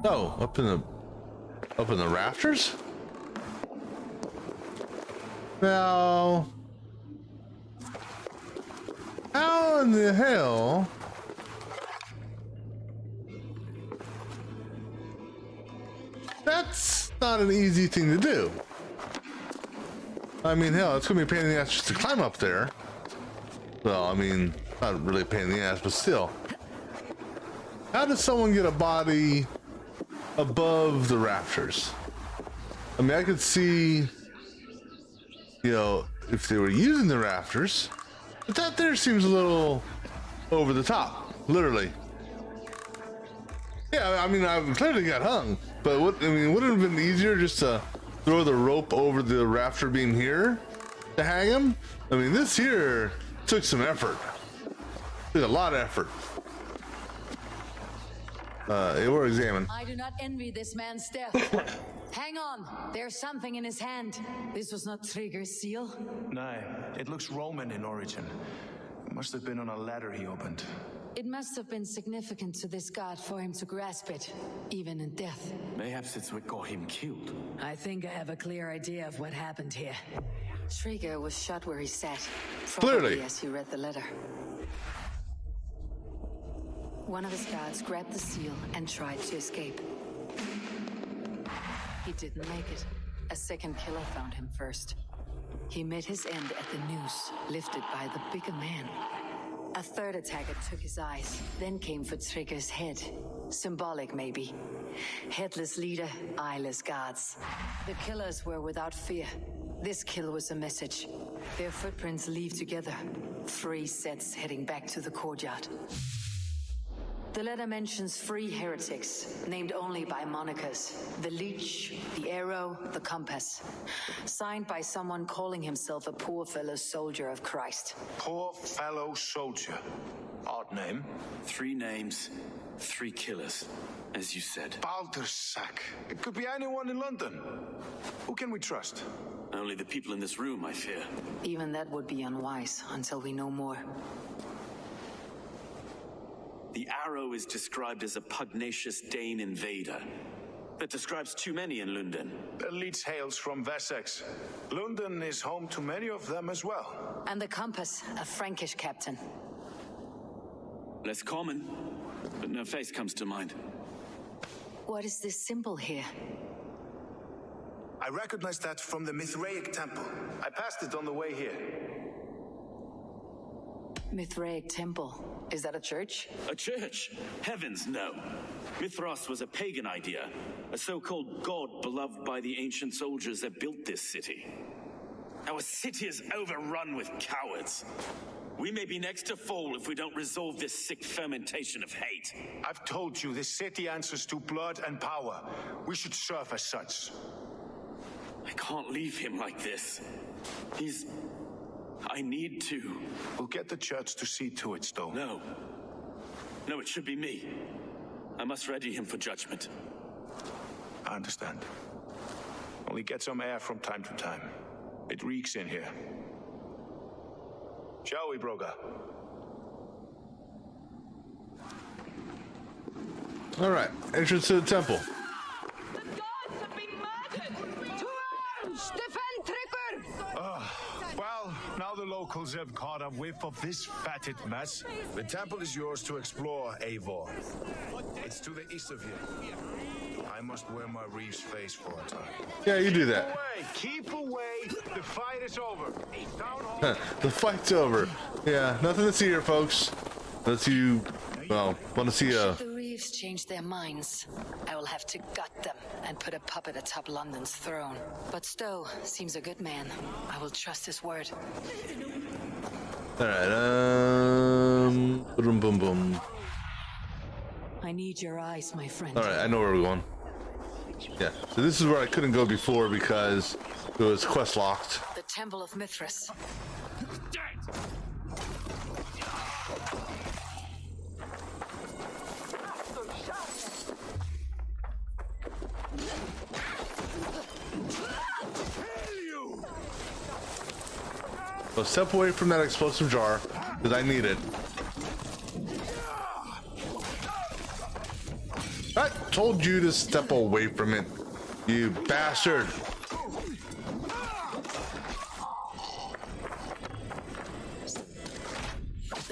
Oh, up in the rafters? Now, how in the hell? That's not an easy thing to do. I mean, hell, it's gonna be a pain in the ass just to climb up there. Well, I mean, not really a pain in the ass, but still. How does someone get a body above the rafters? I mean, I could see, you know, if they were using the rafters, but that there seems a little over the top, literally. Yeah, I mean, I clearly got hung, but what, I mean, wouldn't it have been easier just to throw the rope over the rafter beam here to hang him? I mean, this here took some effort. Took a lot of effort. It will examine. I do not envy this man's death. Hang on, there's something in his hand. This was not Trigger's seal. No, it looks Roman in origin. It must have been on a ladder he opened. It must have been significant to this god for him to grasp it, even in death. Perhaps it's what got him killed. I think I have a clear idea of what happened here. Trigger was shot where he sat, probably Clearly. as he read the letter. One of his guards grabbed the seal and tried to escape. He didn't make it. A second killer found him first. He met his end at the noose, lifted by the bigger man. A third attacker took his eyes, then came for Trigger's head. Symbolic, maybe. Headless leader, eyeless guards. The killers were without fear. This kill was a message. Their footprints leave together. 3 sets heading back to the courtyard. The letter mentions 3 heretics, named only by monikers. The Leech, the Arrow, the Compass. Signed by someone calling himself a poor fellow soldier of Christ. Poor fellow soldier. Odd name. 3 names, 3 killers, as you said. Baldersack. It could be anyone in London. Who can we trust? Only the people in this room, I fear. Even that would be unwise until we know more. The Arrow is described as a pugnacious Dane invader. That describes too many in London. The Leech hails from Wessex. London is home to many of them as well. And the Compass, a Frankish captain. Less common, but no face comes to mind. What is this symbol here? I recognize that from the Mithraic temple. I passed it on the way here. Mithraic temple. Is that a church? A church? Heavens, no. Mithras was a pagan idea, a so-called god beloved by the ancient soldiers that built this city. Our city is overrun with cowards. We may be next to fall if we don't resolve this sick fermentation of hate. I've told you, this city answers to blood and power. We should serve as such. I can't leave him like this. I need to. We'll get the church to see to it, Stowe. No. No, it should be me. I must ready him for judgment. I understand. Only get some air from time to time. It reeks in here. Shall we, Broga? All right, entrance to the temple. Well, now the locals have caught a whiff of this fatted mess. The temple is yours to explore, Eivor. It's to the east of here. I must wear my Reeves face for a time. Yeah, you do that. Keep away. The fight is over. Down home. The fight's over. Yeah, nothing to see here, folks. Unless you, well, want to see a... Should the Reeves change their minds, I will have to gut them and put a puppet atop London's throne. But Stowe seems a good man. I will trust his word. Alright, boom, boom, boom. I need your eyes, my friend. Alright, I know where we're going. Yeah, so this is where I couldn't go before because it was quest locked. The Temple of Mithras. So step away from that explosive jar, because I need it. I told you to step away from it, you bastard.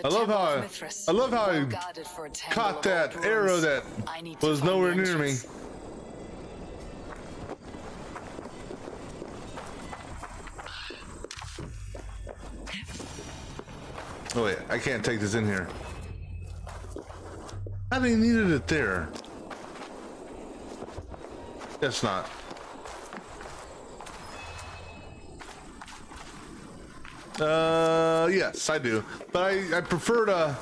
I love how I caught that arrow that was nowhere near me. Oh wait, I can't take this in here. I didn't needed it there. Guess not. Yes, I do. But I prefer to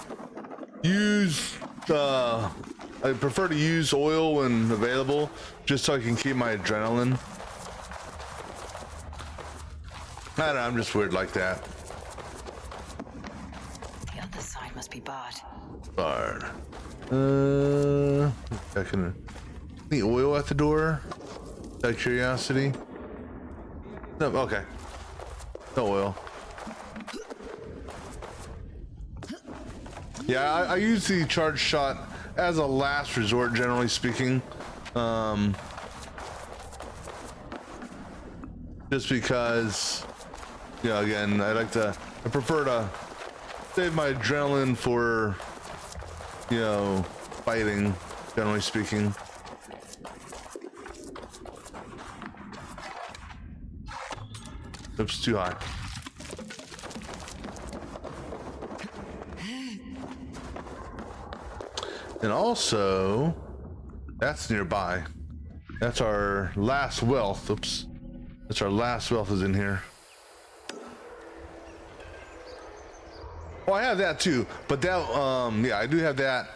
use oil when available, just so I can keep my adrenaline. I don't know, I'm just weird like that. must be barred. Barred. I can. Any oil at the door? Out of curiosity. No. Okay. No oil. Yeah, I use the charge shot as a last resort, generally speaking. Just because, again, I prefer to save my adrenaline for, fighting, generally speaking. Oops, too high. And also, that's nearby. That's our last wealth. Oops. That's our last wealth is in here. Oh, I have that too. But that, yeah, I do have that.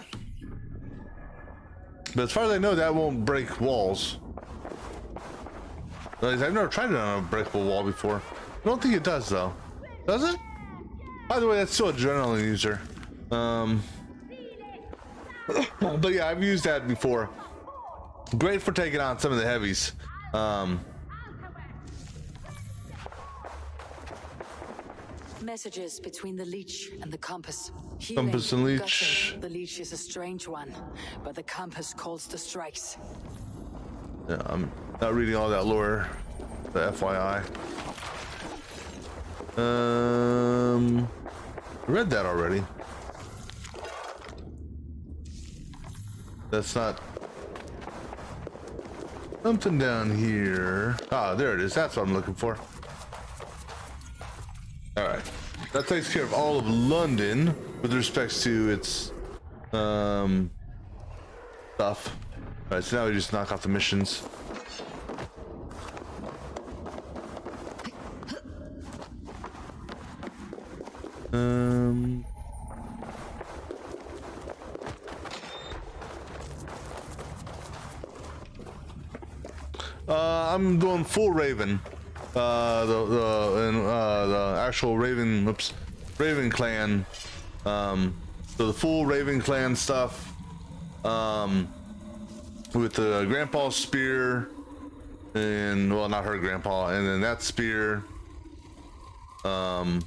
But as far as I know, that won't break walls. I've never tried it on a breakable wall before. I don't think it does, though. Does it? By the way, that's still a adrenaline user. But yeah, I've used that before. Great for taking on some of the heavies. Messages between the leech and the compass. Compass and leech. The leech is a strange one, but the compass calls the strikes. Yeah, I'm not reading all that lore. The FYI. I read that already. That's not something down here. Ah, there it is. That's what I'm looking for. All right, that takes care of all of London with respects to its stuff. All right, so now we just knock off the missions. I'm doing full Raven. The actual Raven, Raven clan. So the full Raven clan stuff. With the grandpa's spear, and well, not her grandpa, and then that spear. And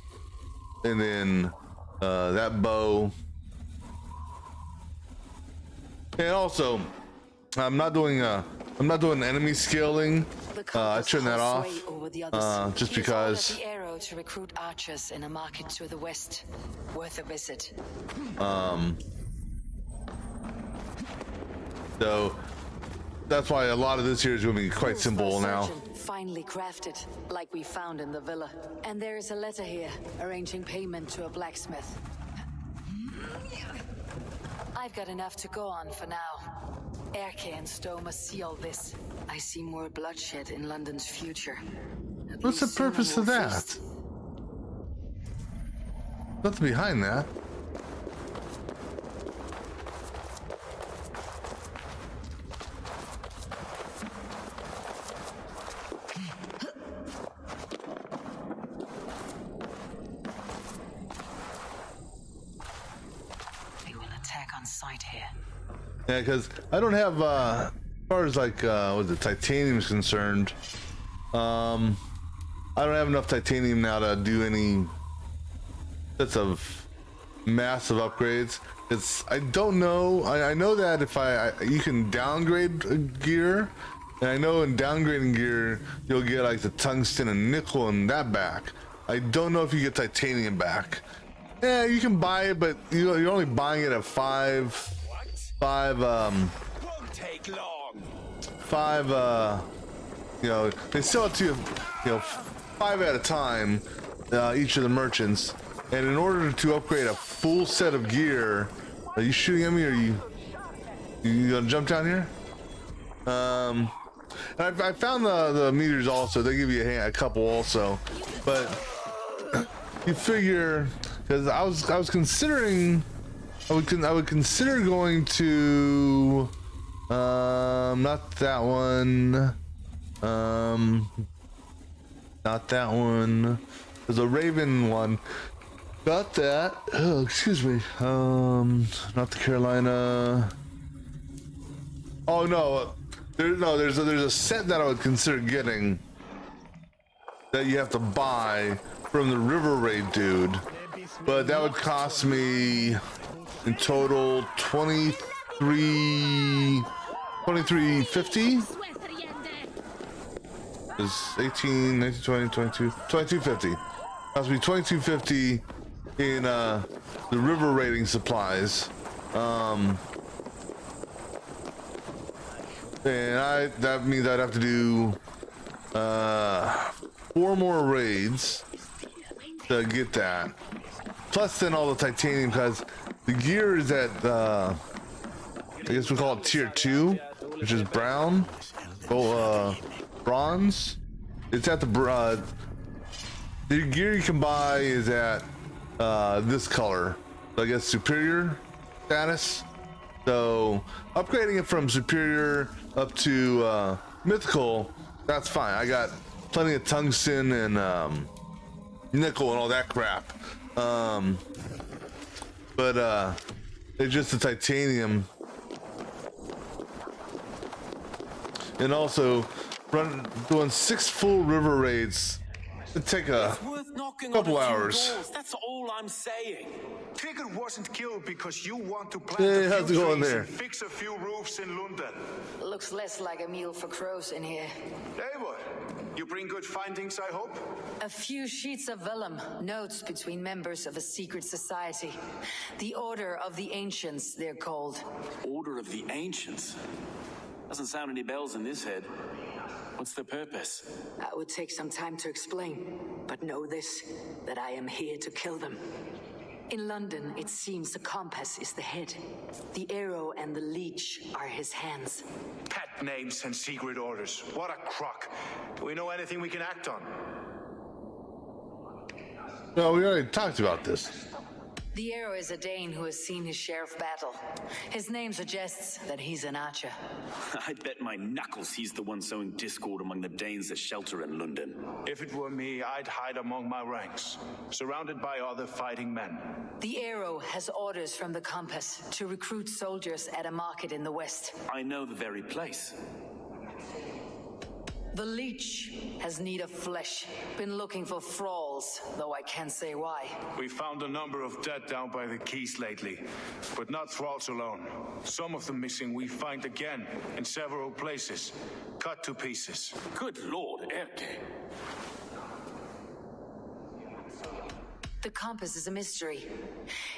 then that bow. And also, I'm not doing enemy scaling. I turn that off just because. The arrow to recruit archers in a market to the west. Worth a visit. So that's why a lot of this here is going to be quite simple now. Finely crafted, like we found in the villa. And there is a letter here, arranging payment to a blacksmith. I've got enough to go on for now. Erke and Stowe must see all this. I see more bloodshed in London's future. What's the purpose of that? Nothing behind that. They will attack on sight here. Yeah, because I don't have, as far as like, what the titanium is concerned, I don't have enough titanium now to do any sets of massive upgrades. I don't know. I know that if you can downgrade gear, and I know in downgrading gear you'll get like the tungsten and nickel and that back. I don't know if you get titanium back. Yeah, you can buy it, but you're only buying it at five, won't take long. They sell it to you, 5 at a time, each of the merchants. And in order to upgrade a full set of gear, are you shooting at me, or you gonna jump down here? And I found the meters also. They give you a couple also, but you figure, because I was considering. I would consider going to not that one, not that one. There's a Raven one. Got that. Oh, excuse me. Not the Carolina. Oh no, there's a set that I would consider getting that you have to buy from the River Raid dude, but that would cost me in total $23.50. Is 18, 19, 20, 22, $22.50. Cost me $22.50 in the river raiding supplies. And that means I'd have to do 4 more raids to get that. Plus then all the titanium, because the gear is at I guess we call it tier 2, which is brown. Bronze. It's at the gear you can buy is at this color. So I guess superior status. So upgrading it from superior up to mythical, that's fine. I got plenty of tungsten and nickel and all that crap. But it's just the titanium. And also doing 6 full river raids. It'd take a couple hours. That's all I'm saying. Tigger wasn't killed because you want to Hey, plant how's a it few going trees there? and fix a few roofs in London. Looks less like a meal for crows in here. Eivor, you bring good findings, I hope? A few sheets of vellum, notes between members of a secret society. The Order of the Ancients, they're called. Order of the Ancients? Doesn't sound any bells in this head. What's the purpose? That would take some time to explain, but know this, that I am here to kill them. In London, it seems the compass is the head. The arrow and the leech are his hands. Pet names and secret orders. What a crock. Do we know anything we can act on? No, we already talked about this. The arrow is a Dane who has seen his share of battle. His name suggests that he's an archer. I bet my knuckles he's the one sowing discord among the Danes that shelter in London. If it were me, I'd hide among my ranks, surrounded by other fighting men. The arrow has orders from the compass to recruit soldiers at a market in the west. I know the very place. The leech has need of flesh. Been looking for thralls, though I can't say why. We found a number of dead down by the quays lately, but not thralls alone. Some of them missing we find again in several places, cut to pieces. Good Lord, Erke. The compass is a mystery.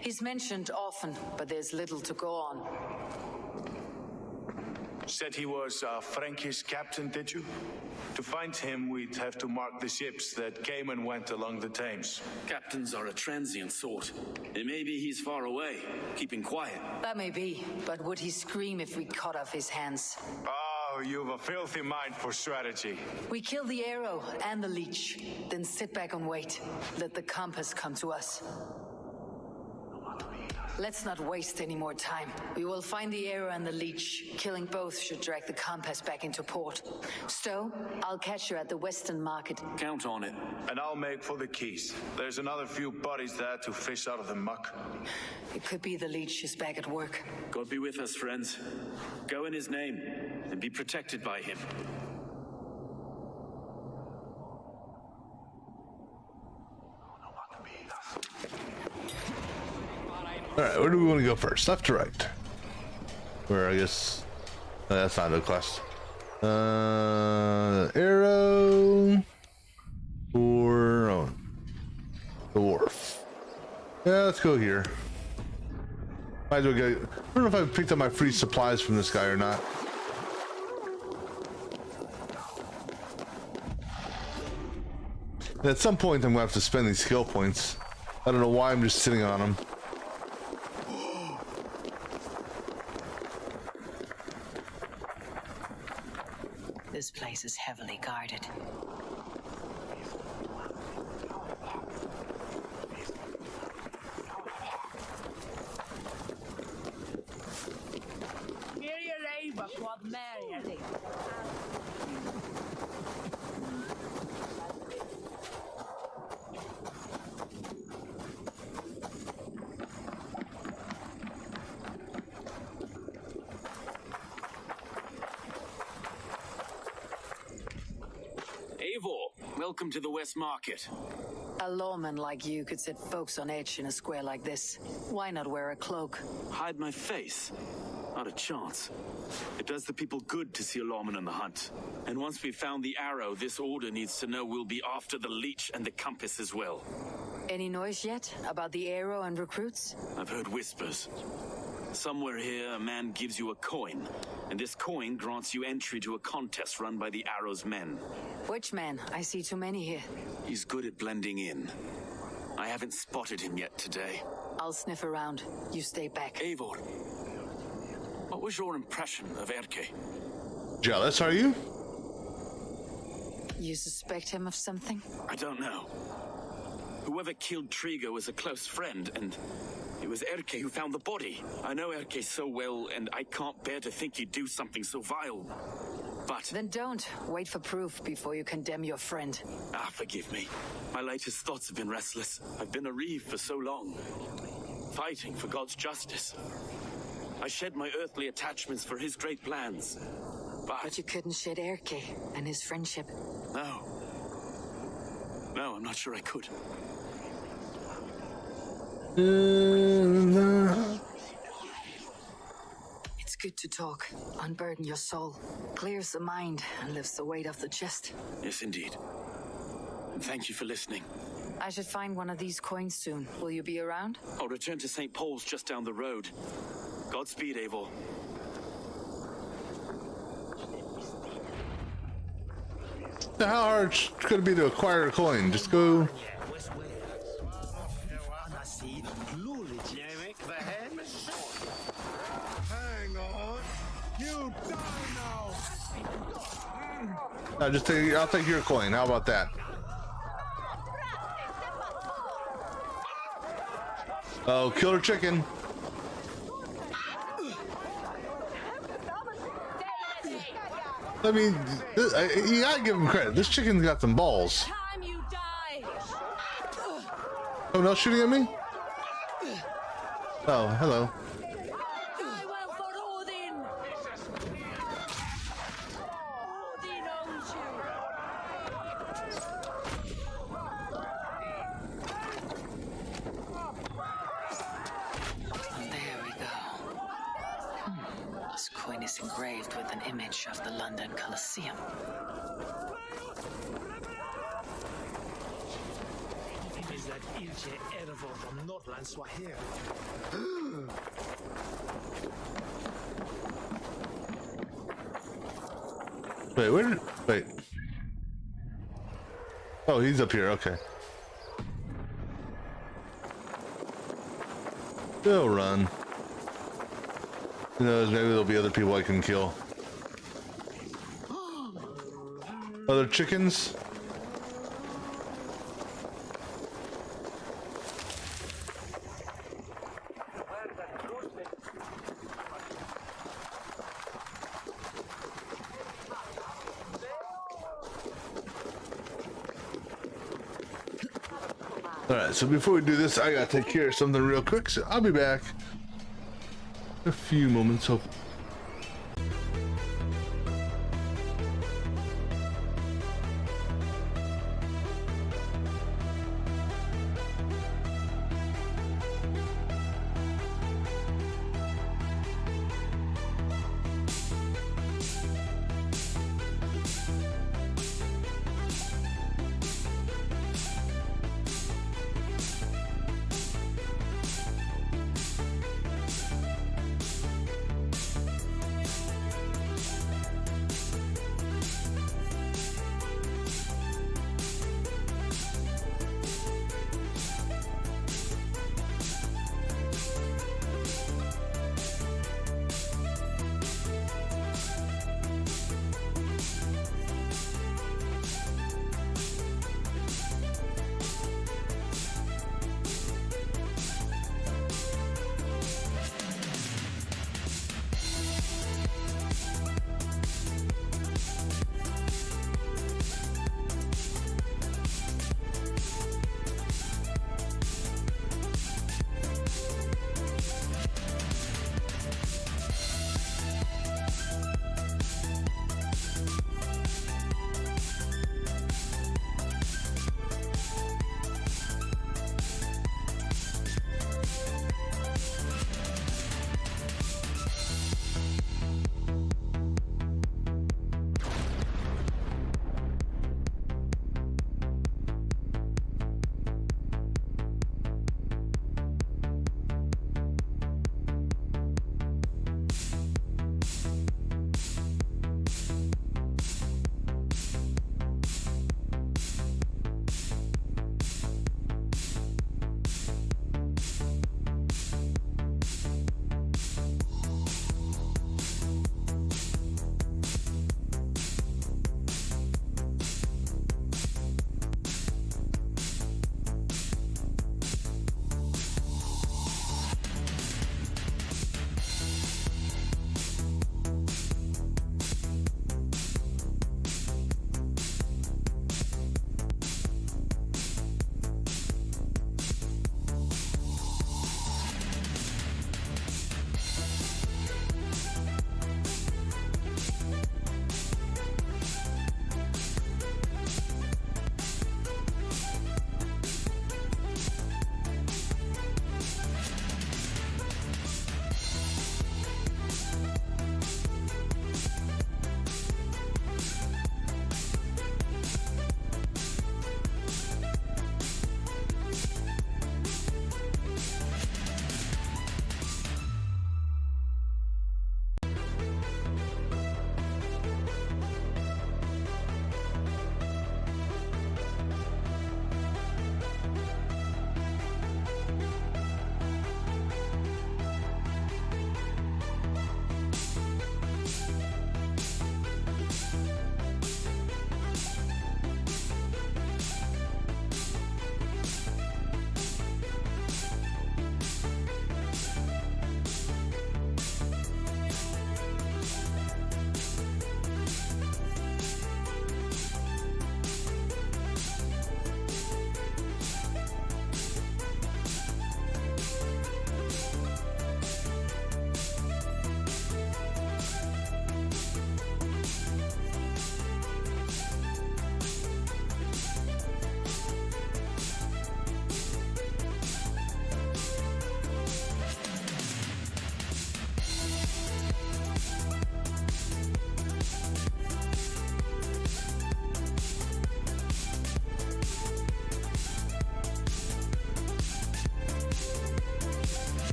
He's mentioned often, but there's little to go on. Said he was a Frankish captain, did you? To find him, we'd have to mark the ships that came and went along the Thames. Captains are a transient sort. It may be he's far away, keeping quiet. That may be, but would he scream if we cut off his hands? Oh, you've a filthy mind for strategy. We kill the arrow and the leech, then sit back and wait. Let the compass come to us. Let's not waste any more time. We will find the arrow and the leech. Killing both should drag the compass back into port. Stowe, I'll catch you at the Western Market. Count on it. And I'll make for the quays. There's another few bodies there to fish out of the muck. It could be the leech is back at work. God be with us, friends. Go in his name, and be protected by him. Alright, where do we want to go first? Left to right? Where I guess that's not the quest. Arrow or the wharf. Yeah, let's go here. Might as well get. I don't know if I picked up my free supplies from this guy or not. And at some point, I'm gonna have to spend these skill points. I don't know why I'm just sitting on them. This place is heavily guarded. Welcome to the West Market. A lawman like you could set folks on edge in a square like this. Why not wear a cloak? Hide my face? Not a chance. It does the people good to see a lawman on the hunt. And once we've found the arrow, this order needs to know we'll be after the leech and the compass as well. Any noise yet about the arrow and recruits? I've heard whispers. Somewhere here, a man gives you a coin, and this coin grants you entry to a contest run by the Arrow's men. Which man? I see too many here. He's good at blending in. I haven't spotted him yet today. I'll sniff around. You stay back. Eivor, what was your impression of Erke? Jealous, are you? You suspect him of something? I don't know. Whoever killed Trigo was a close friend, and it was Erke who found the body. I know Erke so well, and I can't bear to think he'd do something so vile. But... Then don't. Wait for proof before you condemn your friend. Forgive me. My latest thoughts have been restless. I've been a reeve for so long, fighting for God's justice. I shed my earthly attachments for his great plans. But you couldn't shed Erke and his friendship. No. No, I'm not sure I could. It's good to talk. Unburden your soul. Clears the mind and lifts the weight off the chest. Yes, indeed. And thank you for listening. I should find one of these coins soon. Will you be around? I'll return to St. Paul's just down the road. Godspeed, Eivor. How hard could it be to acquire a coin? Just go. Hang on. You die now. No, just take. I'll take your coin. How about that? Oh, killer chicken. I mean, you gotta give him credit. This chicken's got some balls. Someone else shooting at me? Oh, hello. Engraved with an image of the London Colosseum. Is that Ilche Ervo from Northland Swahili? Wait. Oh, he's up here. Okay. Still run. Who knows, maybe there'll be other people I can kill. Other chickens? Alright, so before we do this, I gotta take care of something real quick, so I'll be back in a few moments, hope.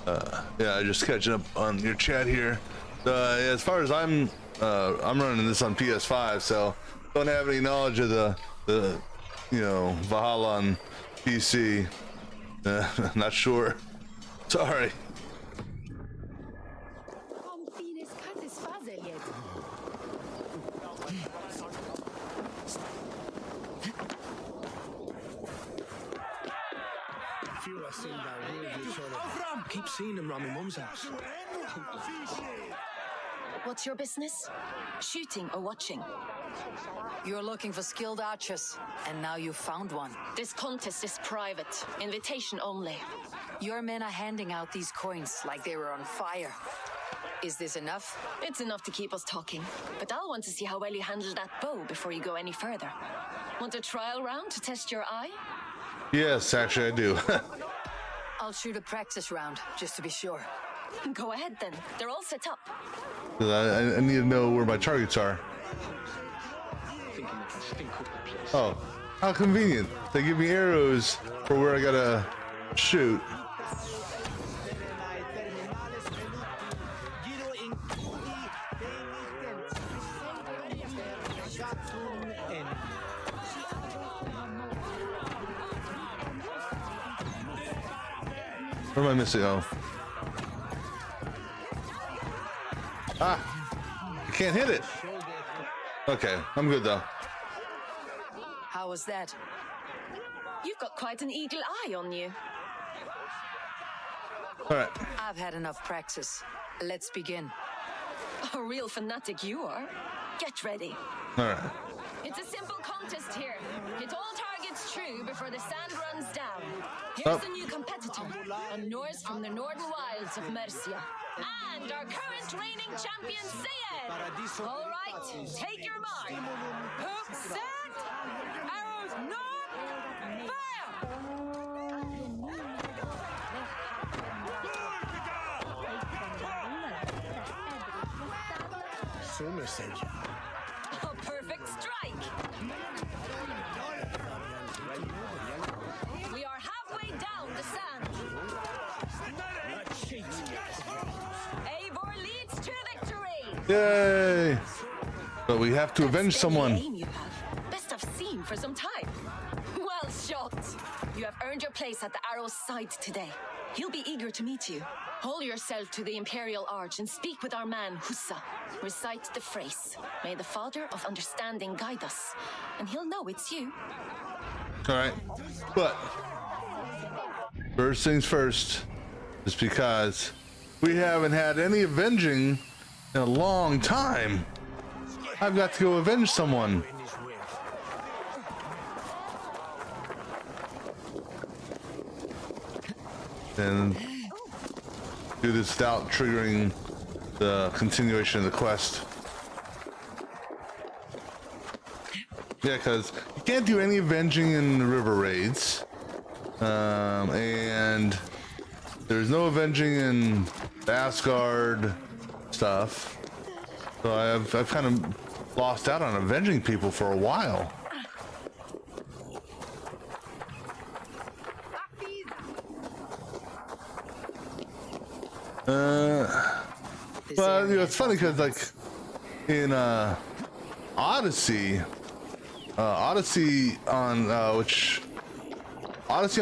Yeah, just catching up on your chat here. As far as I'm running this on PS5, so don't have any knowledge of the Valhalla on PC. Not sure. Sorry. Keep seeing them around my mum's house. What's your business? Shooting or watching? You're looking for skilled archers, and now you've found one. This contest is private, invitation only. Your men are handing out these coins like they were on fire. Is this enough? It's enough to keep us talking, but I'll want to see how well you handle that bow before you go any further. Want a trial round to test your eye? Yes, actually I do. I'll shoot a practice round, just to be sure. Go ahead then. They're all set up. I need to know where my targets are. Oh, how convenient. They give me arrows for where I gotta shoot. What am I missing? Oh. I can't hit it. Okay, I'm good though. How was that? You've got quite an eagle eye on you. All right. I've had enough practice. Let's begin. A real fanatic you are. Get ready. All right. It's a simple contest here. Hit all targets true before the sand runs down. Here's the new competitor, a Norse from the northern wilds of Mercia. And our current reigning champion, Sayed. All right, take your mark. Hook set, arrows knocked, fire! A perfect strike. We are halfway down the sand. Eivor leads to victory. Yay! But we have to avenge someone. Aim you have. Best I've seen for some time. Well shot. You have earned your place at the Arrow's side today. He'll be eager to meet you. Hold yourself to the Imperial Arch and speak with our man, Hussa. Recite the phrase. May the Father of Understanding guide us. And he'll know it's you. All right. But first things first, just because we haven't had any avenging in a long time, I've got to go avenge someone. And do this without triggering the continuation of the quest. Yeah, because you can't do any avenging in the river raids. And there's no avenging in the Asgard stuff. So I've kind of lost out on avenging people for a while. But you know, it's funny because like in Odyssey on Odyssey on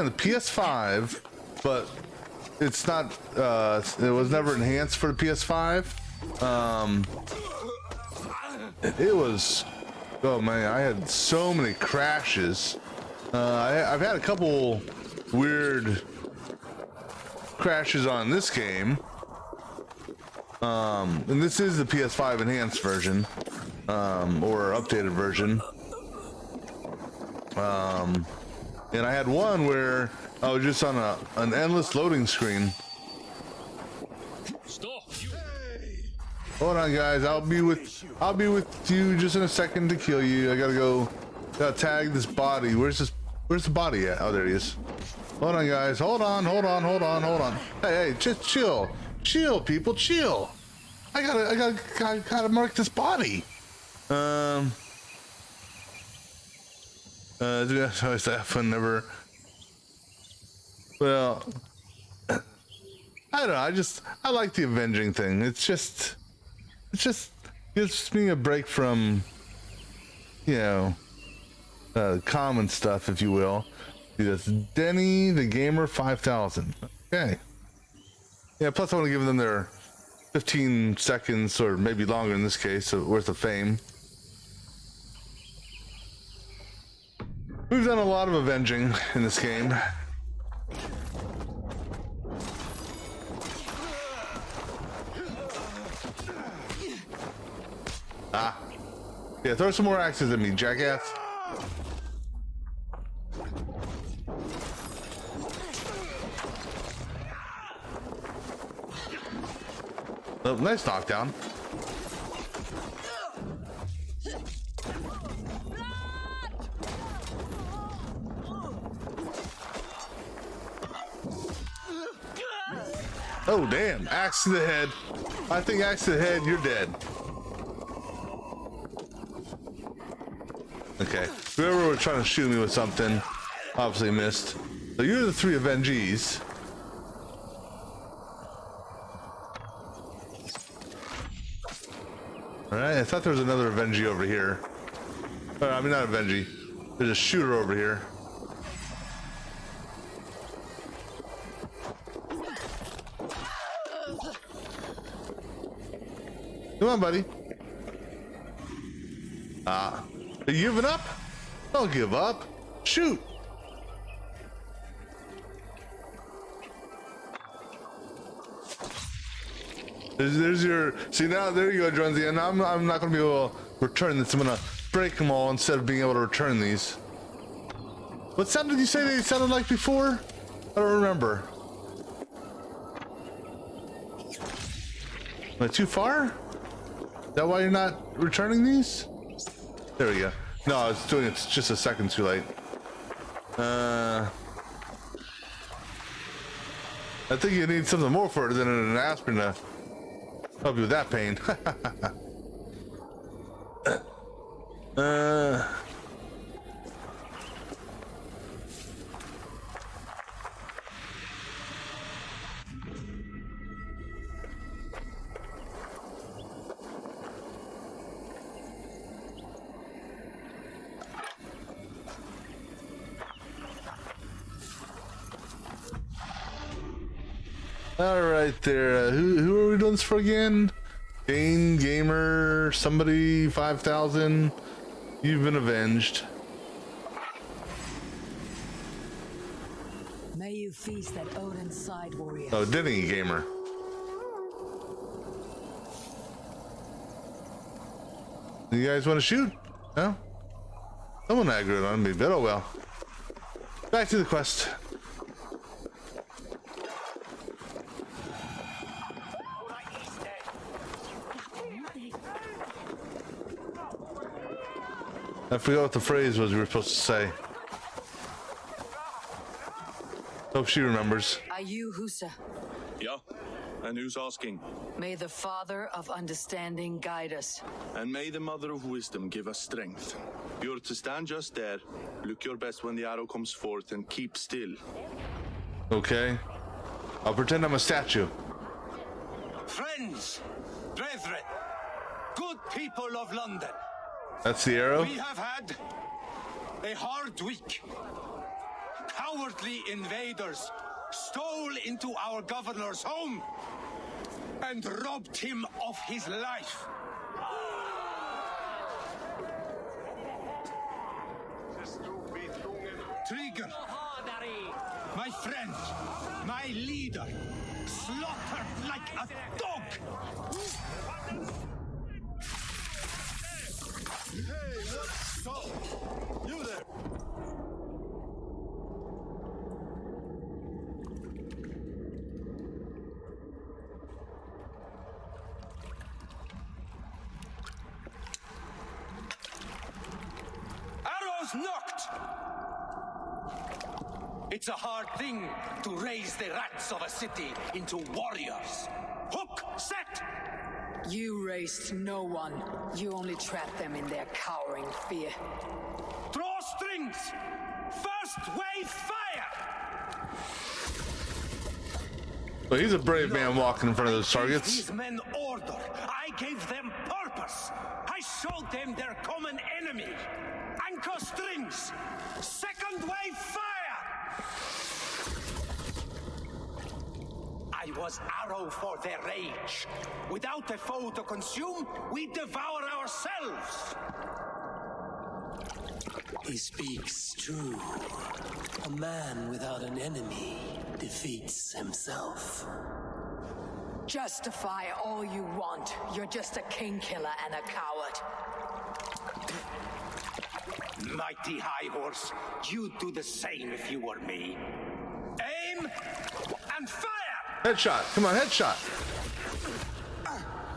the PS5, but it's not it was never enhanced for the PS5. It was, oh man, I had so many crashes. I've had a couple weird crashes on this game. And this is the PS5 enhanced version, or updated version. And I had one where I was just on an endless loading screen. Stop! Hold on, guys. I'll be with you just in a second to kill you. I gotta tag this body. Where's the body at? Oh, there he is. Hold on, guys. Hold on. Hey, just chill, people, chill. I gotta mark this body. That one never. Well, I don't know. I like the avenging thing. It just gives me a break from, common stuff, if you will. That's Denny the Gamer 5000. Okay. Yeah. Plus, I want to give them their 15 seconds, or maybe longer in this case, worth of fame. We've done a lot of avenging in this game. Ah. Yeah, throw some more axes at me, jackass. Oh, nice knockdown. Oh, damn. Axe to the head. I think axe to the head, you're dead. Okay. Whoever was trying to shoot me with something obviously missed. So you're the 3 Avengees. Alright, I thought there was another Avengee over here. I mean, not Avengee. There's a shooter over here. Come on, buddy. Are you giving up? Don't give up. Shoot. There's your. See, now there you go, Jonesy. And I'm not going to be able to return this. I'm going to break them all instead of being able to return these. What sound did you say they sounded like before? I don't remember. Am I too far? Is that why you're not returning these? There we go. No, it's just a second too late. I think you need something more for it than an aspirin to help you with that pain. All right, there. Who are we doing this for again? Dane Gamer, somebody 5000. You've been avenged. May you feast at Odin's side, warrior. Oh, Denny Gamer. You guys want to shoot? No? Someone aggroed on me, but oh well. Back to the quest. I forgot what the phrase was we were supposed to say. Hope she remembers. Are you Husa? Yeah, and who's asking? May the Father of Understanding guide us. And may the Mother of Wisdom give us strength. You're to stand just there, look your best when the arrow comes forth, and keep still. Okay. I'll pretend I'm a statue. Friends, brethren, good people of London. That's the arrow? We have had a hard week. Cowardly invaders stole into our governor's home and robbed him of his life. Trigger, my friend, my leader, slaughtered like a dog. Hey, what's up? You there? Arrows knocked! It's a hard thing to raise the rats of a city into warriors. Hook, set! You raised no one. You only trapped them in their cowering fear. Draw strings! First wave fire! Well, he's a brave man walking in front of those targets. These men order. I gave them purpose. I showed them their common enemy. Anchor strings. Second wave fire. I was arrow for their rage. Without a foe to consume, we devour ourselves. He speaks true. A man without an enemy defeats himself. Justify all you want. You're just a king killer and a coward. Mighty High Horse, you'd do the same if you were me. Aim and fire! Headshot. Come on, headshot.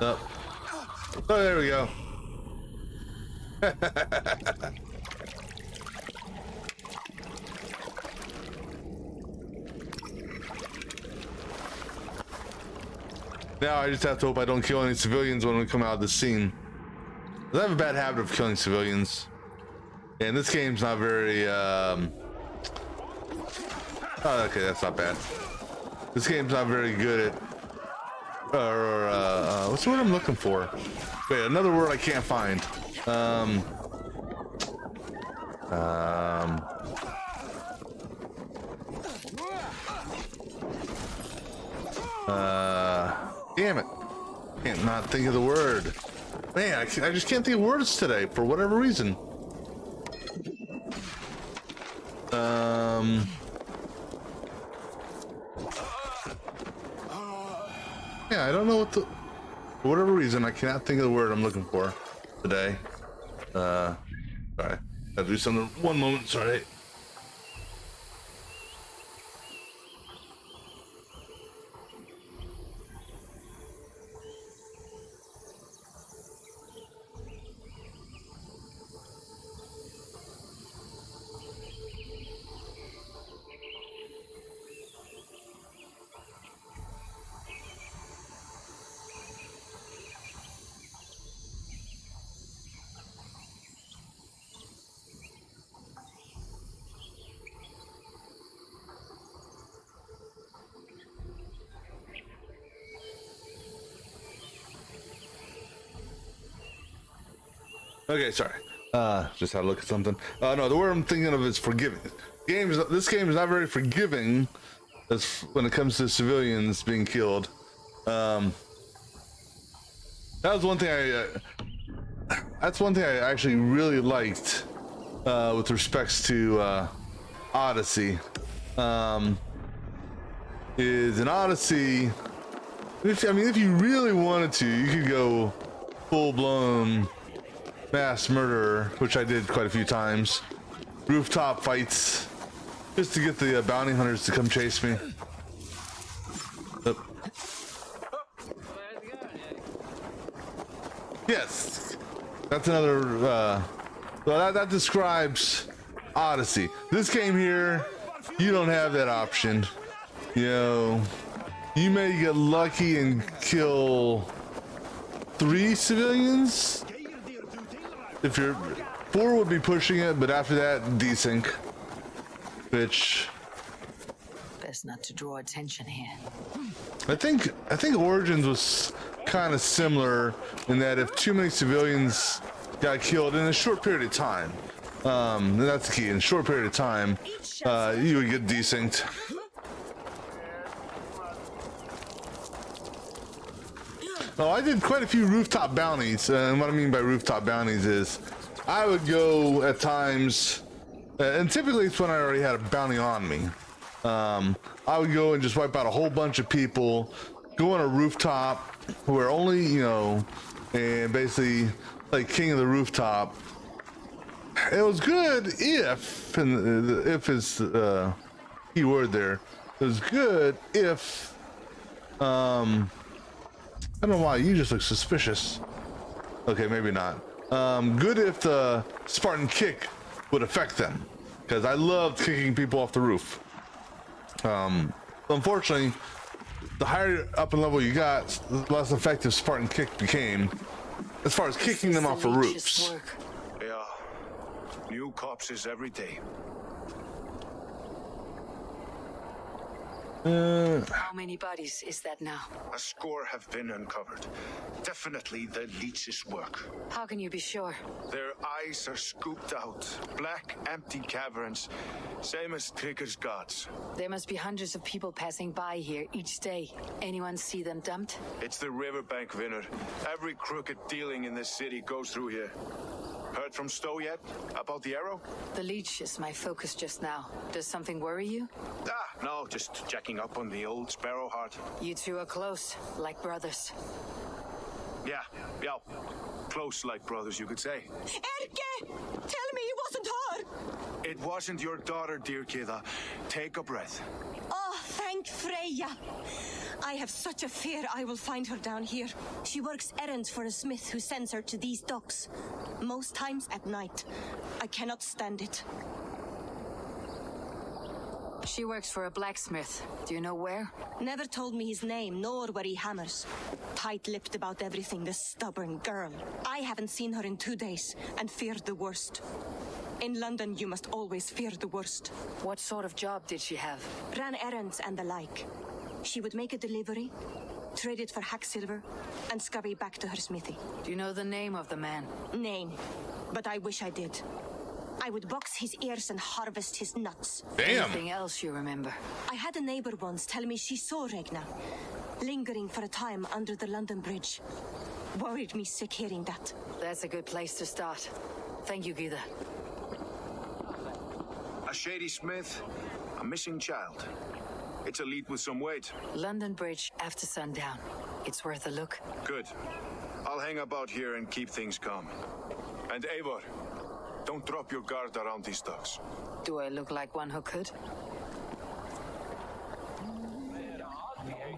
Oh, there we go. Now I just have to hope I don't kill any civilians when we come out of the scene. I have a bad habit of killing civilians. And this game's not very, oh, okay, that's not bad. This game's not very good at, what's the word I'm looking for? Wait, another word I can't find. Damn it. Can't not think of the word. Man, I just can't think of words today for whatever reason. Yeah, I don't know what the... For whatever reason, I cannot think of the word I'm looking for today. Sorry. Gotta do something. One moment, sorry. Okay, sorry. Just had to look at something. No, the word I'm thinking of is forgiving. This game is not very forgiving as when it comes to civilians being killed. That was one thing that's one thing I actually really liked with respects to Odyssey. Is in Odyssey, if you really wanted to, you could go full-blown mass murderer, which I did quite a few times. Rooftop fights, just to get the bounty hunters to come chase me. Oh. Yes, that's another. Well, that describes Odyssey. This game here, you don't have that option. You know, you may get lucky and kill 3 civilians. If you're 4 would be pushing it, but after that, desync. Which Best not to draw attention here. I think Origins was kind of similar in that if too many civilians got killed in a short period of time, and that's the key. In a short period of time, you would get desynced. Oh, I did quite a few rooftop bounties, and what I mean by rooftop bounties is I would go at times, and typically it's when I already had a bounty on me. I would go and just wipe out a whole bunch of people, go on a rooftop where only, you know, and basically like king of the rooftop. It was good if, and the if is key word there, it was good if, I don't know why, you just look suspicious. Okay, maybe not. Good if the Spartan kick would affect them, because I loved kicking people off the roof. Unfortunately, the higher up in level you got, the less effective Spartan kick became, as far as kicking them off of roofs. Yeah, new corpses every day. How many bodies is that now? A score have been uncovered. Definitely the leech's work. How can you be sure? Their eyes are scooped out. Black, empty caverns. Same as Trigger's gods. There must be hundreds of people passing by here each day. Anyone see them dumped? It's the riverbank winner. Every crooked dealing in this city goes through here. Heard from Stowe yet? About the arrow? The leech is my focus just now. Does something worry you? No, just checking up on the old Sparrowheart. You two are close, like brothers. Yeah. Close like brothers, you could say. Erke! Tell me it wasn't her! It wasn't your daughter, dear Kida. Take a breath. Oh, thank Freya. I have such a fear I will find her down here. She works errands for a smith who sends her to these docks. Most times at night. I cannot stand it. She works for a blacksmith. Do you know where? Never told me his name, nor where he hammers. Tight-lipped about everything, the stubborn girl. I haven't seen her in 2 days, and feared the worst. In London, you must always fear the worst. What sort of job did she have? Ran errands and the like. She would make a delivery, trade it for hack silver, and scurry back to her smithy. Do you know the name of the man? Name. But I wish I did. I would box his ears and harvest his nuts. Damn. Anything else you remember? I had a neighbor once tell me she saw Regna, lingering for a time under the London Bridge. Worried me sick hearing that. That's a good place to start. Thank you, Gida. A shady smith, a missing child. It's a lead with some weight. London Bridge after sundown. It's worth a look. Good. I'll hang about here and keep things calm. And Eivor, don't drop your guard around these docks. Do I look like one who could?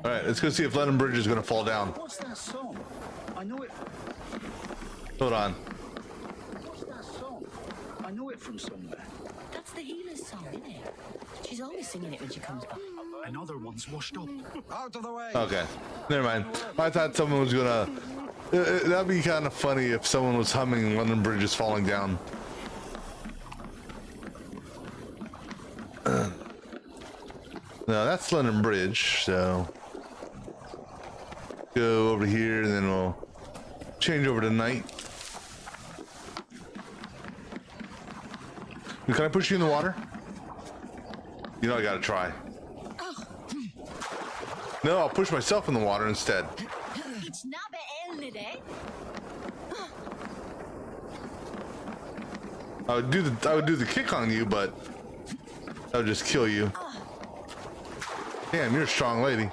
All right, let's go see if London Bridge is going to fall down. What's that song? I know it. Hold on. What's that song? I know it from somewhere. That's the healer's song, isn't it? She's always singing it when she comes back. Another one's washed up. Out of the way. Okay, never mind. I thought someone was gonna. That'd be kind of funny if someone was humming "London Bridge is falling down." No, that's London Bridge. So go over here, and then we'll change over to night. Can I push you in the water? You know I gotta try. No, I'll push myself in the water instead. It's not eh? I would do the kick on you, but that would just kill you. Damn, you're a strong lady.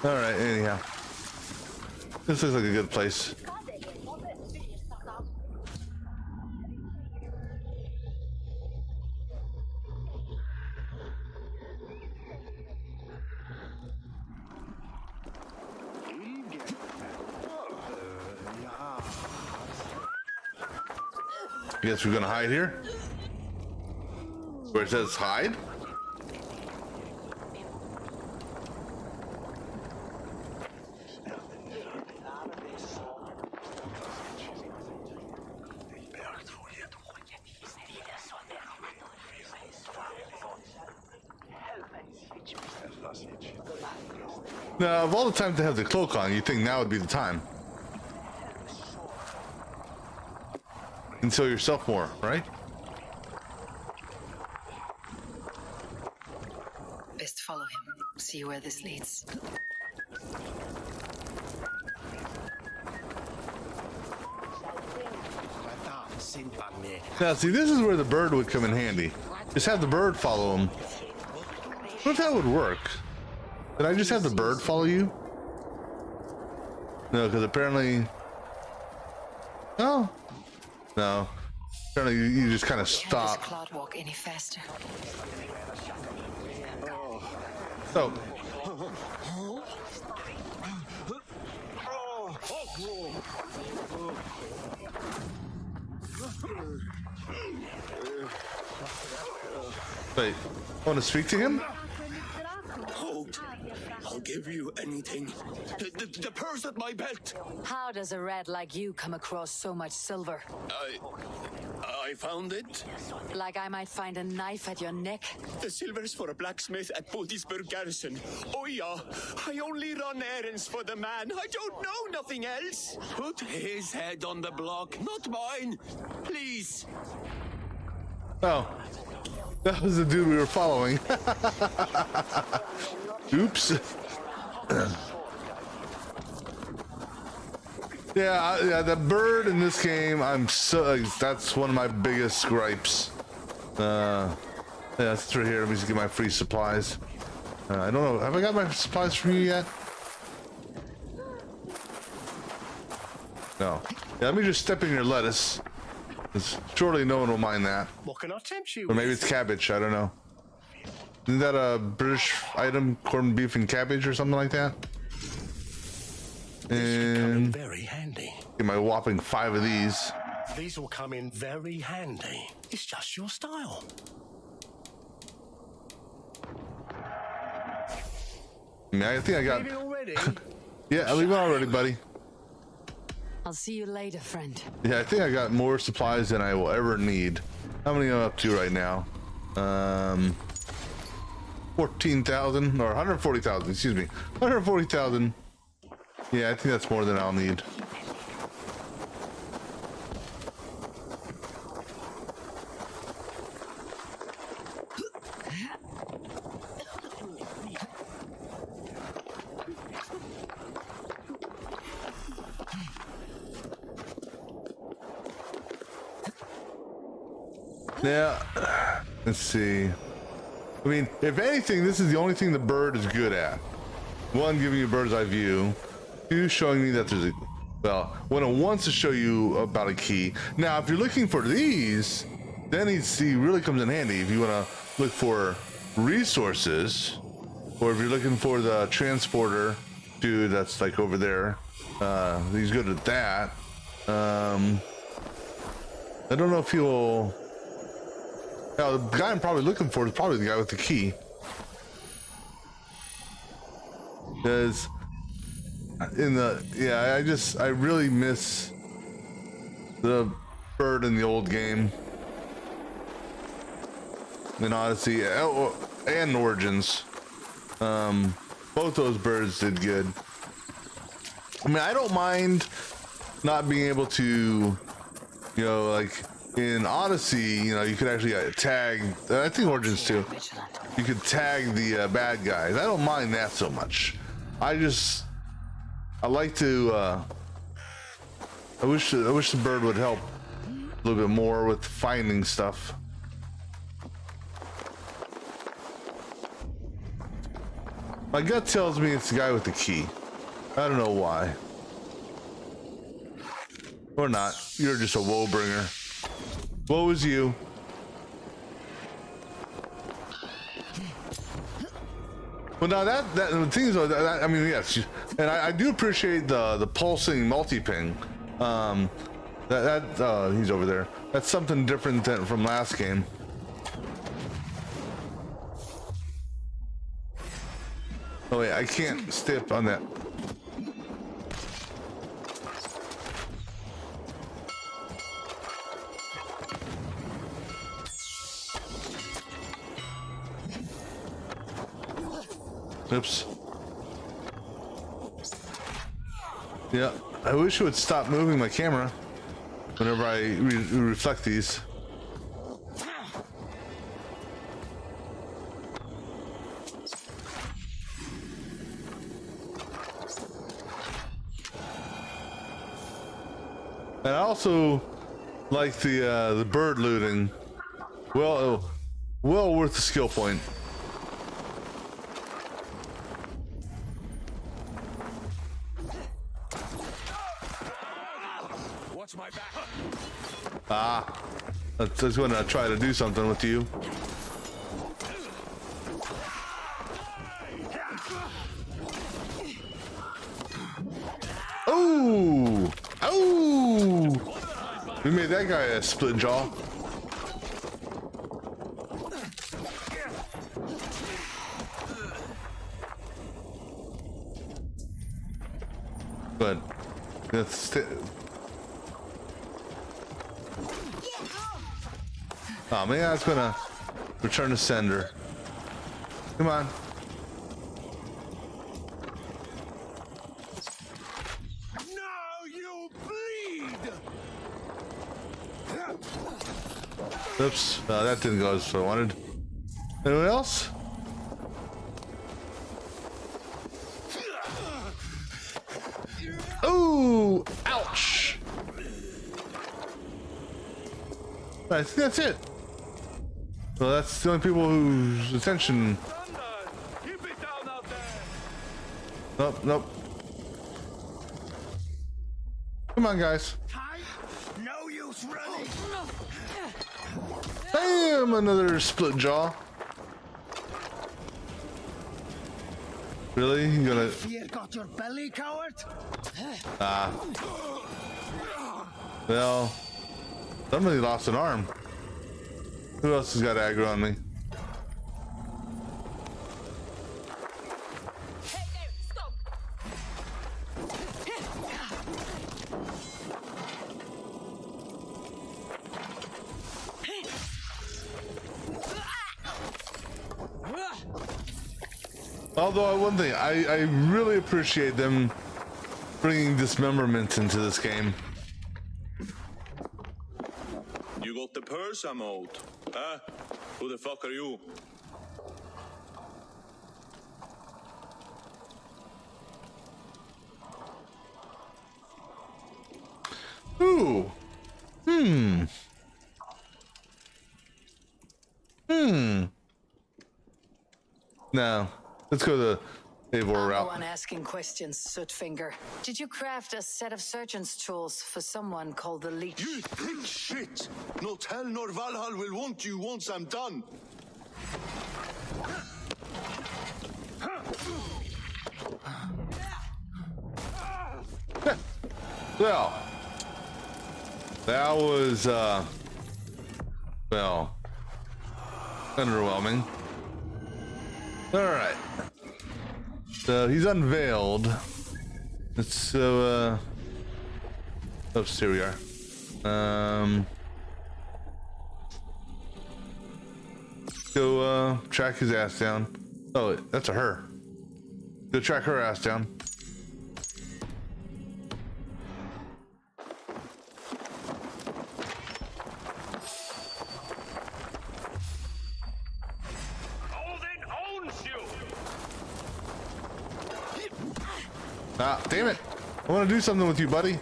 All right, anyhow, this looks like a good place. Guess we're gonna hide here? Where it says hide? Now, of all the time to have the cloak on, you'd think now would be the time. Until yourself more, right? Best follow him. See where this leads. Now, see, this is where the bird would come in handy. Just have the bird follow him. What if that would work? Did I just have the bird follow you? No, because apparently... Oh. No. Apparently you just kind of stop. Can't this walk any faster. Oh. Wait, I want to speak to him? Hold. I'll give you anything. The purse at my belt. How does a rat like you come across so much silver? I I found it. Like I might find a knife at your neck. The silver's for a blacksmith at Bodisburg Garrison. Oh yeah, I only run errands for the man. I don't know nothing else. Put his head on the block, not mine. Please. Oh, that was the dude we were following. Oops. Yeah, the bird in this game, that's one of my biggest gripes. Yeah, that's right here. Let me just get my free supplies. I don't know. Have I got my supplies from you yet? No. Yeah, let me just step in your lettuce. Surely no one will mind that. What can I tempt you Or maybe with? it's cabbage. I don't know. Isn't that a British item? Corned beef and cabbage or something like that? And Very handy. get my whopping 5 of these. These will come in very handy. It's just your style. I mean, I think I got. Leaving already? Yeah, I leave it already, buddy. I'll see you later, friend. Yeah, I think I got more supplies than I will ever need. How many am I up to right now? 14,000 or 140,000. Excuse me, 140,000. Yeah, I think that's more than I'll need. Yeah, let's see. I mean, if anything, this is the only thing the bird is good at. One, giving you a bird's eye view. Two, showing me that there's a, well, when it wants to show you about a key. Now, if you're looking for these, then he really comes in handy if you want to look for resources, or if you're looking for the transporter dude that's like over there. He's good at that. I don't know if he'll. Now, the guy I'm probably looking for is probably the guy with the key. Because in the, yeah, I really miss the bird in the old game. In Odyssey and Origins. Both those birds did good. I mean, I don't mind not being able to, you know, like in Odyssey, you know, you could actually tag, I think Origins too, you could tag the bad guys. I don't mind that so much. I like to, I wish the bird would help a little bit more with finding stuff. My gut tells me it's the guy with the key. I don't know why. Or not. You're just a woe bringer. Woe is you. Well, now that the thing is, I mean, yes, and I do appreciate the pulsing multi-ping. He's over there. That's something different than from last game. Oh wait, I can't step on that. Oops. Yeah, I wish it would stop moving my camera whenever I reflect these. And I also like the bird looting. Well worth the skill point. Watch my back. Ah, I was going to try to do something with you. Oh! Oh! We made that guy a split jaw. But that's Oh, maybe I was gonna return to sender. Come on. Now you bleed. Oops, that didn't go as I wanted. Anyone else? Ooh, ouch. I think that's it. Well, that's the only people whose attention. Nope, nope. Come on, guys. No use running. Bam! Another split jaw. Really? You gonna? Fear got your belly, coward? Ah. Well, somebody lost an arm. Who else has got aggro on me? Although one thing, I really appreciate them bringing dismemberment into this game. You got the purse I'm out. Huh? Who the fuck are you? Ooh. No. Let's go the Eivor route. I'm the one asking questions, Sootfinger. Did you craft a set of surgeon's tools for someone called the Leech? You think shit! Not hell nor Valhalla will want you once I'm done. Well, that was, well, underwhelming. All right. So he's unveiled. So, oops, here we are. Go, track his ass down. Oh, that's a her. Go track her ass down. Ah, damn it. I want to do something with you, buddy.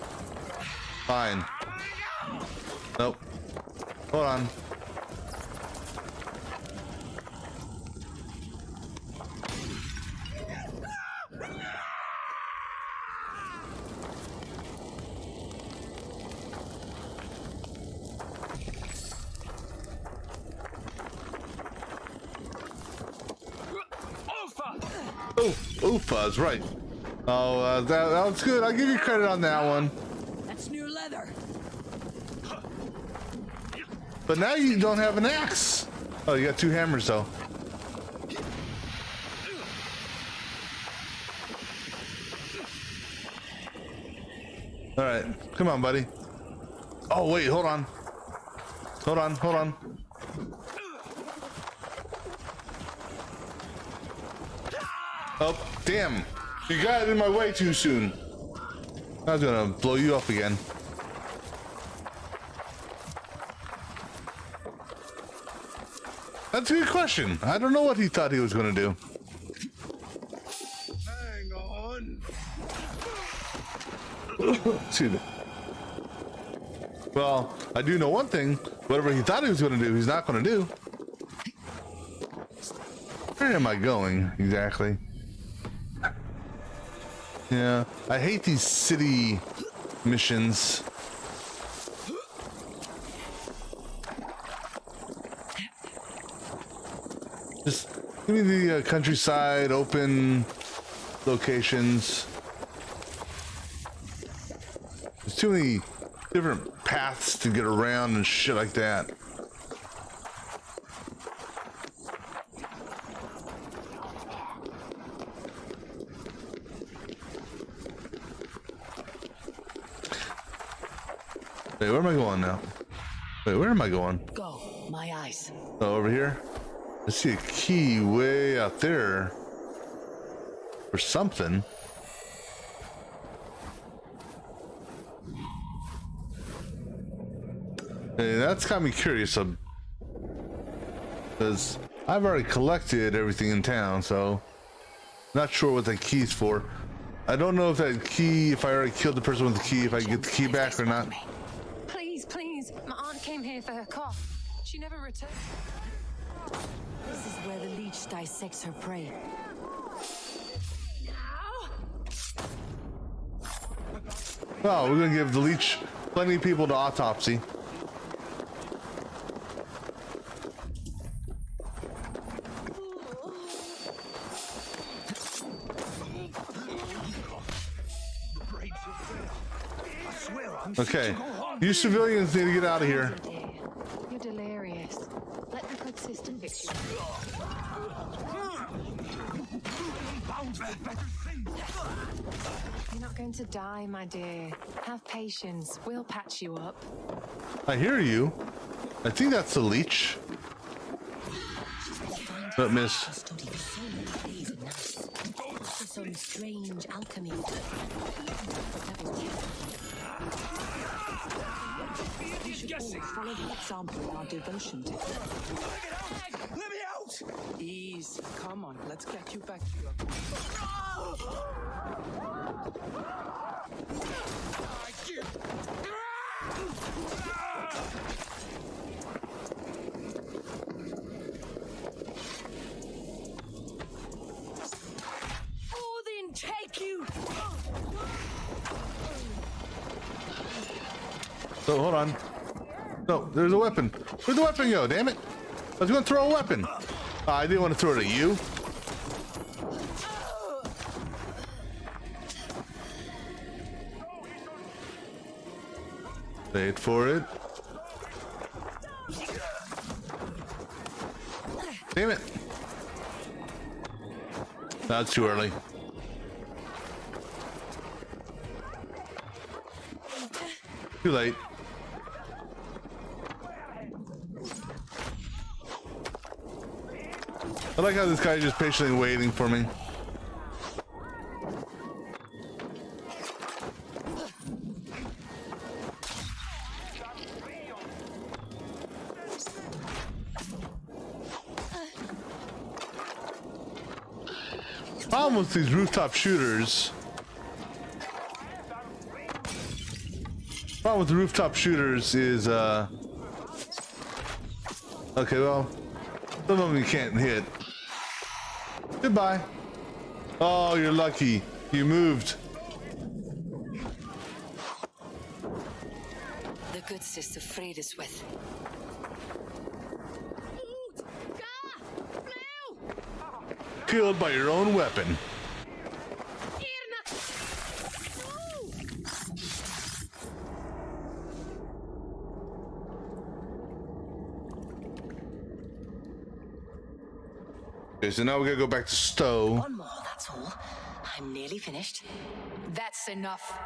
Fine. Nope. Hold on. Oh, Ufa's right. Oh, that was good. I'll give you credit on that one. That's new leather. But now you don't have an axe. Oh, you got two hammers though. All right, come on, buddy. Oh wait, hold on. Hold on, hold on. Oh, damn. You got it in my way too soon. I was gonna blow you up again. That's a good question. I don't know what he thought he was gonna do. Hang on. Excuse me. Well, I do know one thing. Whatever he thought he was gonna do, he's not gonna do. Where am I going exactly? Yeah, I hate these city missions. Just give me the countryside, open locations. There's too many different paths to get around and shit like that. Wait, where am I going now? Wait, where am I going? Go. my eyes. Oh, over here? I see a key way out there. For something. Hey, that's got me curious. Because I've already collected everything in town, so not sure what that key's for. I don't know if that key, if I already killed the person with the key, if I can get the key back or not. Please, please. My aunt came here for her cough. She never returned. This is where the leech dissects her prey. Oh, we're gonna give the leech plenty of people to autopsy. Okay, you civilians need to get out of here. You're delirious. Let the good sister fix you. You're not going to die, my dear. Have patience. We'll patch you up. I hear you. I think that's the leech. But miss. Some strange alchemy. We should all follow the example in our devotion to it. Let me out! Ease. Come on, let's get you back to your... Oh, then take you! So hold on. No, there's a weapon. Where'd the weapon go? Damn it! I was going to throw a weapon. I didn't want to throw it at you. Wait for it. Damn it! That's too early. Too late. I like how this guy is just patiently waiting for me. Problem with these rooftop shooters. Problem with the rooftop shooters is okay, well, some of them you can't hit. Goodbye. Oh, you're lucky. You moved. The good sister freed us with. Killed by your own weapon. Okay, so now we gotta go back to Stowe. One more, that's all. I'm nearly finished. That's enough.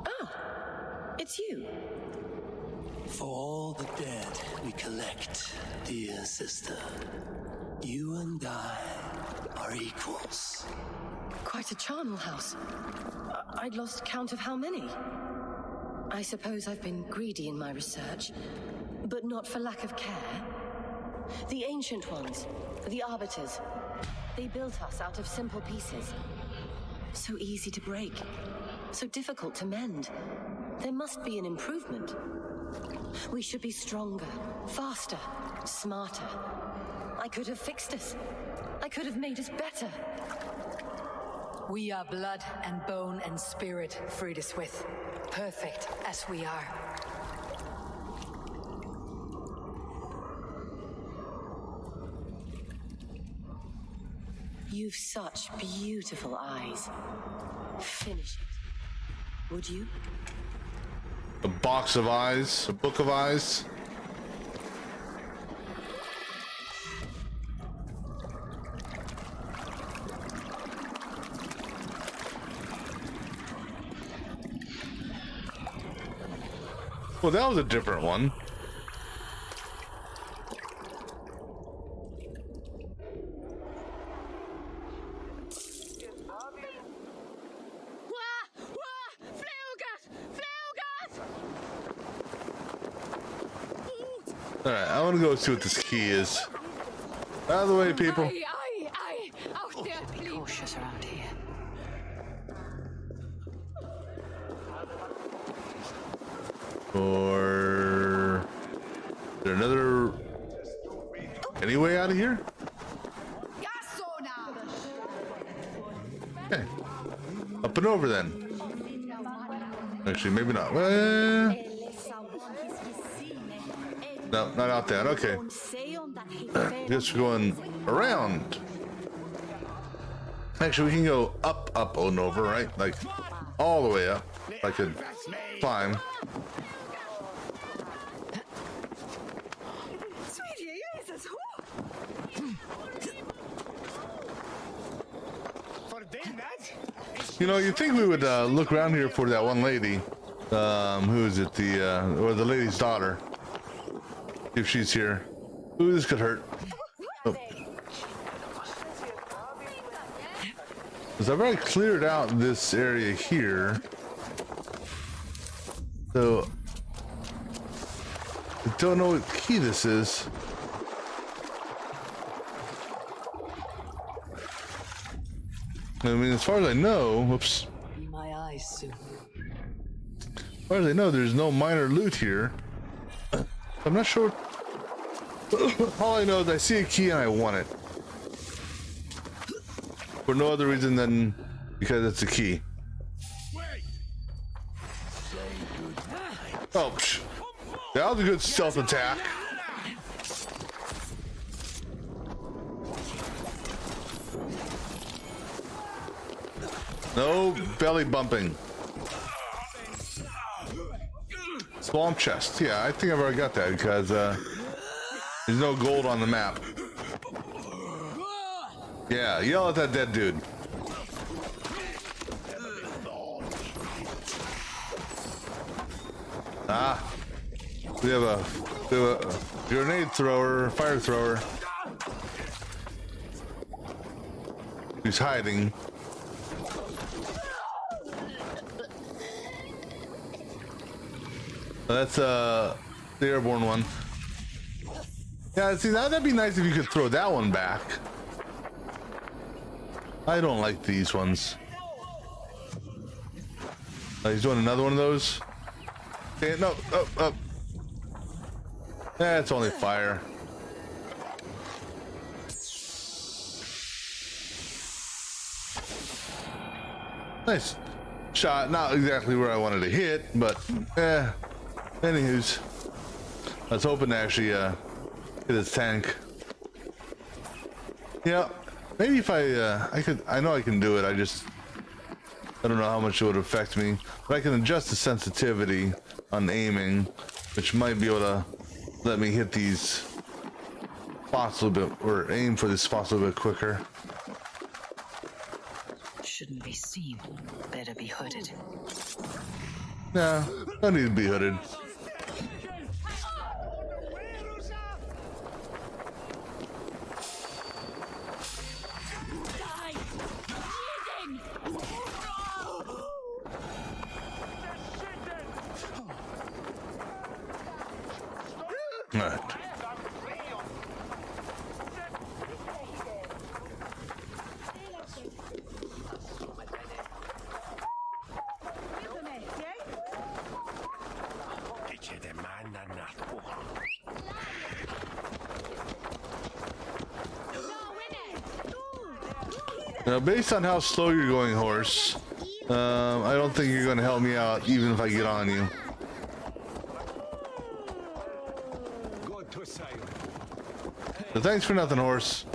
Oh, it's you. For all the dead we collect, dear sister, you and I are equals. Quite a charnel house. I'd lost count of how many. I suppose I've been greedy in my research, but not for lack of care. The ancient ones, the arbiters, they built us out of simple pieces. So easy to break, so difficult to mend. There must be an improvement. We should be stronger, faster, smarter. I could have fixed us. I could have made us better. We are blood and bone and spirit, freed us with. Perfect as we are. You've such beautiful eyes. Finish it. Would you? A box of eyes, a book of eyes. Well, that was a different one. All right, I want to go see what this key is. Out of the way, people. Out there, be cautious around here. Or is there another any way out of here? Okay, up and over then. Actually, maybe not. No, not out there. Okay. Guess we're going around. Actually, we can go up, and over, right? Like all the way up. I could climb. You know, you'd think we would look around here for that one lady. Who is it? Or the lady's daughter. If she's here. Ooh, this could hurt. Oh. Because I've already cleared out this area here. So I don't know what key this is. I mean, as far as I know, whoops. My eyes soon. As far as I know, there's no minor loot here. I'm not sure. All I know is I see a key and I want it. For no other reason than because it's a key. Oh, psh. That was a good stealth attack. No belly bumping. Swamp chest. Yeah, I think I've already got that because there's no gold on the map. Yeah, yell at that dead dude. Ah, we have a grenade thrower, fire thrower. He's hiding. That's the airborne one. Yeah, see, that'd be nice if you could throw that one back. I don't like these ones. He's doing another one of those. Okay, no, oh. It's only fire. Nice shot. Not exactly where I wanted to hit, but anywho's. I was hoping to actually hit his tank. Yeah, maybe if I know I can do it. I don't know how much it would affect me, but I can adjust the sensitivity on aiming, which might be able to let me hit these spots a little bit, or aim for these spots a little bit quicker. Shouldn't be seen. Better be hooded. Nah, I need to be hooded. Alright. Now, based on how slow you're going, horse, I don't think you're going to help me out, even if I get on you. So thanks for nothing, horse.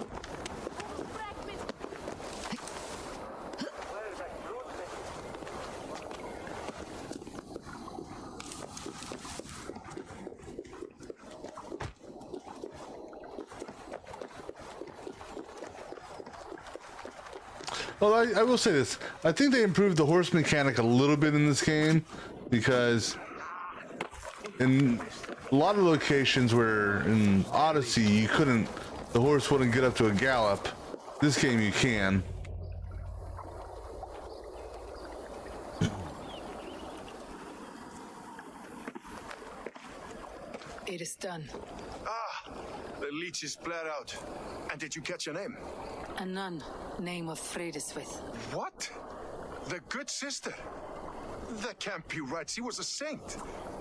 Well, I will say this. I think they improved the horse mechanic a little bit in this game, because in a lot of locations where in Odyssey the horse wouldn't get up to a gallop. This game you can. It it is done. Ah, the leech is bled out. And did you catch your name? A nun, name of Fredeswith. What? The good sister? That can't be right. She was a saint.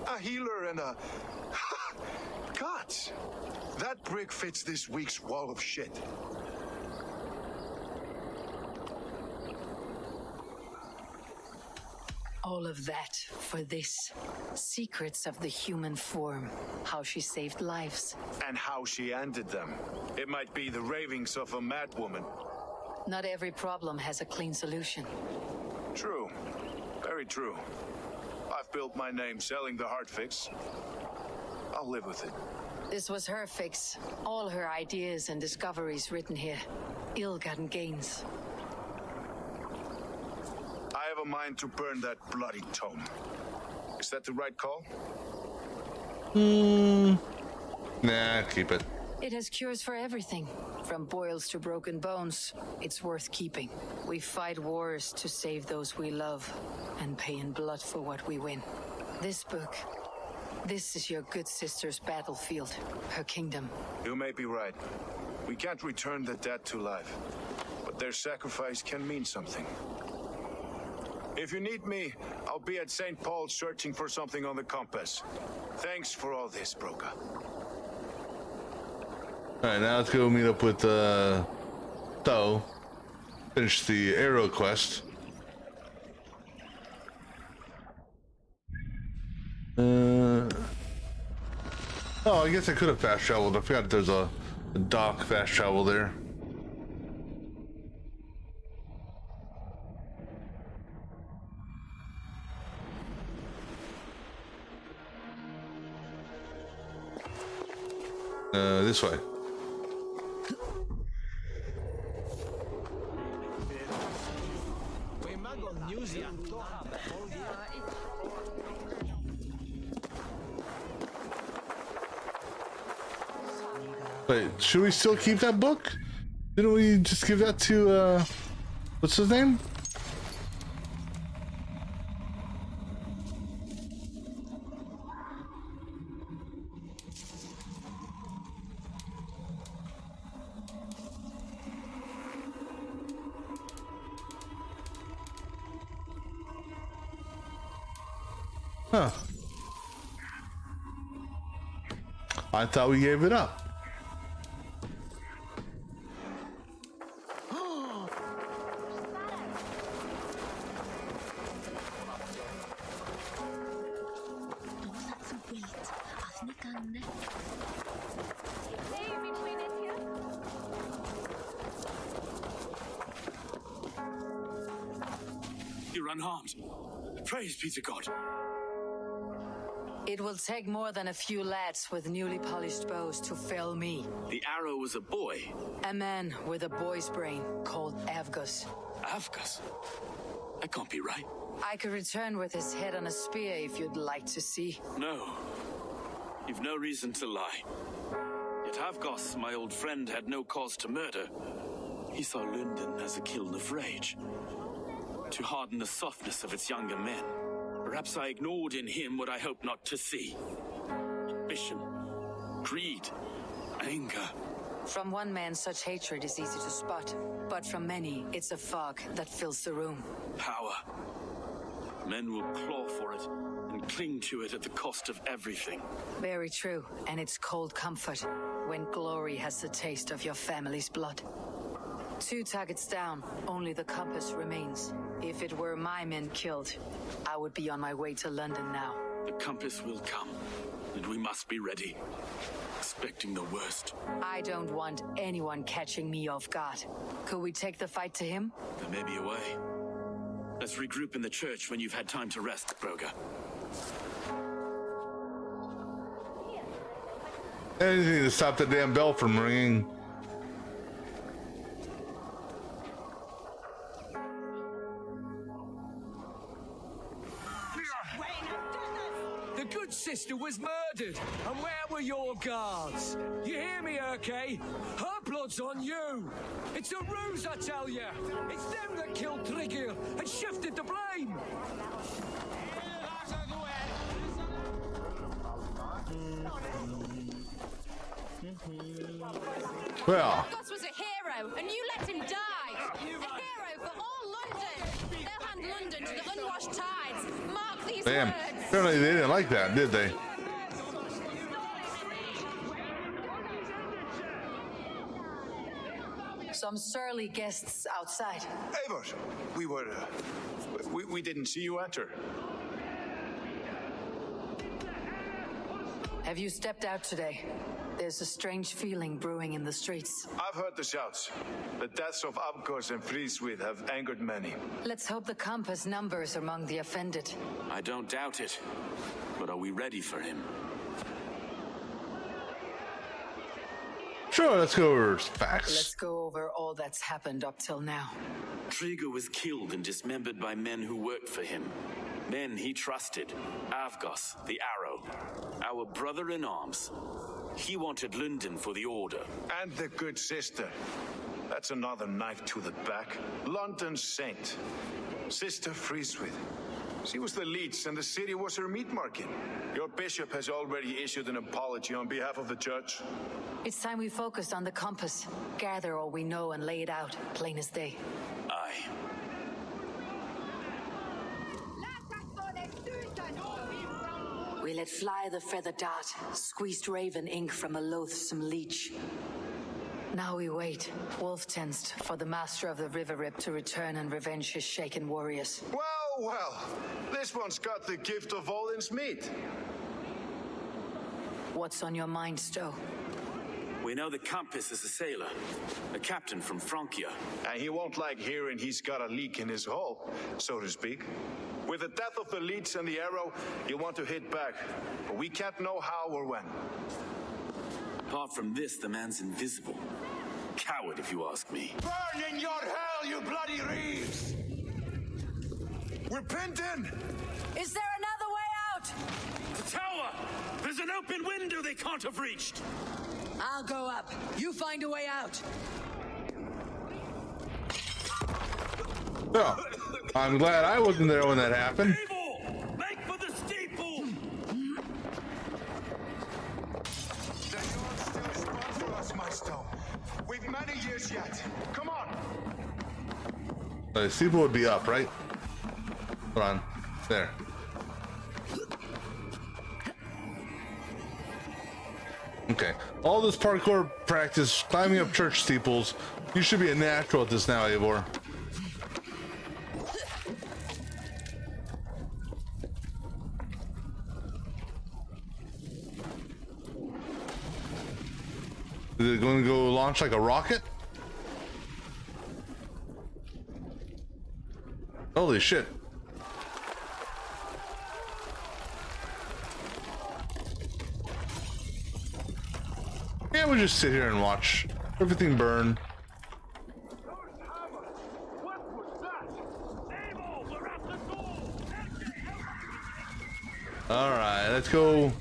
A healer and a... Gods! That brick fits this week's wall of shit. All of that for this. Secrets of the human form. How she saved lives. And how she ended them. It might be the ravings of a madwoman. Not every problem has a clean solution. True. Very true. I've built my name selling the heart fix. I'll live with it. This was her fix. All her ideas and discoveries written here. Ill-gotten gains. I have a mind to burn that bloody tome. Is that the right call? Nah, keep it. It has cures for everything. From boils to broken bones. It's worth keeping. We fight wars to save those we love. And pay in blood for what we win. This book. This is your good sister's battlefield. Her kingdom. You may be right. We can't return the dead to life. But their sacrifice can mean something. If you need me, I'll be at St. Paul's searching for something on the compass. Thanks for all this, Broca. Alright, now let's go meet up with Tho. Finish the arrow quest. Oh, I guess I could have fast traveled. I forgot there's a dock fast travel there. This way. Wait, should we still keep that book? Didn't we just give that to, what's his name? Huh. I thought we gave it up. You're unharmed. Praise be to God. It will take more than a few lads with newly polished bows to fell me. The arrow was a boy. A man with a boy's brain called Avgus. Avgus? That can't be right. I could return with his head on a spear if you'd like to see. No. You've no reason to lie. Yet Avgus, my old friend, had no cause to murder. He saw London as a kiln of rage. To harden the softness of its younger men. Perhaps I ignored in him what I hoped not to see. Ambition, greed, anger. From one man, such hatred is easy to spot. But from many, it's a fog that fills the room. Power. Men will claw for it and cling to it at the cost of everything. Very true, and it's cold comfort when glory has the taste of your family's blood. 2 targets down, only the compass remains. If it were my men killed, I would be on my way to London now. The compass will come, and we must be ready, expecting the worst. I don't want anyone catching me off guard. Could we take the fight to him? There may be a way. Let's regroup in the church when you've had time to rest, Broga. Anything to stop the damn bell from ringing. The good sister was murdered, and where were your guards? You hear me, Urke? Her blood's on you. It's a ruse, I tell you. It's them that killed Trigger and shifted the blame. Well, Avgos was a hero, and you let him die. A hero for all London. They'll hand London to the unwashed tides. Mark these damn. words. Apparently they didn't like that, did they? Some surly guests outside. Eivor, we didn't see you enter. Have you stepped out today? There's a strange feeling brewing in the streets. I've heard the shouts. The deaths of Avgos and Friswith have angered many. Let's hope the compass numbers among the offended. I don't doubt it. But are we ready for him? Sure, let's go over facts. Let's go over all that's happened up till now. Triga was killed and dismembered by men who worked for him. Men he trusted. Avgos, the Arrow. Our brother in arms. He wanted London for the Order. And the good sister. That's another knife to the back. London's saint. Sister Friswith. She was the leech and the city was her meat market. Your bishop has already issued an apology on behalf of the church. It's time we focused on the compass. Gather all we know and lay it out, plain as day. Aye. We let fly the feather dart, squeezed raven ink from a loathsome leech. Now we wait, wolf-tensed, for the master of the river rip to return and revenge his shaken warriors. Well, this one's got the gift of Odin's meat. What's on your mind, Stowe? We know the Compass is a sailor, a captain from Francia. And he won't like hearing he's got a leak in his hull, so to speak. With the death of the leech and the Arrow, he'll want to hit back, but we can't know how or when. Apart from this, the man's invisible. Coward, if you ask me. Burn in your hell, you bloody reeves! We're pinned in! Is there another way out? The tower! There's an open window they can't have reached! I'll go up. You find a way out. Oh, I'm glad I wasn't there when that happened. Make for the steeple! The Lord still sponsor us, my Stone. We've many years yet. Come on! The steeple would be up, right? Hold on. There. Okay. All this parkour practice, climbing up church steeples, you should be a natural at this now, Eivor. Is it going to go launch like a rocket? Holy shit. Yeah, we'll just sit here and watch everything burn. All right, let's go.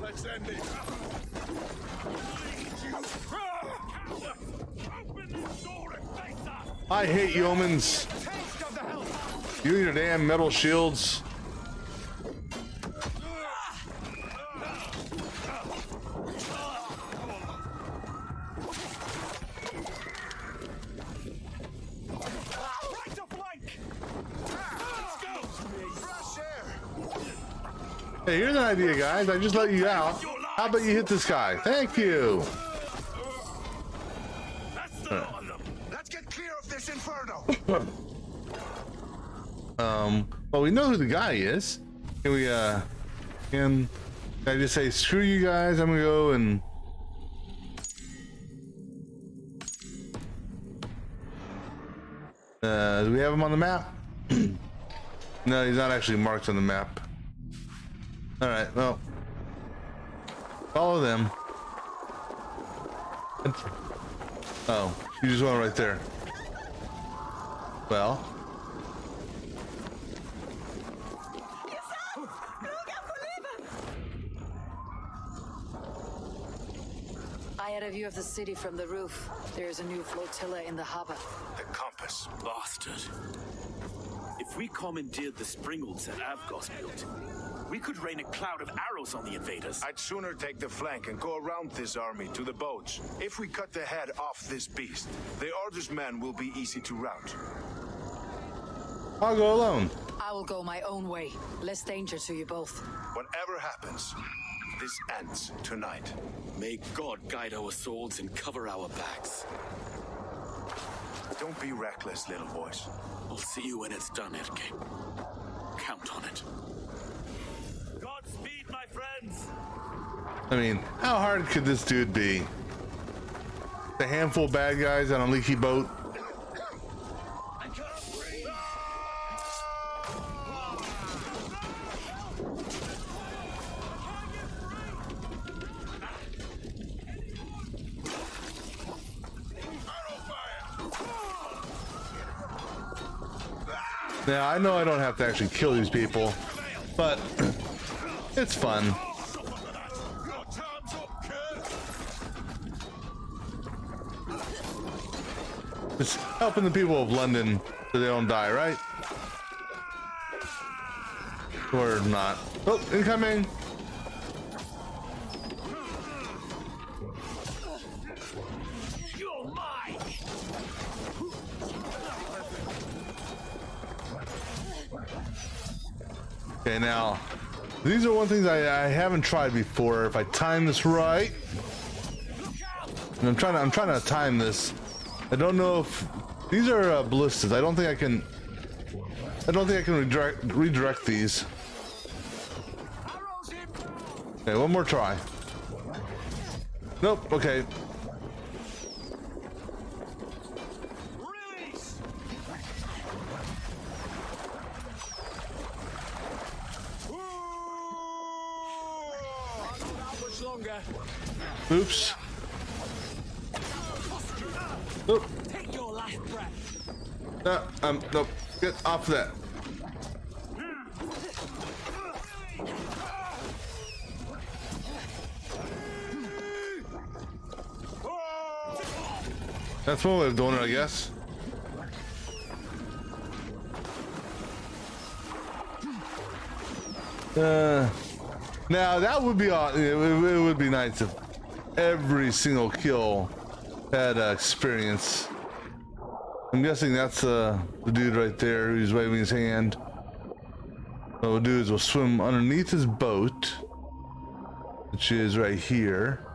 Let's end it. I hate yeomans. You and your damn metal shields. Hey, here's an idea, guys. I just let you out. How about you hit this guy? Thank you. Let's get clear of this inferno. Well, we know who the guy is. Can we, can I just say, screw you guys, I'm gonna go and... do we have him on the map? No, he's not actually marked on the map. Alright, well. Follow them. Oh, you just went right there. Well. I had a view of the city from the roof. There's a new flotilla in the harbor. The compass. Bastard. If we commandeered the springalds that Avgos built, We could rain a cloud of arrows on the invaders. I'd sooner take the flank and go around this army to the boats. If we cut the head off this beast, the Order's men will be easy to rout. I'll go alone. I will go my own way. Less danger to you both. Whatever happens, this ends tonight. May God guide our swords and cover our backs. Don't be reckless, little boys. I'll see you when it's done, Erke. Count on it. Godspeed, my friends! I mean, how hard could this dude be? The handful of bad guys on a leaky boat. Now, I know I don't have to actually kill these people, but it's fun. Just helping the people of London so they don't die, right? Or not. Oh, incoming! Okay, now these are one things I haven't tried before. If I time this right, and I'm trying to time this. I don't know if these are ballistas. I don't think I can redirect these. Okay, one more try. Nope. Okay. Oops. Nope. Take your last breath. Nope. Get off that. That's one way of doing it, I guess. Now that would be it would be nice if every single kill had experience. I'm guessing that's the dude right there who's waving his hand. What we'll do is we'll swim underneath his boat, which is right here.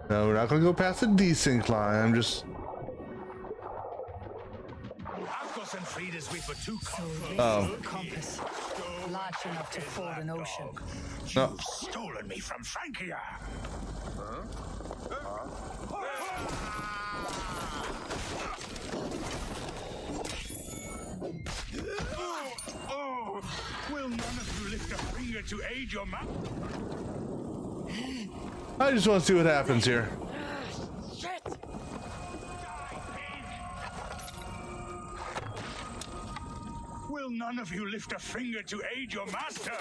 No, we're not gonna go past the desincline. I'm just. Oh. Compass, large enough to ford an ocean. No. Stolen me from Frankia. Oh, will none of you lift a finger to aid your man? I just want to see what happens here. Will none of you lift a finger to aid your master?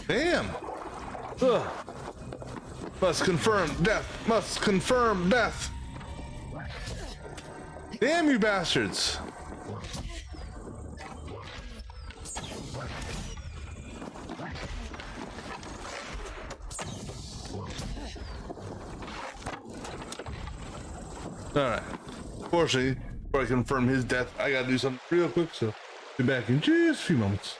Damn. Ugh. Must confirm death. Must confirm death. Damn you bastards. Alright. Fortunately, before I confirm his death, I gotta do something real quick, so be back in just a few moments.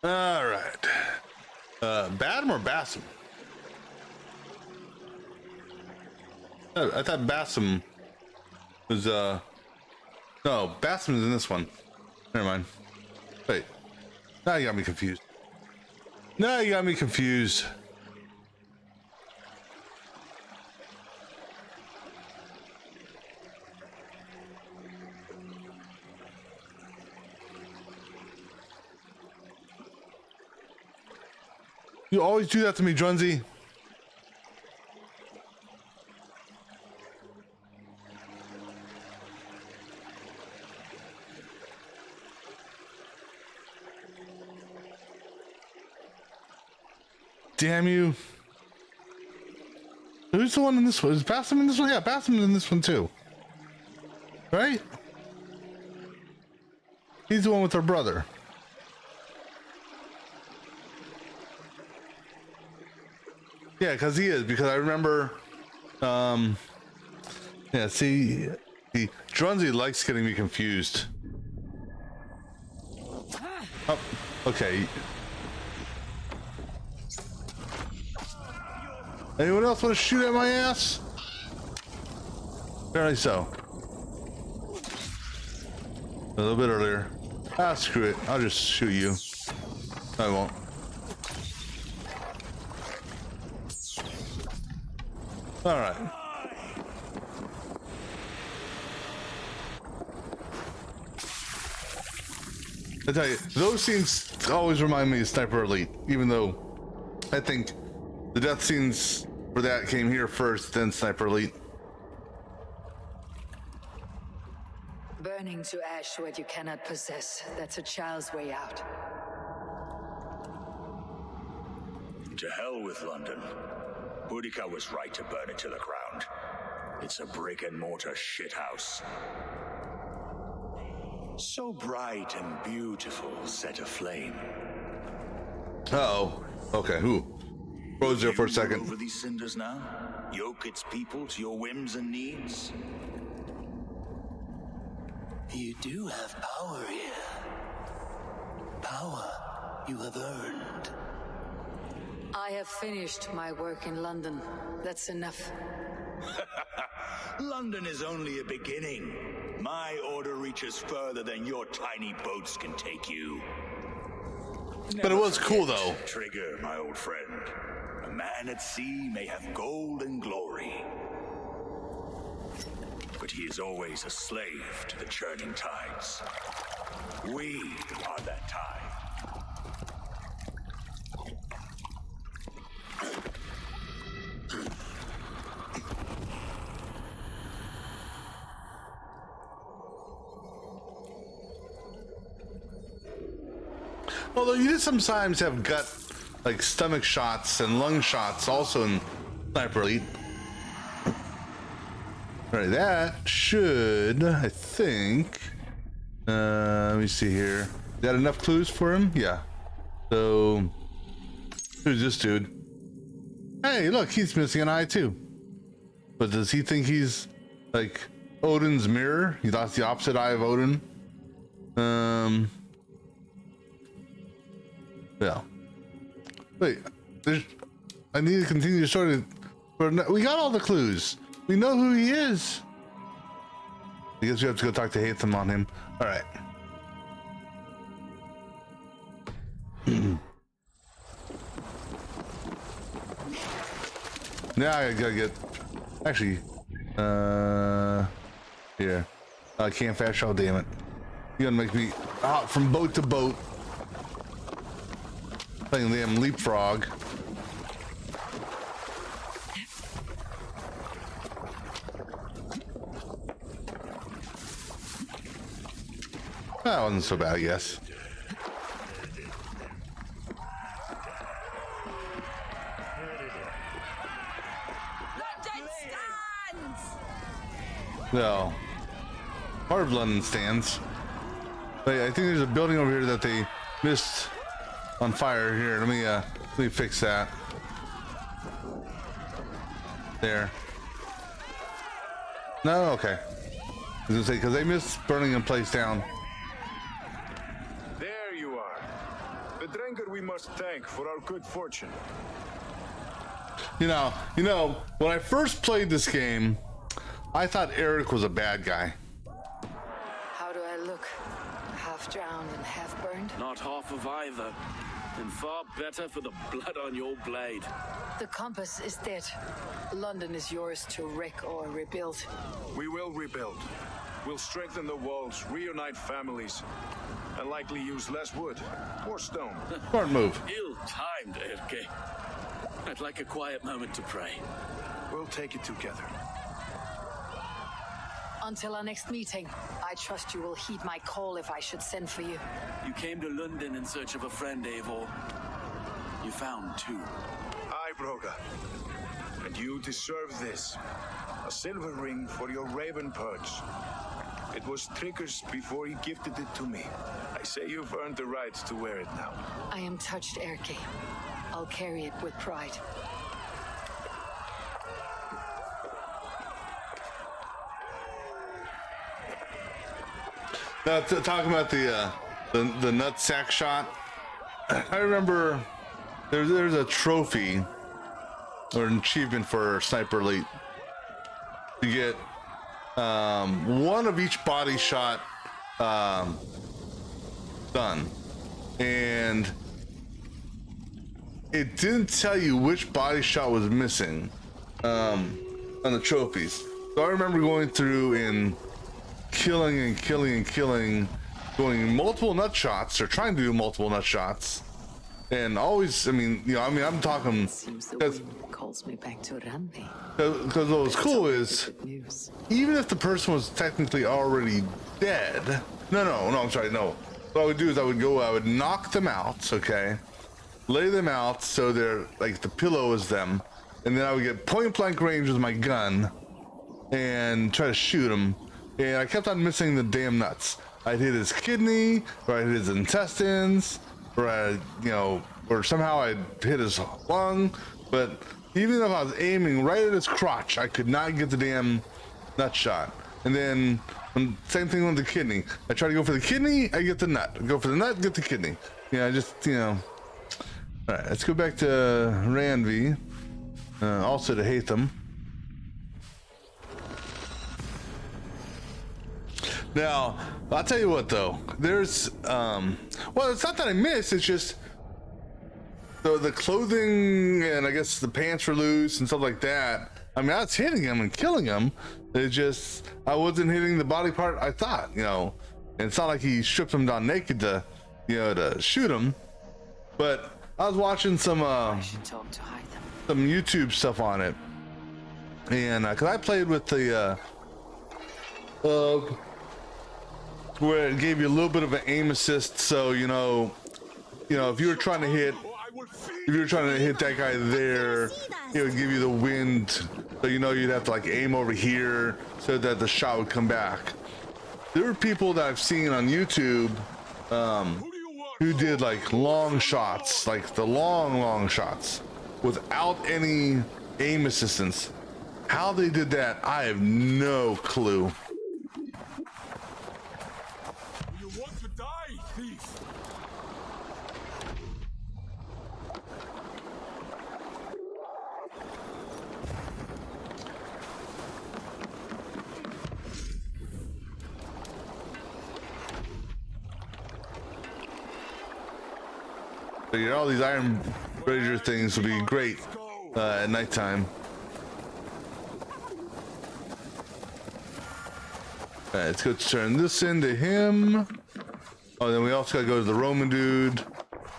All right. Badam or Bassam? I thought Bassam was no, Bassam is in this one. Never mind. Wait. Now you got me confused. Now you got me confused. You always do that to me, Drunzy. Damn you. Who's the one in this one? Is Bassam in this one? Yeah, Bassam in this one too. Right? He's the one with her brother. Yeah, because he is. Because I remember... yeah, see... Drunzy likes getting me confused. Oh, okay. Anyone else want to shoot at my ass? Apparently so. A little bit earlier. Ah, screw it. I'll just shoot you. I won't. All right. I tell you, those scenes always remind me of Sniper Elite, even though I think the death scenes for that came here first, then Sniper Elite. Burning to ash what you cannot possess. That's a child's way out. To hell with London. Boudica was right to burn it to the ground. It's a brick-and-mortar shithouse. So bright and beautiful, set aflame. Uh-oh. Okay, who? Froze there for a second. Over these cinders now? Yoke its people to your whims and needs? You do have power here. Power you have earned. I have finished my work in London. That's enough. London is only a beginning. My order reaches further than your tiny boats can take you. But it was cool, though. Trigger, my old friend. A man at sea may have gold and glory, but he is always a slave to the churning tides. We are that tide. Although you do sometimes have gut, like stomach shots and lung shots also in Sniper Elite. Alright, that should, I think, let me see here. Is that enough clues for him? Yeah. So, who's this dude? Hey, look, he's missing an eye too. But does he think he's like Odin's mirror? He lost the opposite eye of Odin. Yeah. Wait, I need to continue the story. We got all the clues. We know who he is. I guess we have to go talk to Hatham on him. All right. Now I gotta get. Actually, here. I can't fast travel. Damn it! You gotta make me hop from boat to boat. Playing damn leapfrog. That wasn't so bad, I guess. No. Part of London stands. But I think there's a building over here that they missed on fire. Here, let me fix that. There. No, okay. I was gonna say, because they missed burning a place down. There you are. The Drenka must thank for our good fortune. You know, when I first played this game, I thought Eric was a bad guy. How do I look? Half drowned and half burned? Not half of either. And far better for the blood on your blade. The compass is dead. London is yours to wreck or rebuild. We will rebuild. We'll strengthen the walls, reunite families, and likely use less wood or stone. Smart move. Ill-timed, Erke. I'd like a quiet moment to pray. We'll take it together. Until our next meeting, I trust you will heed my call if I should send for you. You came to London in search of a friend, Eivor. You found two. Aye, Broga. And you deserve this. A silver ring for your raven perch. It was Trigger's before he gifted it to me. I say you've earned the right to wear it now. I am touched, Erke. I'll carry it with pride. Now, talking about the nutsack shot, I remember there's a trophy or an achievement for Sniper Elite to get one of each body shot done, and it didn't tell you which body shot was missing on the trophies. So I remember going through and killing, going multiple nut shots or trying to do multiple nut shots, and always, I'm talking because calls me back to Randy. Because what was cool is even if the person was technically already dead, I'm sorry, no. What I would do is I would knock them out, okay, lay them out so they're like the pillow is them, and then I would get point blank range with my gun and try to shoot him. And I kept on missing the damn nuts. I'd hit his kidney, or I'd hit his intestines, or or somehow I'd hit his lung. But even if I was aiming right at his crotch, I could not get the damn nut shot. And then same thing with the kidney. I try to go for the kidney, I get the nut. I go for the nut, get the kidney. All right, let's go back to Ranvi, also to Hatham. Now, I'll tell you what though, there's, it's not that I miss, it's just the clothing and I guess the pants were loose and stuff like that. I mean, I was hitting him and killing him. It's just, I wasn't hitting the body part I thought, and it's not like he stripped him down naked to shoot him. But I was watching some YouTube stuff on it. And, cause I played with the, where it gave you a little bit of an aim assist, so if you were trying to hit that guy there, it would give you the wind, so you'd have to like aim over here so that the shot would come back. There were people that I've seen on YouTube who did like long shots, like the long shots without any aim assistance. How they did that, I have no clue. All these iron brazier things would be great at nighttime. Alright, let's go turn this into him. Oh, then we also gotta go to the Roman dude,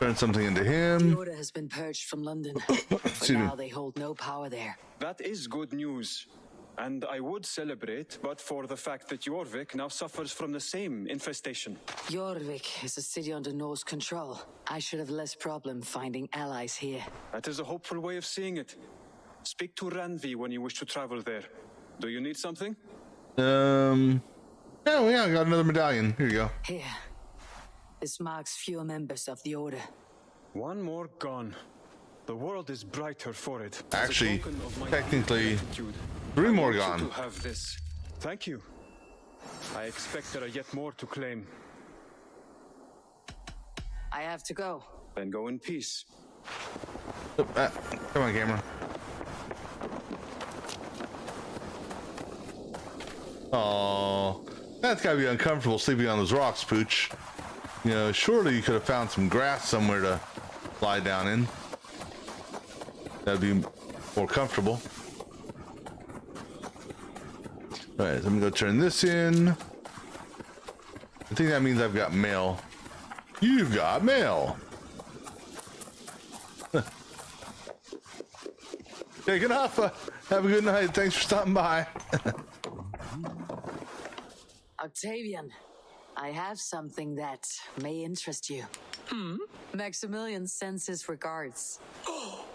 turn something into him. The order has been purged from London. But now they hold no power there. That is good news. And I would celebrate, but for the fact that Jorvik now suffers from the same infestation. Jorvik is a city under Norse control. I should have less problem finding allies here. That is a hopeful way of seeing it. Speak to Ranvi when you wish to travel there. Do you need something? Yeah, I got another medallion. Here you go. Here. This marks fewer members of the order. One more gone. The world is brighter for it. Actually, technically, 3 more gone. To have this. Thank you. I expect there are yet more to claim. I have to go. Then go in peace. Oh, come on, camera. Oh, that's gotta be uncomfortable sleeping on those rocks, Pooch. You know, surely you could have found some grass somewhere to lie down in. That'd be more comfortable. All right, so I'm gonna go turn this in. I think that means I've got mail. You've got mail. Take it off. Have a good night. Thanks for stopping by. Octavian, I have something that may interest you. Maximilian sends his regards.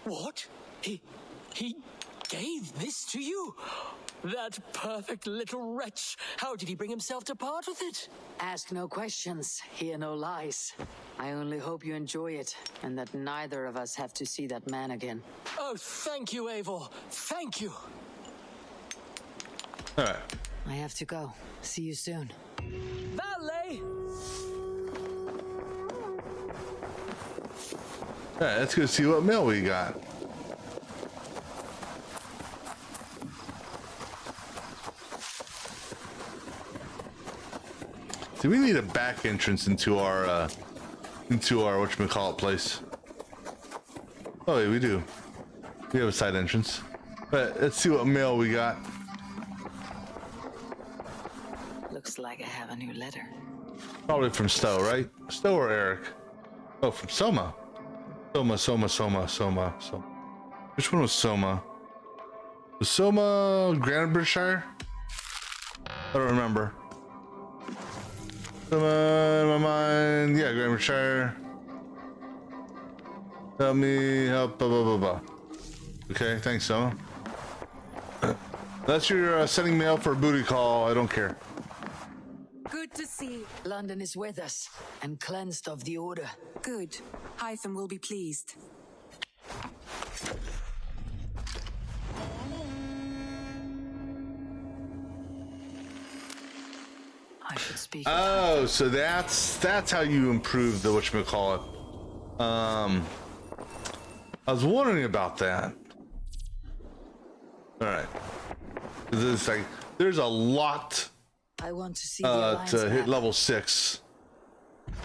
What? He gave this to you? That perfect little wretch. How did he bring himself to part with it? Ask no questions, hear no lies. I only hope you enjoy it, and that neither of us have to see that man again. Oh, thank you, Eivor. Thank you. All right. I have to go. See you soon. Valet! All right, let's go see what mail we got. Do we need a back entrance into our whatchamacallit place? Oh yeah, we do. We have a side entrance. But let's see what mail we got. Looks like I have a new letter. Probably from Stowe, right? Stowe or Eric? Oh, from Soma. Soma. Which one was Soma? Was Soma Granbridgeshire? I don't remember. Soma in my mind. Yeah, Granbridgeshire. Help me help. Blah, blah, blah, blah. Okay, thanks, Soma. Unless you're sending mail for a booty call, I don't care. Good to see London is with us and cleansed of the order. Good. Hytham will be pleased. I should speak. Oh, so that's how you improve the whatchamacallit. I was wondering about that. All right. This is like there's a lot I want to see the Alliance to hit map. level 6. All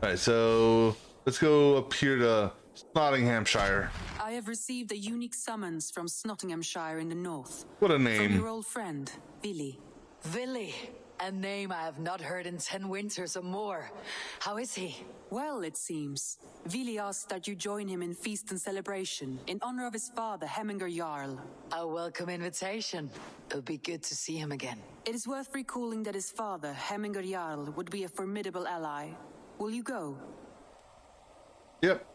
right, so let's go up here to Nottinghamshire. I have received a unique summons from Nottinghamshire in the north. What a From name. your old friend, Billy. Villy, a name I have not heard in 10 winters or more. How is he? Well, it seems. Vili asked that you join him in feast and celebration in honor of his father, Hemminger Jarl. A welcome invitation. It'll be good to see him again. It is worth recalling that his father, Hemminger Jarl, would be a formidable ally. Will you go? Yep.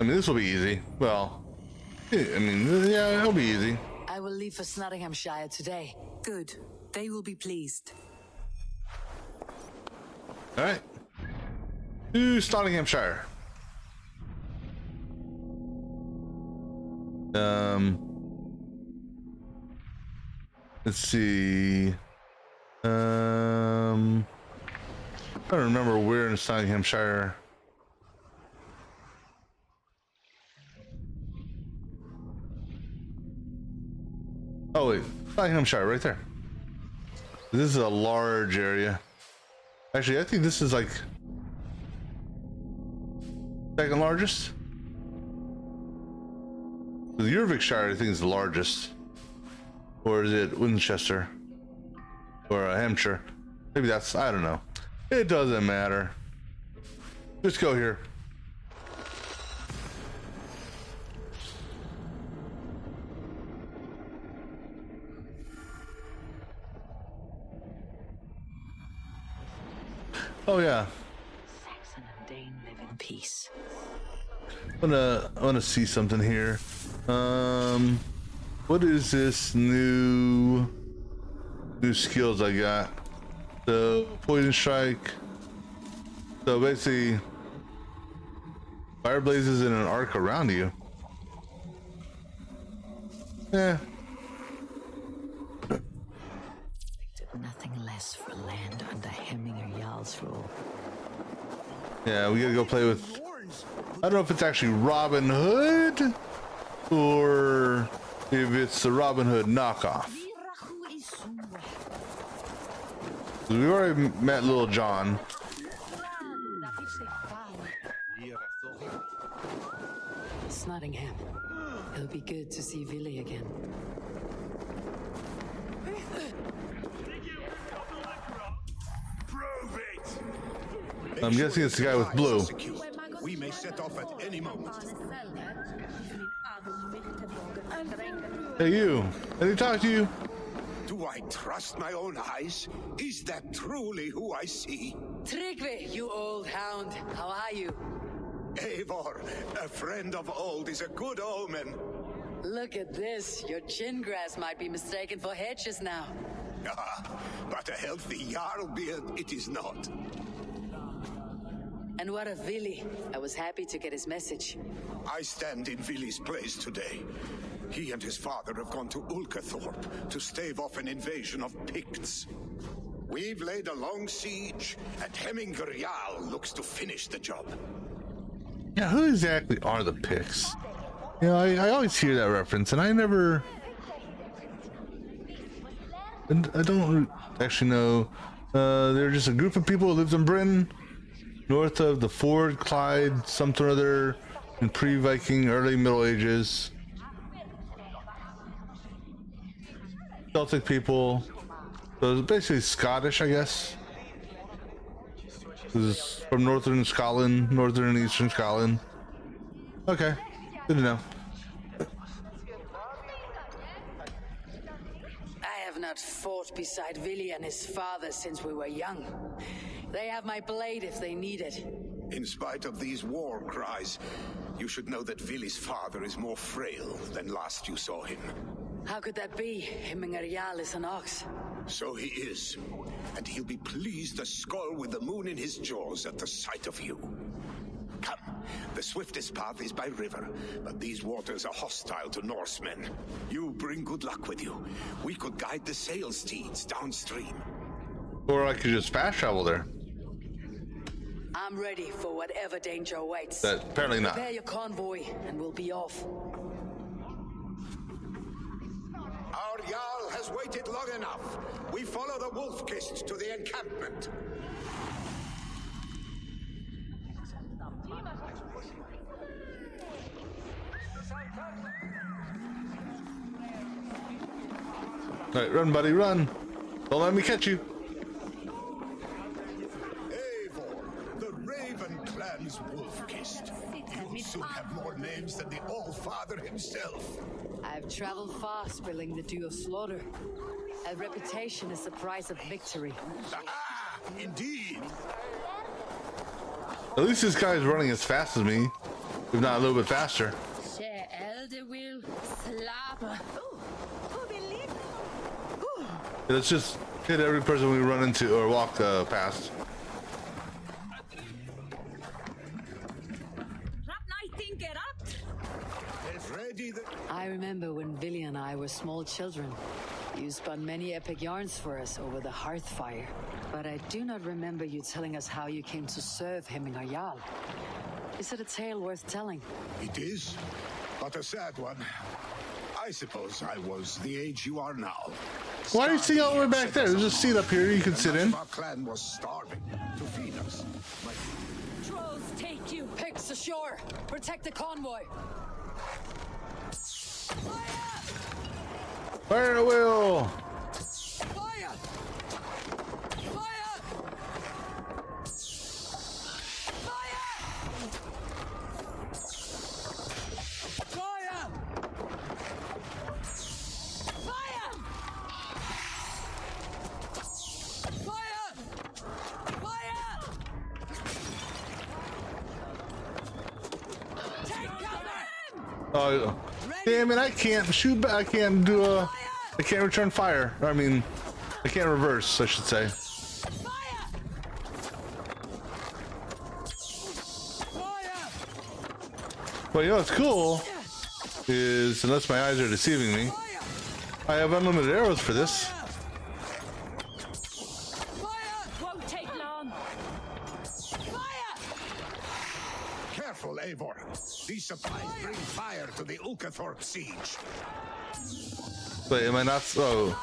I mean, this will be easy. Well, I mean, yeah, it'll be easy. I will leave for Nottinghamshire today. Good. They will be pleased. All right. To Nottinghamshire. Let's see. I don't remember where in Nottinghamshire. Oh wait, Nottinghamshire, right there. This is a large area. Actually, I think this is like second largest. The Yorkshire, I think, is the largest. Or is it Winchester? Or Hampshire? Maybe that's, I don't know. It doesn't matter. Just go here. Oh yeah. Saxon and Dane live in peace. I wanna see something here. What is this new skills I got? So poison strike. So basically, fire blazes in an arc around you. Yeah. Nothing less. Ask for land under Hemminger Jarl's rule. Yeah, we gotta go play with. I don't know if it's actually Robin Hood or if it's the Robin Hood knockoff. We already met Little John. It's Nottingham. It'll be good to see Willy again. I'm guessing it's the guy with blue. We may set off at any moment. Hey, you. Let me talk to you. Do I trust my own eyes? Is that truly who I see? Tryggvi, you old hound. How are you? Eivor, a friend of old is a good omen. Look at this. Your chin grass might be mistaken for hedges now. Ah, but a healthy Jarl beard it is not. And what of Willy? I was happy to get his message. I stand in Willy's place today. He and his father have gone to Ulkathorpe to stave off an invasion of Picts. We've laid a long siege, and Hemminger Jarl looks to finish the job. Yeah, who exactly are the Picts? You know, I always hear that reference, and I never... And I don't actually know. They're just a group of people who lived in Britain, north of the Ford, Clyde, something or other, in pre-Viking, early Middle Ages. Celtic people. So it's basically Scottish, I guess. This is from northern Scotland, northern and eastern Scotland. Okay, good to know. I have not fought beside Willy and his father since we were young. They have my blade if they need it. In spite of these war cries, you should know that Willy's father is more frail than last you saw him. How could that be? Hemminger Jarl is an ox. So he is. And he'll be pleased as skull with the moon in his jaws at the sight of you. Come, the swiftest path is by river, but these waters are hostile to Norsemen. You bring good luck with you. We could guide the sail steeds downstream. Or I could just fast travel there. I'm ready for whatever danger awaits. Apparently not. Prepare your convoy, and we'll be off. Our Jarl has waited long enough. We follow the Wolf-Kist to the encampment. All right, run, buddy, run. Don't let me catch you. Eivor, the Raven Clan's Wolf-Kist. You'll soon have more names than the All-Father himself. I've traveled far, spilling the dew of slaughter. A reputation is the price of victory. Ah, indeed. At least this guy's running as fast as me, if not a little bit faster. Let's just hit every person we run into or walk past. I remember when Willy and I were small children. You spun many epic yarns for us over the hearth fire. But I do not remember you telling us how you came to serve Hemminger Jarl. Is it a tale worth telling? It is, but a sad one. I suppose I was the age you are now. Why are you sitting all the way back there? There's a seat up here you can sit in. Our clan was starving to feed us. Trolls take you! Picks ashore! Protect the convoy! Fire the wheel! Fire! Fire! Fire! Fire! Fire! Fire! Take cover! Oh, damn it! I can't shoot. I can't do a. I can't return fire. I mean, I can't reverse. I should say. Well, you know what's cool is, unless my eyes are deceiving me, I have unlimited arrows for this. careful, Eivor. These supplies bring fire to the Ukathorpe siege. Wait, am I not? Oh.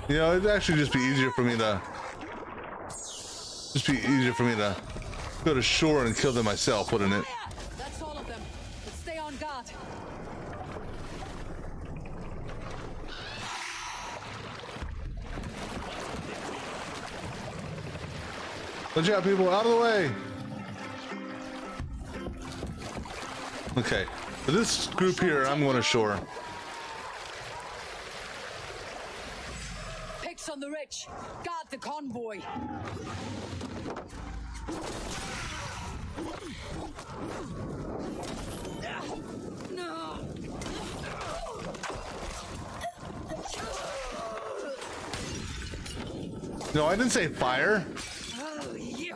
You know, it'd actually just be easier for me to go to shore and kill them myself, wouldn't it? That's all of them. But stay on guard. Watch out, people! Out of the way! Okay, for this group here, I'm going to shore. Picks on the rich. Guard the convoy. No. No, I didn't say fire. Oh, you.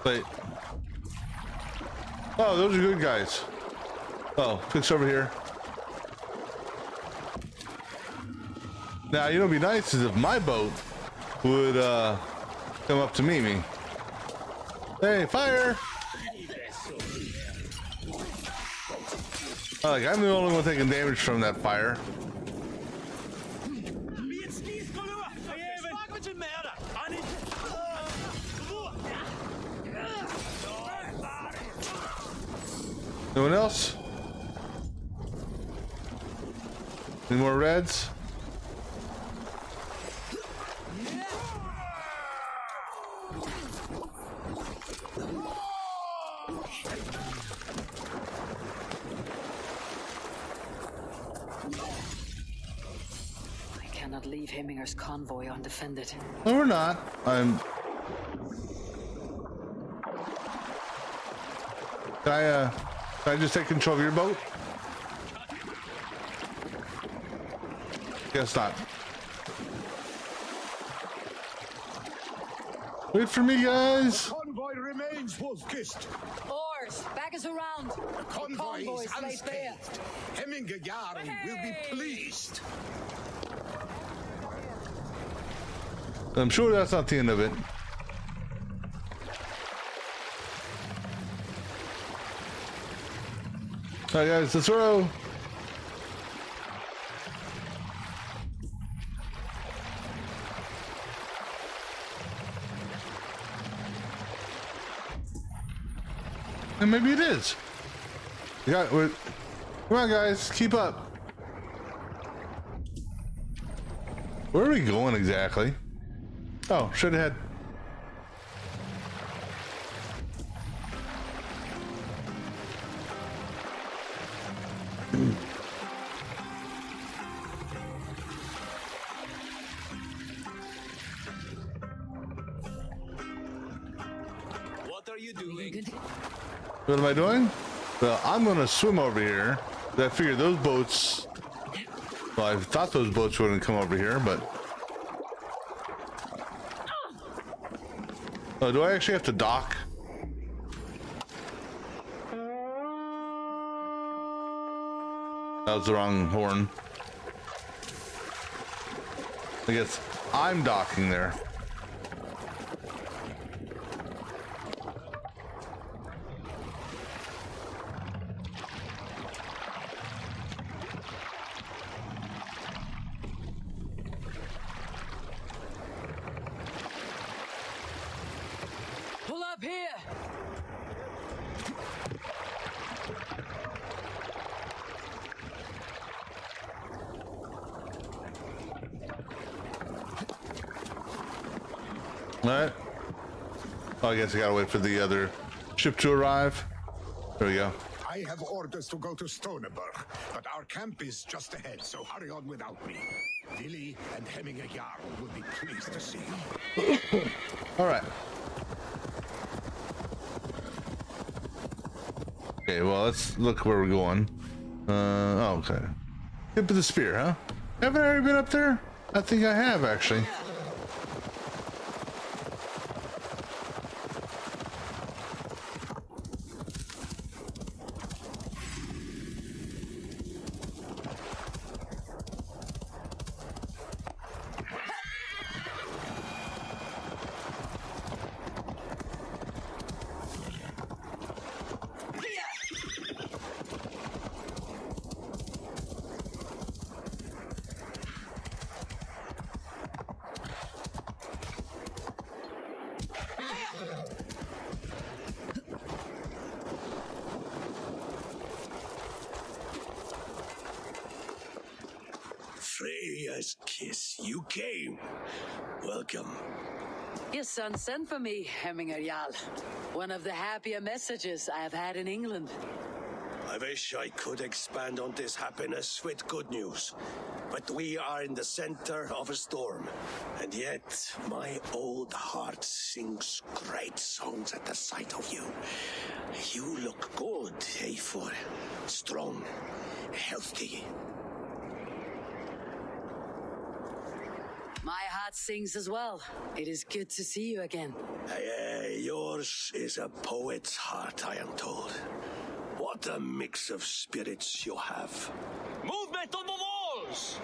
Wait. Oh, those are good guys. Oh, fix over here. Now, you know, what'd be nice is if my boat would come up to meet me. Hey, fire! Oh, like, I'm the only one taking damage from that fire. No one else? Any more reds? I cannot leave Hemminger's convoy undefended. No, we're not. Can I just take control of your boat? Guess not. Wait for me, guys. The convoy remains, Wolfkist. Oars, back us around. The convoy is lay bare. unscathed. Hemminger Jarl will be pleased. I'm sure that's not the end of it. Alright, guys, let's row. And maybe it is. Come on, guys, keep up. Where are we going exactly? Oh, straight ahead. What are you doing? What am I doing? Well, I'm gonna swim over here. I figured those boats. Well, I thought those boats wouldn't come over here, but. Oh, do I actually have to dock? That was the wrong horn. I guess I'm docking there. Pull up here. All right. Oh, I guess I gotta wait for the other ship to arrive. There we go. I have orders to go to Stoneberg, but our camp is just ahead, so hurry on without me. Willi and Hemminger Jarl will be pleased to see you. All right. Okay, well, let's look where we're going. Oh, okay. Tip of the spear, huh? Haven't I already been up there? I think I have, actually. Freya's kiss, you came. Welcome. Your son sent for me, Hemminger Jarl. One of the happier messages I have had in England. I wish I could expand on this happiness with good news. But we are in the center of a storm. And yet, my old heart sings great songs at the sight of you. You look good, Eivor. Strong, healthy. My heart sings as well. It is good to see you again. Yours is a poet's heart, I am told. What a mix of spirits you have. Movement on the walls!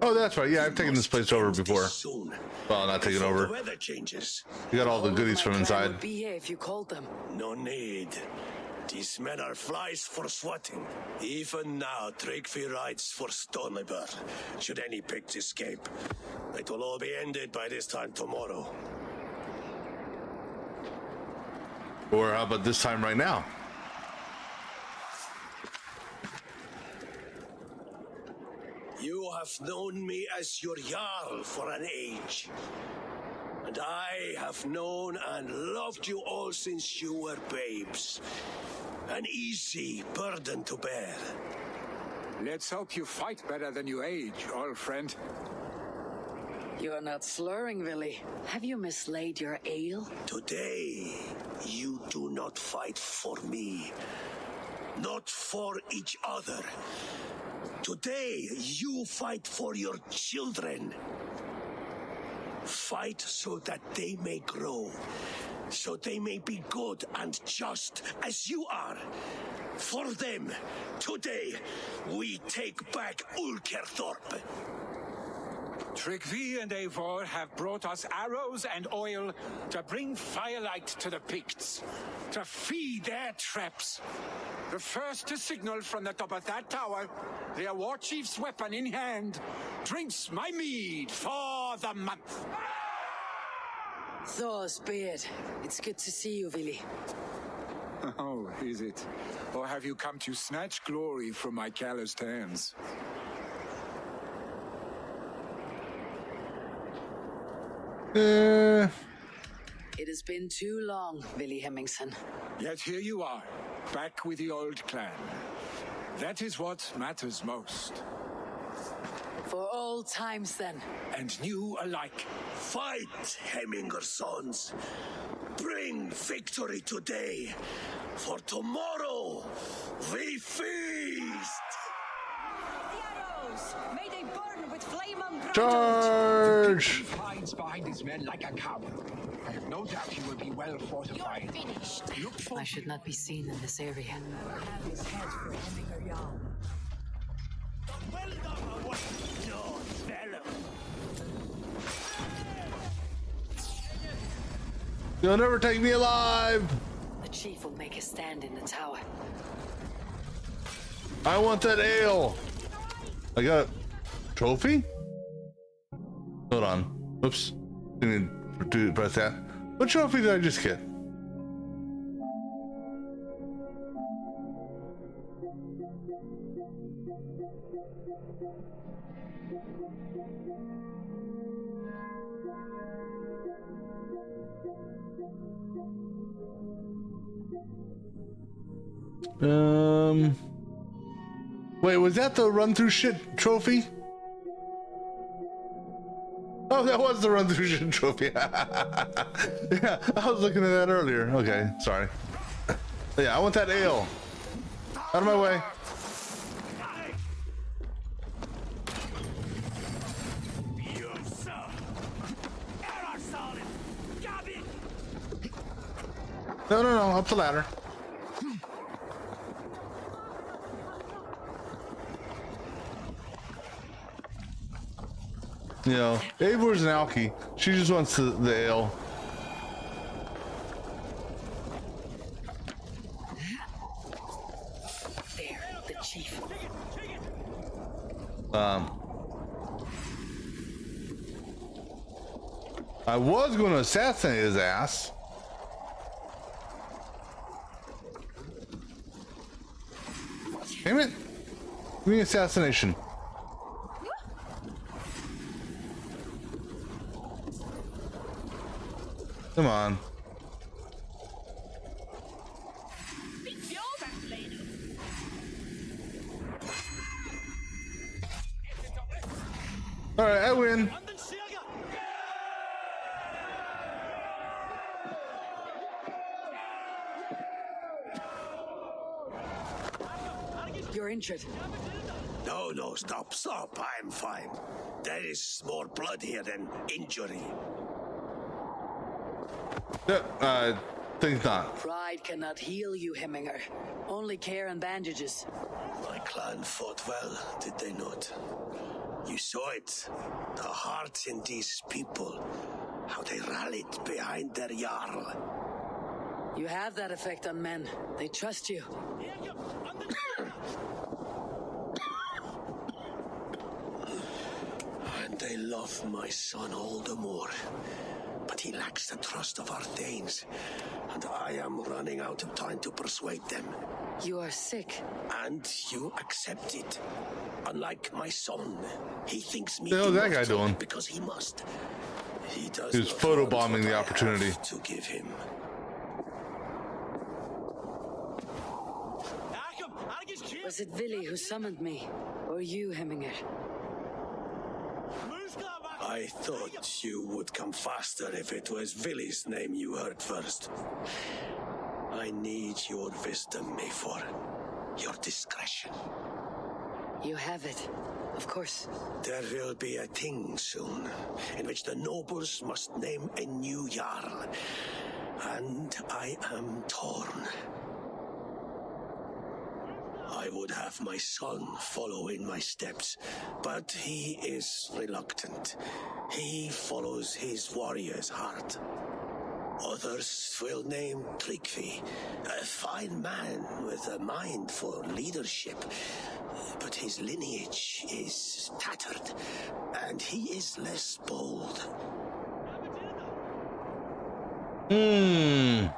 Oh, that's right. Yeah, I've taken this place over before. Well, not taken over. The weather changes. You got all the goodies from inside. Would be here if you called them. No need. These men are flies for swatting. Even now, Tryggvi rides for Stonebur. Should any picks escape, it will all be ended by this time tomorrow. Or how about this time right now? You have known me as your Jarl for an age. And I have known and loved you all since you were babes. An easy burden to bear. Let's hope you fight better than you age, old friend. You're not slurring, Willy. Have you mislaid your ale? Today, you do not fight for me. Not for each other. Today, you fight for your children. Fight so that they may grow. So they may be good and just as you are. For them, today, we take back Ulkerthorpe. Tryggvi and Eivor have brought us arrows and oil to bring firelight to the Picts, to feed their traps. The first to signal from the top of that tower, their war chief's weapon in hand, drinks my mead for the month. Thor's beard. It's good to see you, Willy. Oh, is it? Or have you come to snatch glory from my calloused hands? It has been too long, Willy Hemmingson. Yet here you are, back with the old clan. That is what matters most. For old times, then. And new alike. Fight, Hemminger sons. Bring victory today. For tomorrow, we feast. The arrows! May they burn with flame unbridled! Charge! He hides behind his men like a coward. I have no doubt he will be well fortified. You're finished. I should not be seen in this area. Have his head for Hemminger Jarl. Well done, away, John fellow. You'll never take me alive! The chief will make a stand in the tower. I want that ale! I got a trophy? Hold on. Oops. Didn't press that. What trophy did I just get? Wait, was that the run through shit trophy? Oh, that was the run through trophy. Yeah, I was looking at that earlier. Okay, sorry. Yeah, I want that ale. Out of my way. No, no, no, up the ladder. You know, Eivor's an alky. She just wants the ale. There, the chief. I was going to assassinate his ass. Damn it. Give me assassination. Come on. All right, I win. You're injured. No, no, stop. I'm fine. There is more blood here than injury. Think not. Pride cannot heal you, Hemminger. Only care and bandages. My clan fought well, did they not? You saw it. The heart in these people. How they rallied behind their Jarl. You have that effect on men. They trust you. And they love my son all the more. But he lacks the trust of our Danes. And I am running out of time to persuade them. You are sick. And you accept it. Unlike my son, he thinks me What the hell is that guy doing? because he must. He does. He was photobombing the opportunity. To give him. Was it Vili who summoned me? Or you, Hemminger? I thought you would come faster if it was Vili's name you heard first. I need your wisdom, Mayfor. Your discretion. You have it. Of course. There will be a thing soon, in which the nobles must name a new Jarl. And I am torn. I would have my son follow in my steps, but he is reluctant. He follows his warrior's heart. Others will name Tryggvi, a fine man with a mind for leadership. But his lineage is tattered, and he is less bold. Yeah,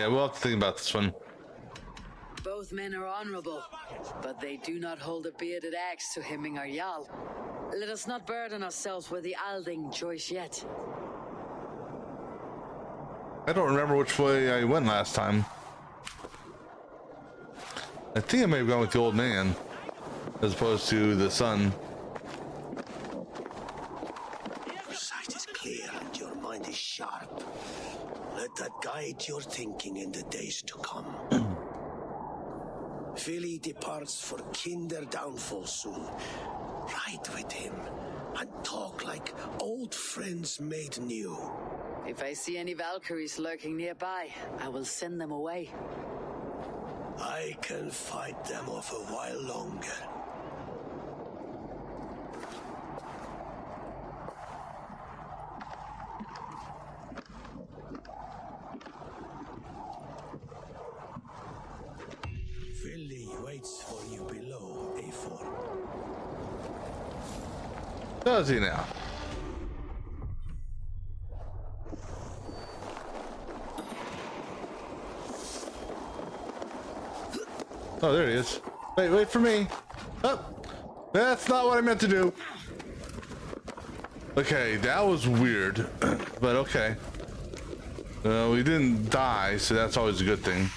we'll have to think about this one. Both men are honorable, but they do not hold a bearded axe to Hemminger Jarl. Let us not burden ourselves with the Alding choice yet. I don't remember which way I went last time. I think I may have gone with the old man, as opposed to the son. Your sight is clear and your mind is sharp. Let that guide your thinking in the days to come. Vili departs for Kinder downfall soon. Ride with him and talk like old friends made new. If I see any Valkyries lurking nearby, I will send them away. I can fight them off a while longer. Vili waits for you below, A4. Does he now? Oh, there he is. Wait for me. Oh, that's not what I meant to do. Okay, that was weird, but okay. We didn't die, so that's always a good thing.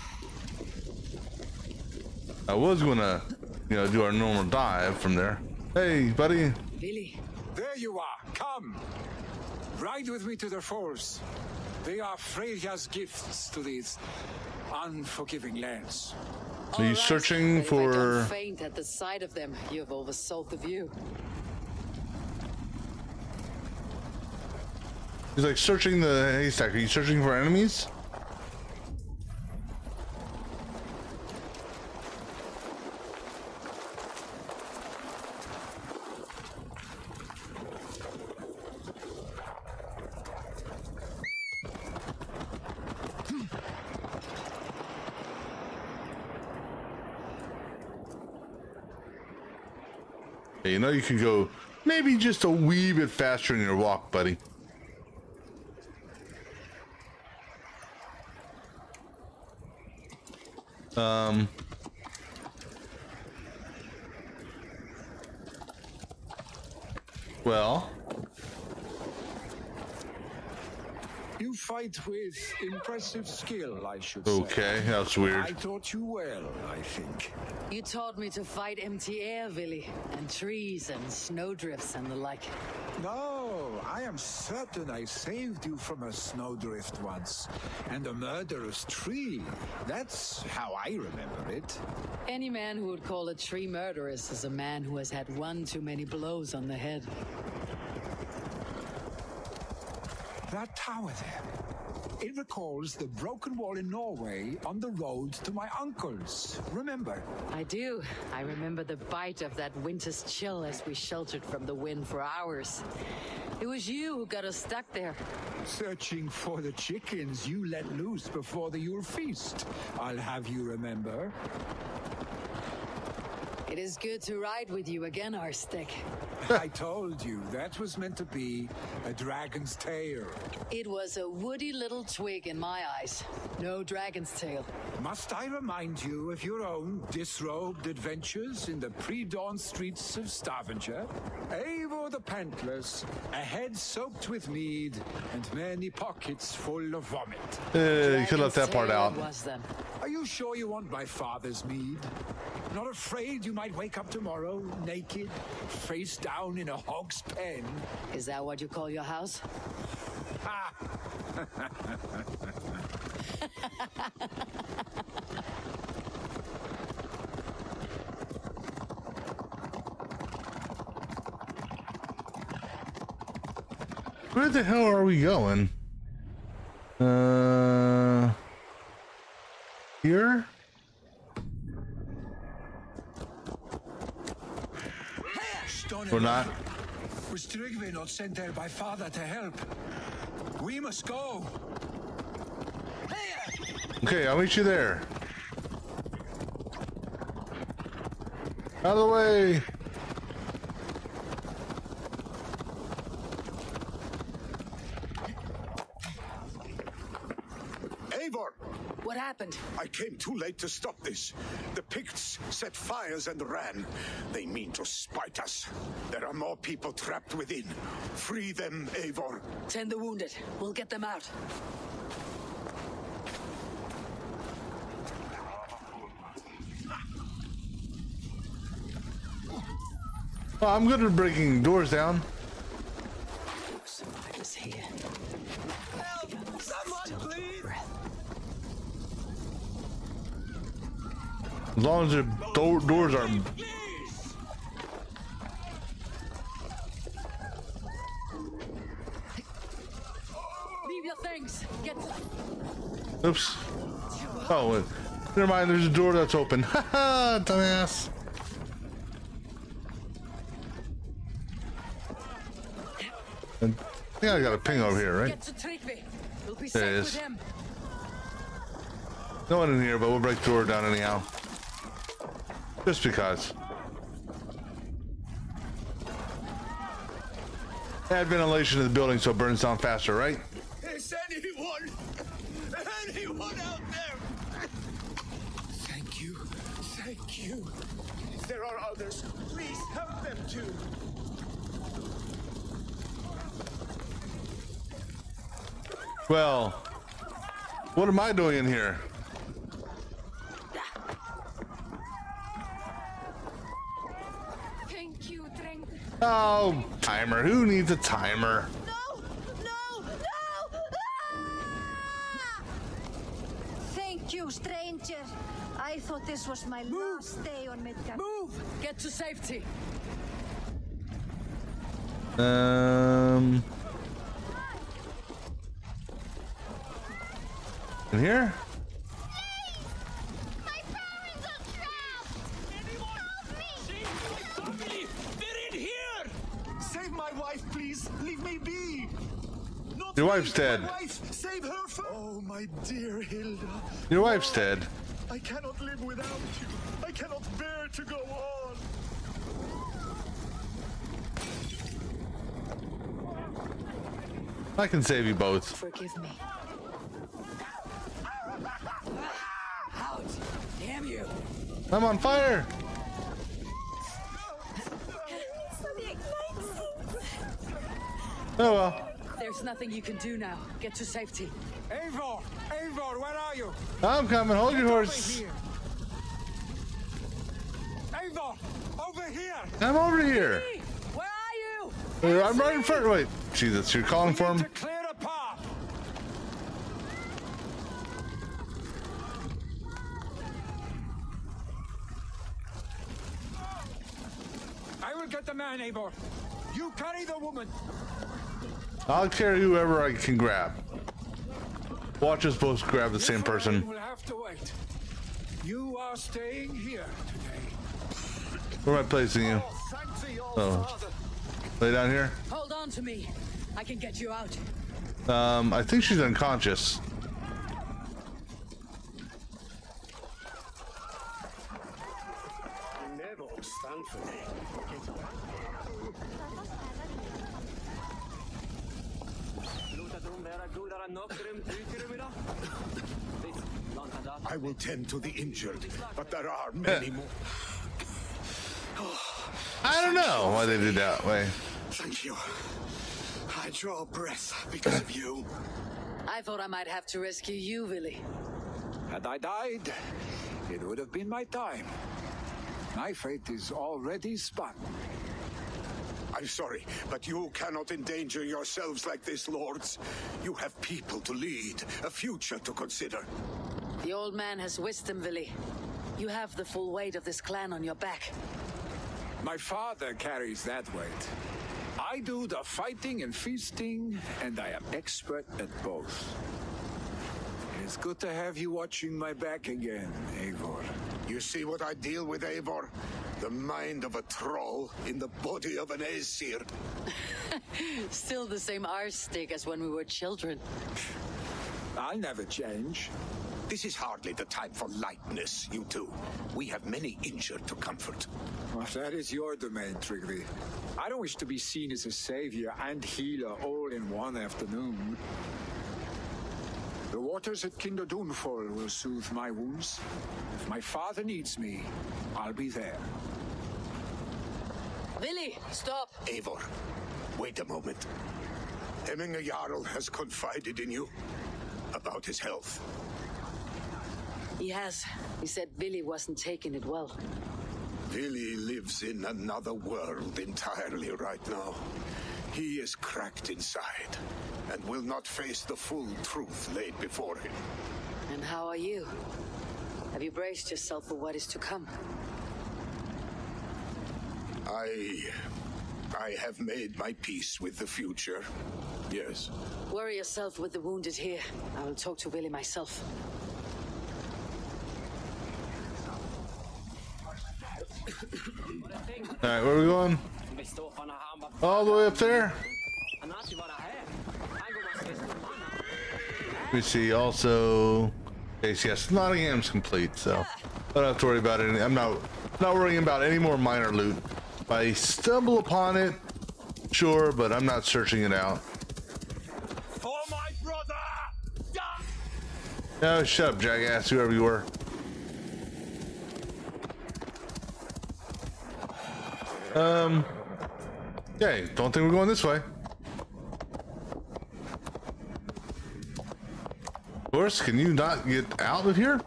I was gonna, do our normal dive from there. Hey, buddy. Billy. There you are. Come. Ride with me to the falls. They are Freya's gifts to these unforgiving lands. Are you searching If I don't for? faint at the sight of them, you've oversold the view. He's like searching the haystack. Are you searching for enemies? Hey, you know you can go maybe just a wee bit faster in your walk, buddy. Well, You fight with impressive skill, I should say. okay, that's weird. I taught you well, I think. You taught me to fight empty air, Billy, and trees and snowdrifts and the like. No, I am certain I saved you from a snowdrift once, and a murderous tree. That's how I remember it. Any man who would call a tree murderous is a man who has had one too many blows on the head. That tower there. It recalls the broken wall in Norway on the road to my uncle's. Remember? I do. I remember the bite of that winter's chill as we sheltered from the wind for hours. It was you who got us stuck there. Searching for the chickens you let loose before the Yule feast. I'll have you remember. It is good to ride with you again, Arstic. I told you, that was meant to be a dragon's tail. It was a woody little twig in my eyes. No dragon's tail. Must I remind you of your own disrobed adventures in the pre-dawn streets of Stavanger? Eivor the Pantless, a head soaked with mead, and many pockets full of vomit. You could let that part out. Are you sure you want my father's mead? Not afraid you might wake up tomorrow, naked, face down in a hog's pen? Is that what you call your house? Ha! Where the hell are we going? Here? Or not? Was Tryggvi not sent there by father to help? We must go. Okay, I'll meet you there. Out of the way. Eivor! What happened? I came too late to stop this. The Picts set fires and ran. They mean to spite us. There are more people trapped within. Free them, Eivor. Tend the wounded. We'll get them out. Oh, I'm good at breaking doors down. Somebody was here. Help! Someone, please! As long as the doors are. Leave your things. Get. Oops. Oh, never mind. There's a door that's open. Haha, dumbass. And I think I got a ping over here, right? Get to Tryggvi. We'll be There it safe is. with him. No one in here, but we'll break the door down anyhow. Just because. Add ventilation to the building so it burns down faster, right? Is anyone out there? Thank you. Thank you. There are others. Please help them too. Well, what am I doing in here? Thank you, Drink. Oh, timer. Who needs a timer? Thank you, stranger. I thought this was my last day on Midgard. Move! Get to safety. In here? Save my wife, please. Leave me be. Not Your me, wife's dead. My wife. Save her for. Oh, my dear Hilda. Your wife's dead. I cannot live without you. I cannot bear to go on. I can save you both. Forgive me. Out! Damn you! I'm on fire. Oh well. There's nothing you can do now. Get to safety. Eivor! Eivor, where are you? I'm coming. Hold your horse. Eivor! Over here! I'm over here. Where are you? I'm right in front. Wait, Jesus, you're calling for him? Clear a path! I will get the man, Eivor. You carry the woman. I'll carry whoever I can grab. Watch us both grab the same person. We'll have to wait. You are staying here today. Where am I placing you? Oh, lay down here. Hold on to me. I can get you out. I think she's unconscious. Never stand for me. I will tend to the injured, but there are many more. I don't know why they did that way. Thank you. I draw breath because of you. I thought I might have to rescue you, Willy. Had I died, it would have been my time. My fate is already spun. I'm sorry, but you cannot endanger yourselves like this, lords. You have people to lead, a future to consider. The old man has wisdom, Willy. You have the full weight of this clan on your back. My father carries that weight. I do the fighting and feasting, and I am expert at both. It's good to have you watching my back again, Eivor. You see what I deal with, Eivor? The mind of a troll in the body of an Aesir. Still the same arse stick as when we were children. I'll never change. This is hardly the time for lightness, you two. We have many injured to comfort. Well, that is your domain, Tryggvi. I don't wish to be seen as a savior and healer all in one afternoon. The waters at Kinderdunfall will soothe my wounds. If my father needs me, I'll be there. Willy, stop! Eivor, wait a moment. Hemminger Jarl has confided in you about his health. He has. He said Willy wasn't taking it well. Willy lives in another world entirely right now. He is cracked inside and will not face the full truth laid before him. And how are you? Have you braced yourself for what is to come? I have made my peace with the future. Yes. Worry yourself with the wounded here. I will talk to Willy myself. Alright, where are we going? All the way up there? We see also... yes, Nottingham's complete, so I don't have to worry about it. I'm not worrying about any more minor loot. If I stumble upon it, sure, but I'm not searching it out. For my brother! No, shut up, jackass, whoever you were. Okay, don't think we're going this way. Horse, can you not get out of here?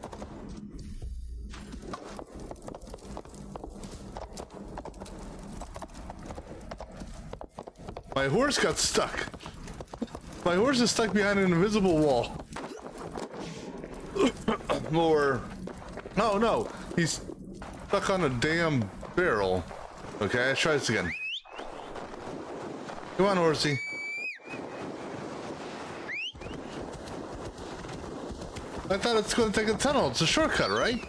My horse got stuck. My horse is stuck behind an invisible wall. Or, oh no, he's stuck on a damn barrel. Okay, let's try this again. Come on, horsey. I thought it's going to take a tunnel. It's a shortcut, right?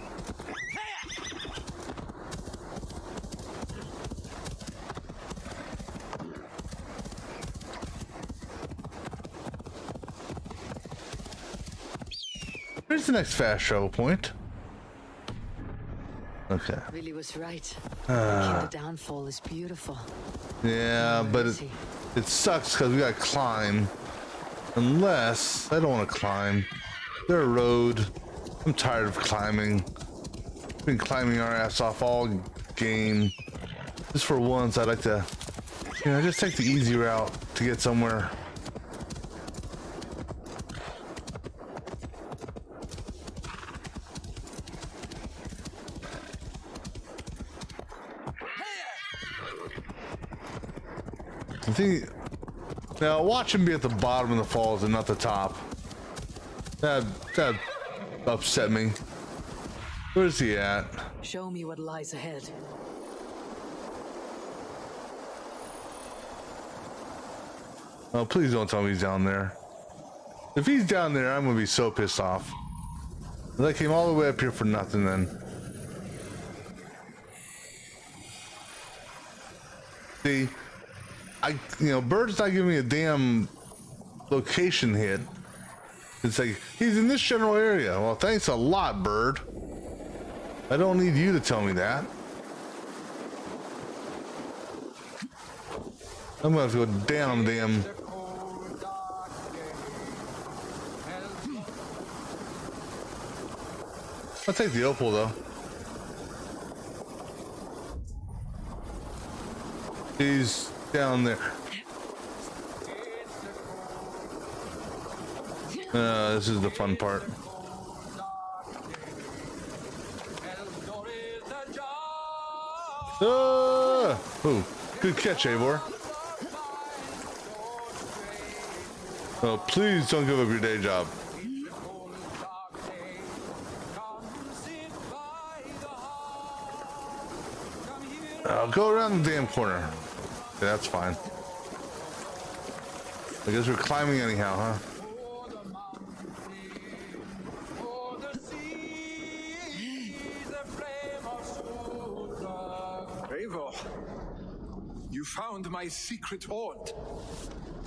Where's the next fast travel point? Okay. Really was right. The downfall is beautiful. Yeah, but it sucks because we gotta climb. Unless I don't want to climb. There's a road. I'm tired of climbing. Been climbing our ass off all game. Just for once, I'd like to, you know, just take the easy route to get somewhere. I think now watch him be at the bottom of the falls and not the top. That upset me. Where's he at? Show me what lies ahead. Oh, please don't tell me he's down there. If he's down there, I'm gonna be so pissed off. I came all the way up here for nothing then. See, you know, Bird's not giving me a damn location hit. It's like, he's in this general area. Well, thanks a lot, Bird. I don't need you to tell me that. I'm gonna have to go down damn. I'll take the opal though. He's down there. This is the fun part. Oh, good catch, Eivor. Oh, please don't give up your day job. I'll go around the damn corner. Okay, that's fine. I guess we're climbing anyhow, huh? Eivor, you found my secret haunt.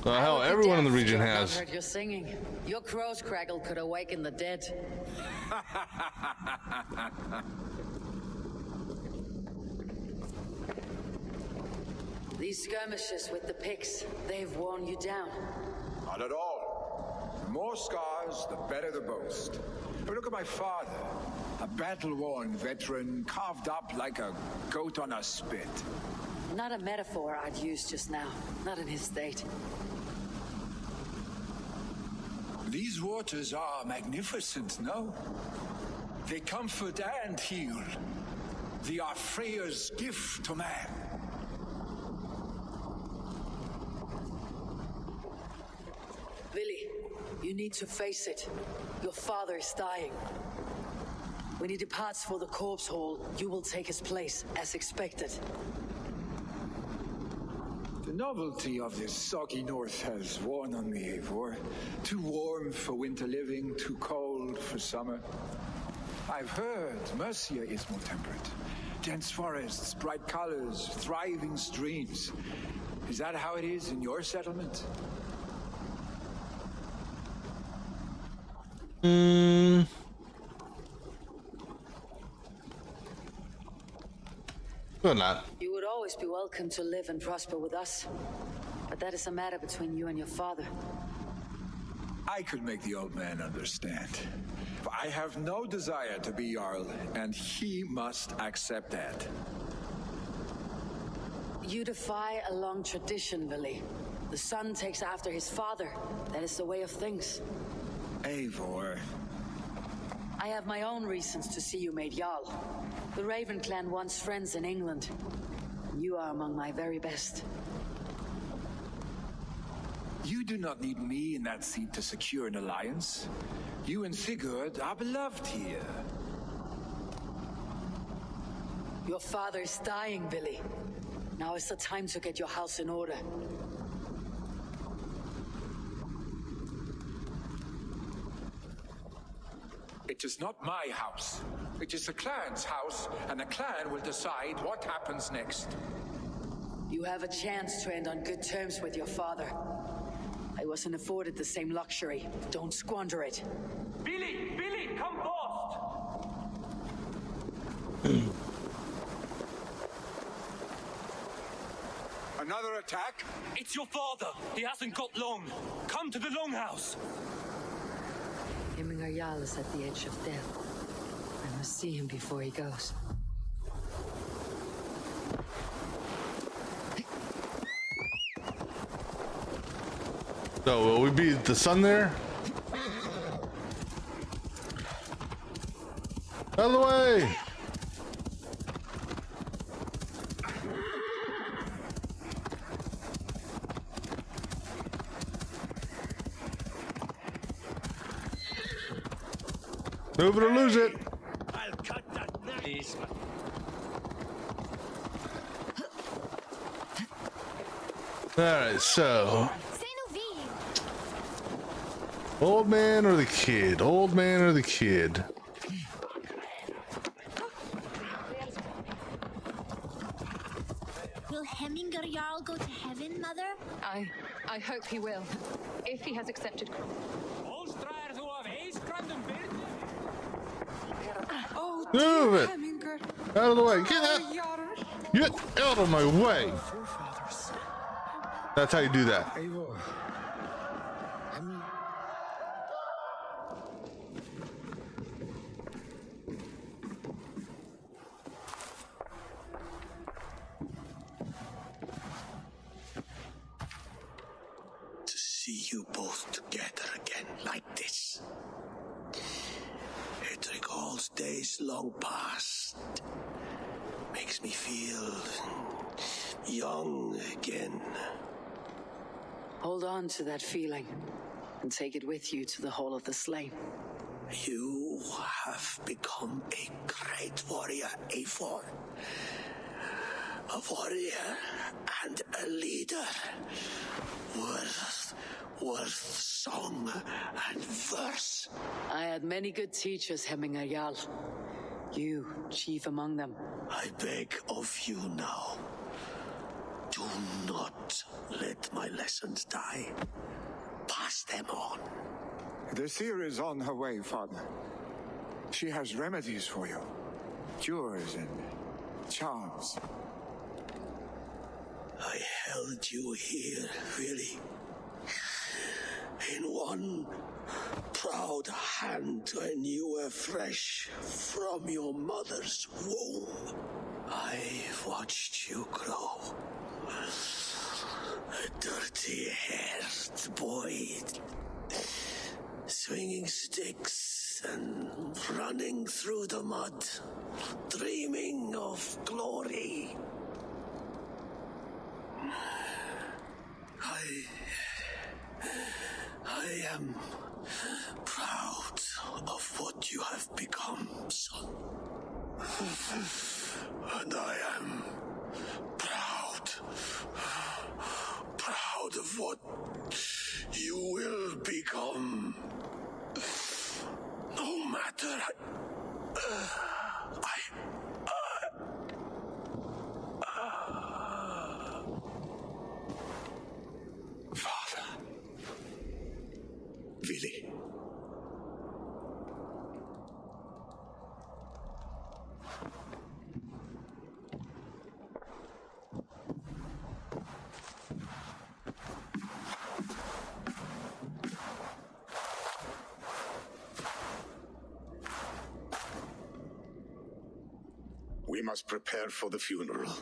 Well, hell, everyone in the region has. I heard your singing. Your crow's crackle could awaken the dead. These skirmishes with the pigs, they've worn you down. Not at all. The more scars, the better the boast. But look at my father, a battle-worn veteran, carved up like a goat on a spit. Not a metaphor I'd use just now. Not in his state. These waters are magnificent, no? They comfort and heal. They are Freya's gift to man. Billy, you need to face it. Your father is dying. When he departs for the corpse hall, you will take his place, as expected. The novelty of this soggy north has worn on me, Eivor. Too warm for winter living, too cold for summer. I've heard Mercia is more temperate. Dense forests, bright colors, thriving streams. Is that how it is in your settlement? Well, not. You would always be welcome to live and prosper with us. But that is a matter between you and your father. I could make the old man understand. I have no desire to be Jarl, and he must accept that. You defy a long tradition, Billy. The son takes after his father. That is the way of things. Eivor. I have my own reasons to see you made Jarl. The Raven clan wants friends in England. You are among my very best. You do not need me in that seat to secure an alliance. You and Sigurd are beloved here. Your father's dying, Billy. Now is the time to get your house in order. It is not my house. It is the clan's house, and the clan will decide what happens next. You have a chance to end on good terms with your father. I wasn't afforded the same luxury. Don't squander it. Billy! Billy, come fast! Another attack? It's your father! He hasn't got long! Come to the longhouse! Hemminger Jarl is at the edge of death. I must see him before he goes. So, will we beat the sun there? Out of the way! Move it or lose it. I'll cut that knife. Alright, so. Old man or the kid? Old man or the kid? Will Hemminger Jarl go to heaven, Mother? I hope he will. If he has accepted. Oh, Move it! Hemminger. Out of the way! Get out of my way! That's how you do that. To see you both together again like this. It recalls days long past. Makes me feel young again. Hold on to that feeling and take it with you to the Hall of the Slain. You have become a great warrior, Eivor. A warrior and a leader. Worth song and verse. I had many good teachers, Hemminger Jarl. You, chief among them. I beg of you now. Do not let my lessons die. Pass them on. The seer is on her way, Father. She has remedies for you. Cures and charms. I held you here, really. In one proud hand when you were fresh from your mother's womb. I watched you grow. A dirty-haired boy, swinging sticks and running through the mud, dreaming of glory. I am proud of what you have become, son. And I am proud of what you will become. No matter. Father. Willi. We must prepare for the funeral.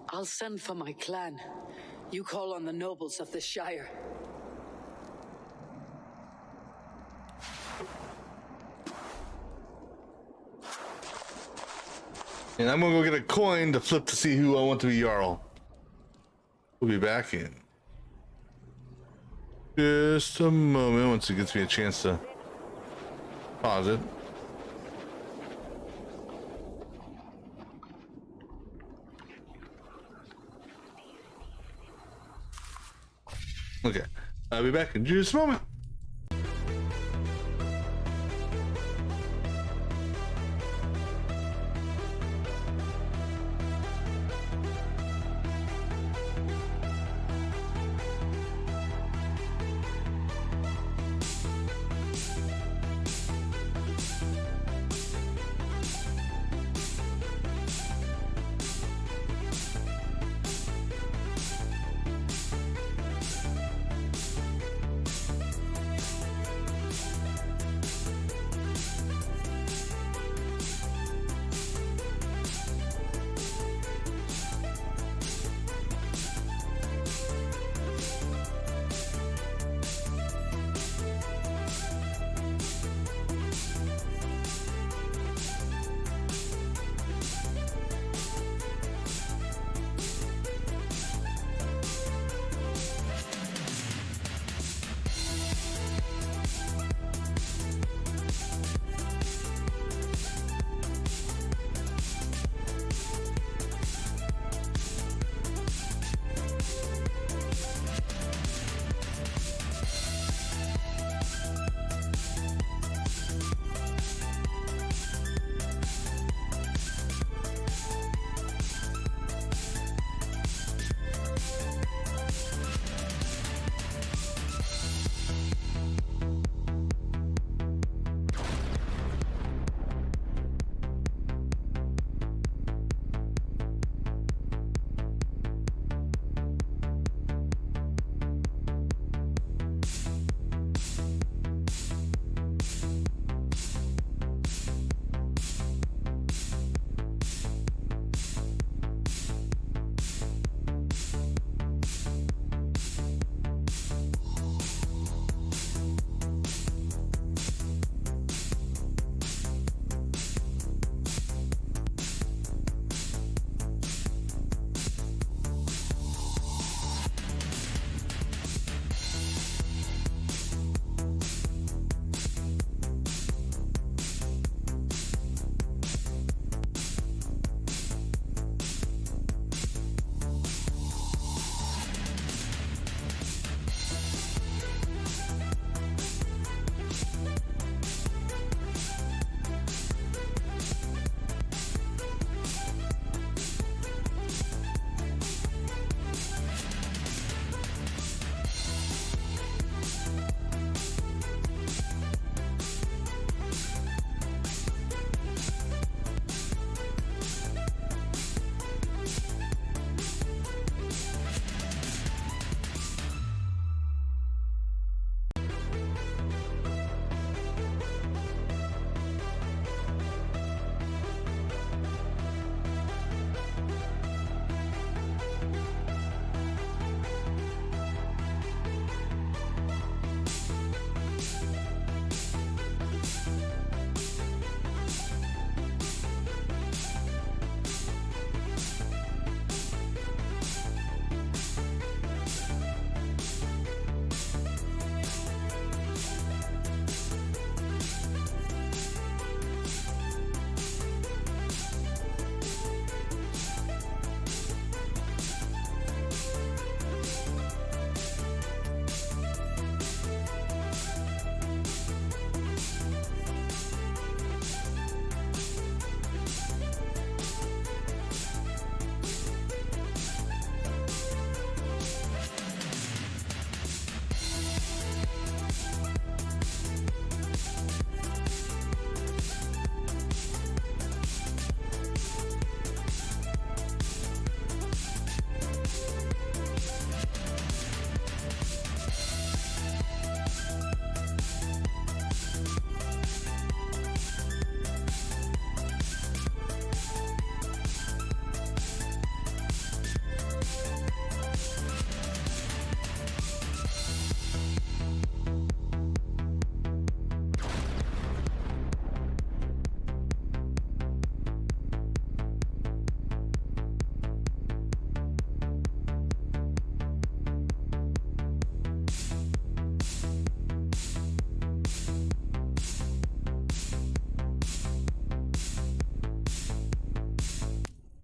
I'll send for my clan. You call on the nobles of the Shire. And I'm gonna go get a coin to flip to see who I want to be Jarl. We'll be back in Just a moment once it gets me a chance to pause it. Okay, I'll be back in just a moment.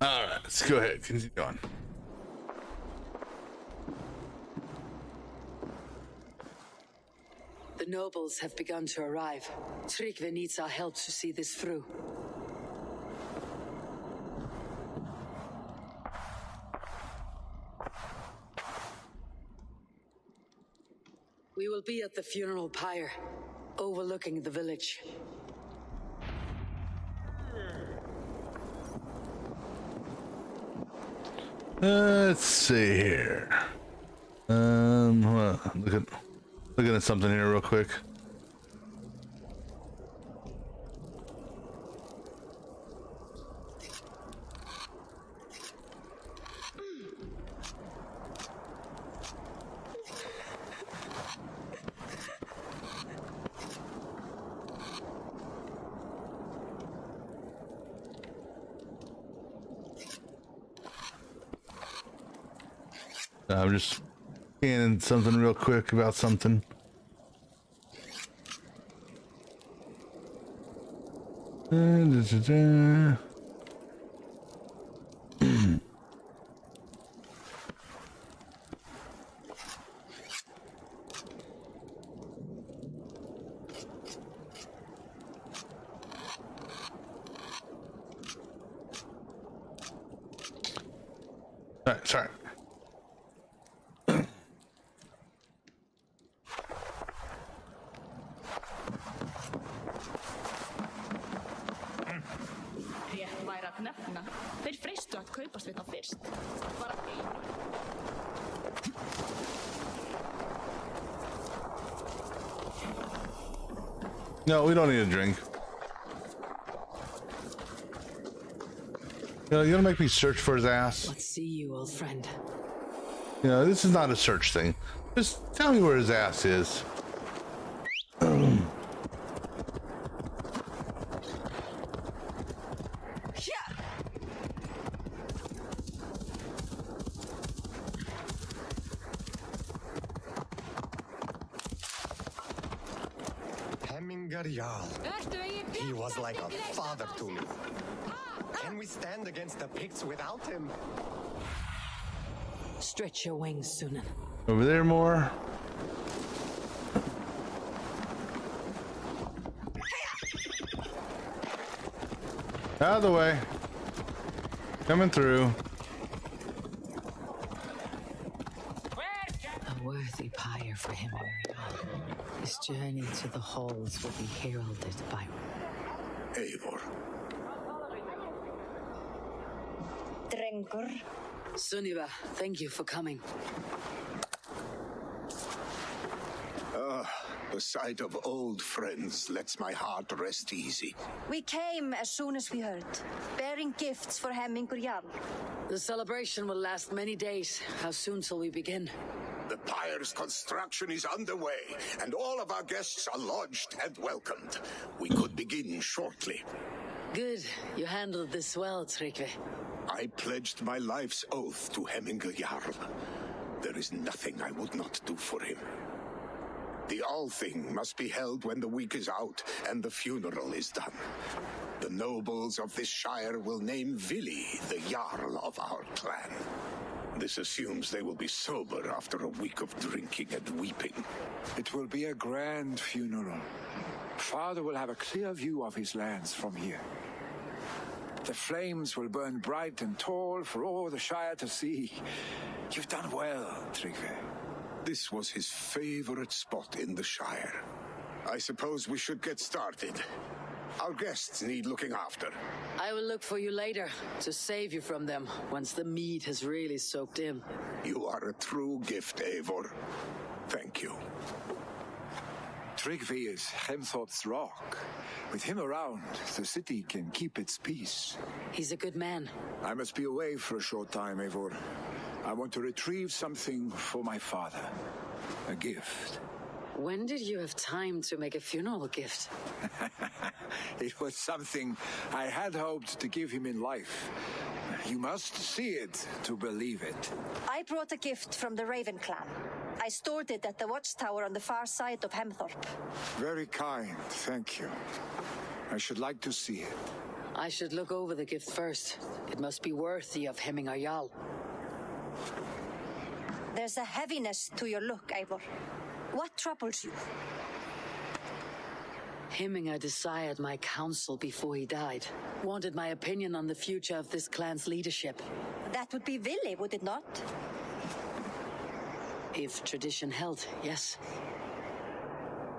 All right, let's go ahead. Continue on. The nobles have begun to arrive. Tryggvi needs our help to see this through. We will be at the funeral pyre, overlooking the village. Let's see here. Looking at something here real quick. I'm just scanning something real quick about something. Sorry. Rétt væri að nefna. Þeir freistu að kaupast við það fyrst. Bara No, we don't need a drink. You gonna make me search for his ass? Let's see you, old friend. You know, this is not a search thing. Just tell me where his ass is. Hemmingar Jarl. He was like a father to me. Can we stand against the Picts without him? Stretch your wings, Sunan. Over there more. Out of the way. Coming through. A worthy pyre for him. His journey to the halls will be heralded by Eivor. Drengur. Sunniva, thank you for coming. The sight of old friends lets my heart rest easy. We came as soon as we heard, bearing gifts for Hemmingur Jarl. The celebration will last many days. How soon till we begin? The pyre's construction is underway, and all of our guests are lodged and welcomed. We could begin shortly. Good. You handled this well, Tryggvi. I pledged my life's oath to Hemmingur Jarl. There is nothing I would not do for him. The All-Thing must be held when the week is out and the funeral is done. The nobles of this shire will name Vili the Jarl of our clan. This assumes they will be sober after a week of drinking and weeping. It will be a grand funeral. Father will have a clear view of his lands from here. The flames will burn bright and tall for all the Shire to see. You've done well, Tryggvi. This was his favorite spot in the Shire. I suppose we should get started. Our guests need looking after. I will look for you later to save you from them once the mead has really soaked in. You are a true gift, Eivor. Thank you. Tryggvi is Hemthorpe's rock. With him around, the city can keep its peace. He's a good man. I must be away for a short time, Eivor. I want to retrieve something for my father. A gift. When did you have time to make a funeral gift? It was something I had hoped to give him in life. You must see it to believe it. I brought a gift from the Raven clan. I stored it at the watchtower on the far side of Hemthorpe. Very kind, thank you. I should like to see it. I should look over the gift first. It must be worthy of Hemminger Jarl. There's a heaviness to your look, Eivor. What troubles you? Hemminger desired my counsel before he died. Wanted my opinion on the future of this clan's leadership. That would be Vili, would it not? If tradition held, yes.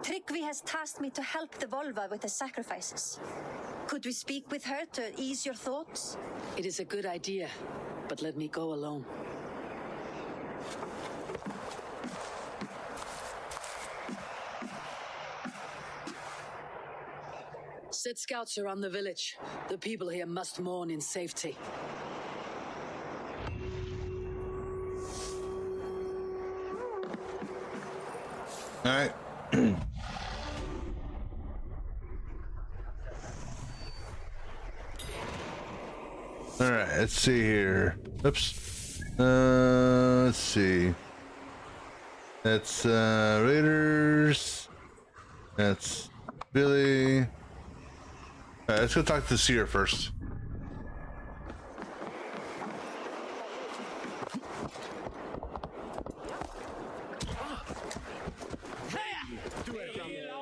Tryggvi has tasked me to help the Volva with the sacrifices. Could we speak with her to ease your thoughts? It is a good idea, but let me go alone. Set scouts around the village. The people here must mourn in safety. All right. All right, let's see here. Oops. Let's see. That's Raiders. That's Billy. All right, let's go talk to Seer first.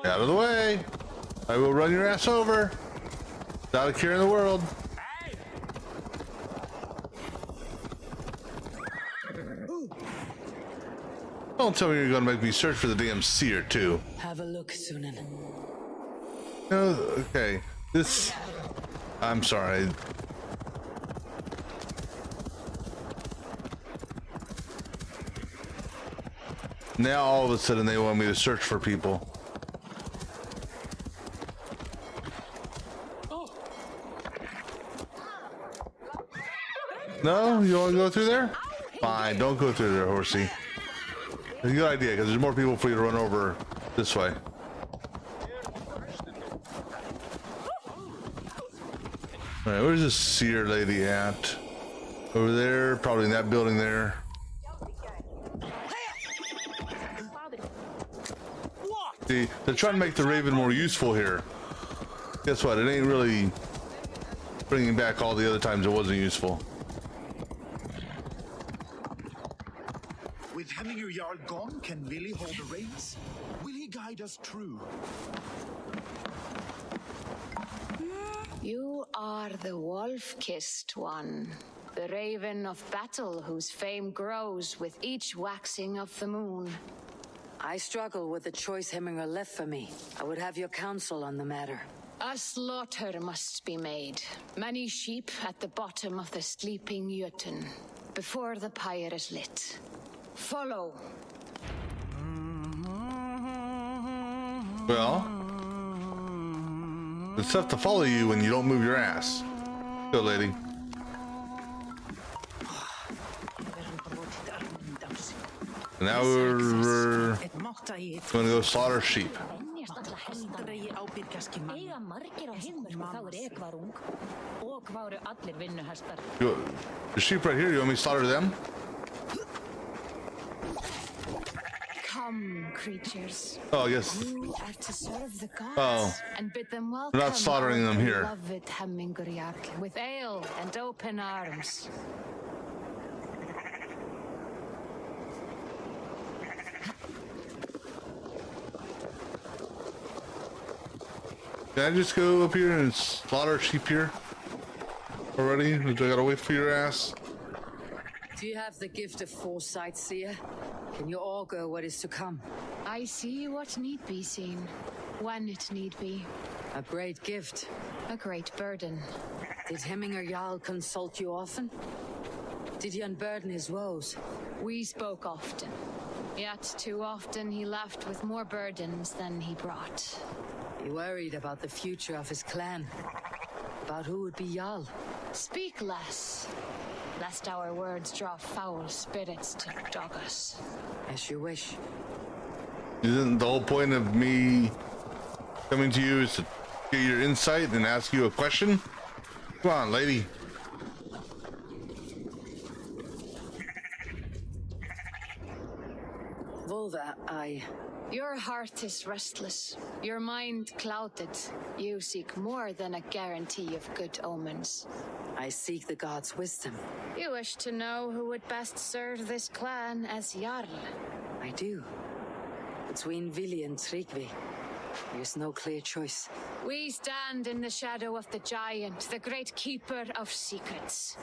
Out of the way. I will run your ass over. Not a care in the world. Don't tell me you're gonna make me search for the damn seer too. Have a look, Sunan. No, okay. This. I'm sorry. Now all of a sudden they want me to search for people. No? You want to go through there? Fine, don't go through there, horsey. It's a good idea, because there's more people for you to run over this way. Alright, where's this seer lady at? Over there, probably in that building there. See, they're trying to make the Raven more useful here. Guess what? It ain't really bringing back all the other times it wasn't useful. With Hemminger Jarl gone, can Vili hold the reins? Will he guide us true? You are the wolf-kissed one, the raven of battle whose fame grows with each waxing of the moon. I struggle with the choice Hemminger left for me. I would have your counsel on the matter. A slaughter must be made. Many sheep at the bottom of the sleeping Jötun, before the pyre is lit. Follow. Well, it's tough to follow you when you don't move your ass. Go, lady. Now we're gonna go slaughter sheep. The sheep right here, you want me to slaughter them? Come, creatures. Oh, yes. You are to serve the gods. Oh. And bid them welcome. We're not slaughtering them here. Beloved Hemminger Jarl, with ale and open arms. Can I just go up here and slaughter sheep here already? Do I gotta wait for your ass? Do you have the gift of foresight, Seer? Can you augur what is to come? I see what need be seen, when it need be. A great gift. A great burden. Did Hemminger Jarl consult you often? Did he unburden his woes? We spoke often. Yet too often he left with more burdens than he brought. He worried about the future of his clan. About who would be Jarl. Speak less, lest our words draw foul spirits to dog us. As you wish. Isn't the whole point of me coming to you is to get your insight and ask you a question? Come on, lady. Volva, Your heart is restless, your mind clouded. You seek more than a guarantee of good omens. I seek the gods' wisdom. You wish to know who would best serve this clan as Jarl. I do. Between Vili and Tryggvi, there's no clear choice. We stand in the shadow of the giant, the great keeper of secrets.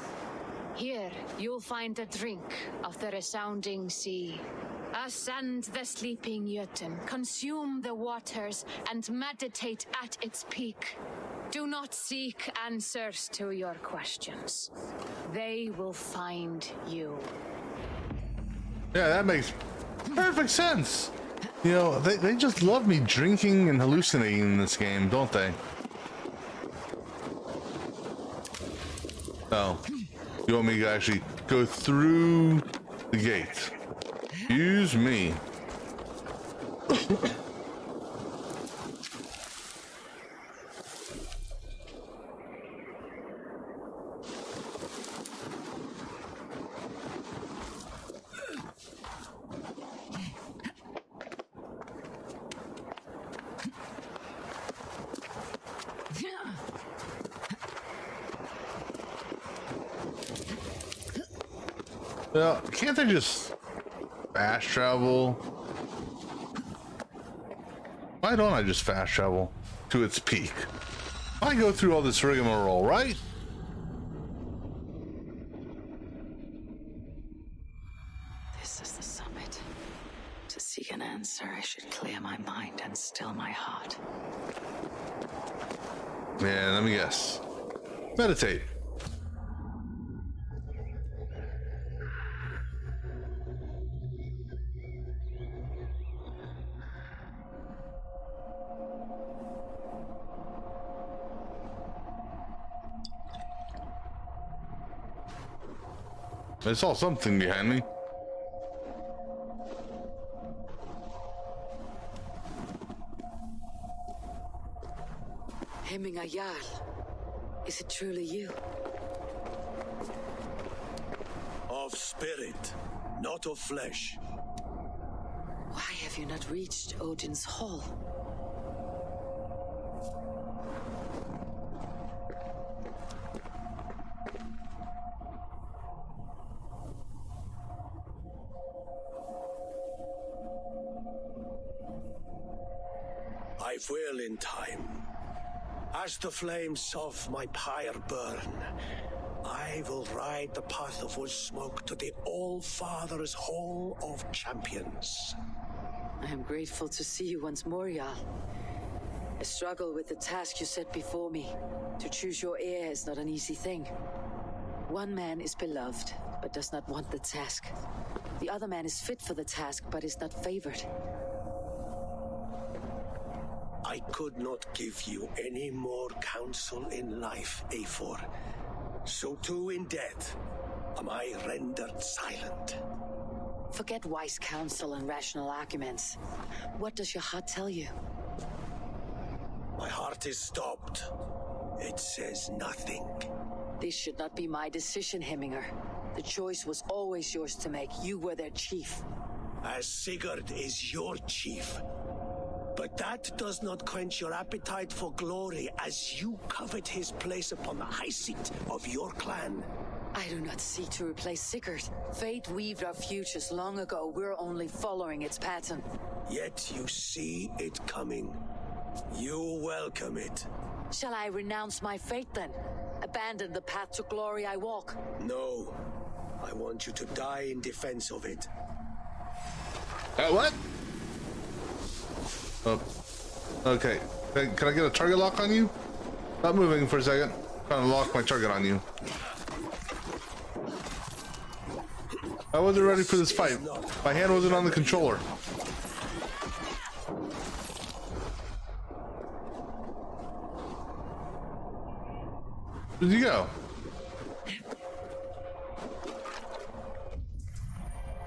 Here, you'll find a drink of the resounding sea. Ascend the sleeping Jötun, consume the waters, and meditate at its peak. Do not seek answers to your questions. They will find you. Yeah, that makes perfect sense. You know, they just love me drinking and hallucinating in this game, don't they? Oh. You want me to actually go through the gate? Excuse me. Well, can't they just fast travel? Why don't I just fast travel to its peak? Why go through all this rigmarole, right? This is the summit. To seek an answer, I should clear my mind and still my heart. Man, let me guess. Meditate. I saw something behind me. Hemminger Jarl, is it truly you? Of spirit, not of flesh. Why have you not reached Odin's Hall? I will in time. As the flames of my pyre burn, I will ride the path of wood smoke to the All-Father's Hall of Champions. I am grateful to see you once more, Jarl. I struggle with the task you set before me. To choose your heir is not an easy thing. One man is beloved, but does not want the task. The other man is fit for the task, but is not favored. I could not give you any more counsel in life, Eivor. So too in death am I rendered silent. Forget wise counsel and rational arguments. What does your heart tell you? My heart is stopped. It says nothing. This should not be my decision, Hemminger. The choice was always yours to make. You were their chief. As Sigurd is your chief. But that does not quench your appetite for glory as you covet his place upon the high seat of your clan. I do not seek to replace Sigurd. Fate weaved our futures long ago. We're only following its pattern. Yet you see it coming. You welcome it. Shall I renounce my fate then? Abandon the path to glory I walk? No. I want you to die in defense of it. What? Oh, okay. Can I get a target lock on you? Stop moving for a second. I'm trying to lock my target on you. I wasn't ready for this fight. My hand wasn't on the controller. Where'd you go?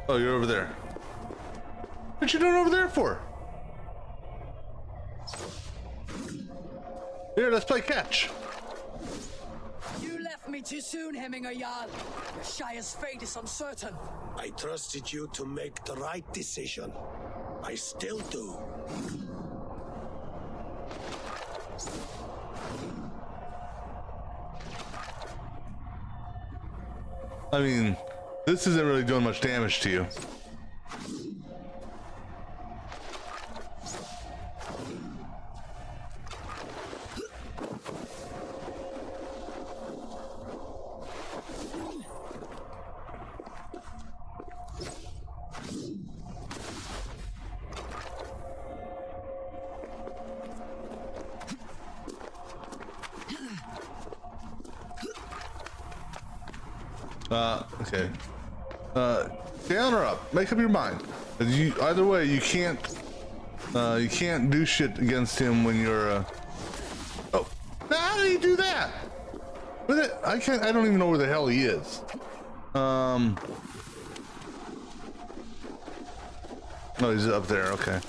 Oh, you're over there. What you doing over there for? Here, let's play catch. You left me too soon, Hemminger Jarl. Your Shire's fate is uncertain. I trusted you to make the right decision. I still do. I mean, this isn't really doing much damage to you. Okay. Down or up? Make up your mind. Either way, you can't do shit against him when you're. Oh, now how do you do that? With it, I don't even know where the hell he is. Oh, he's up there. Okay.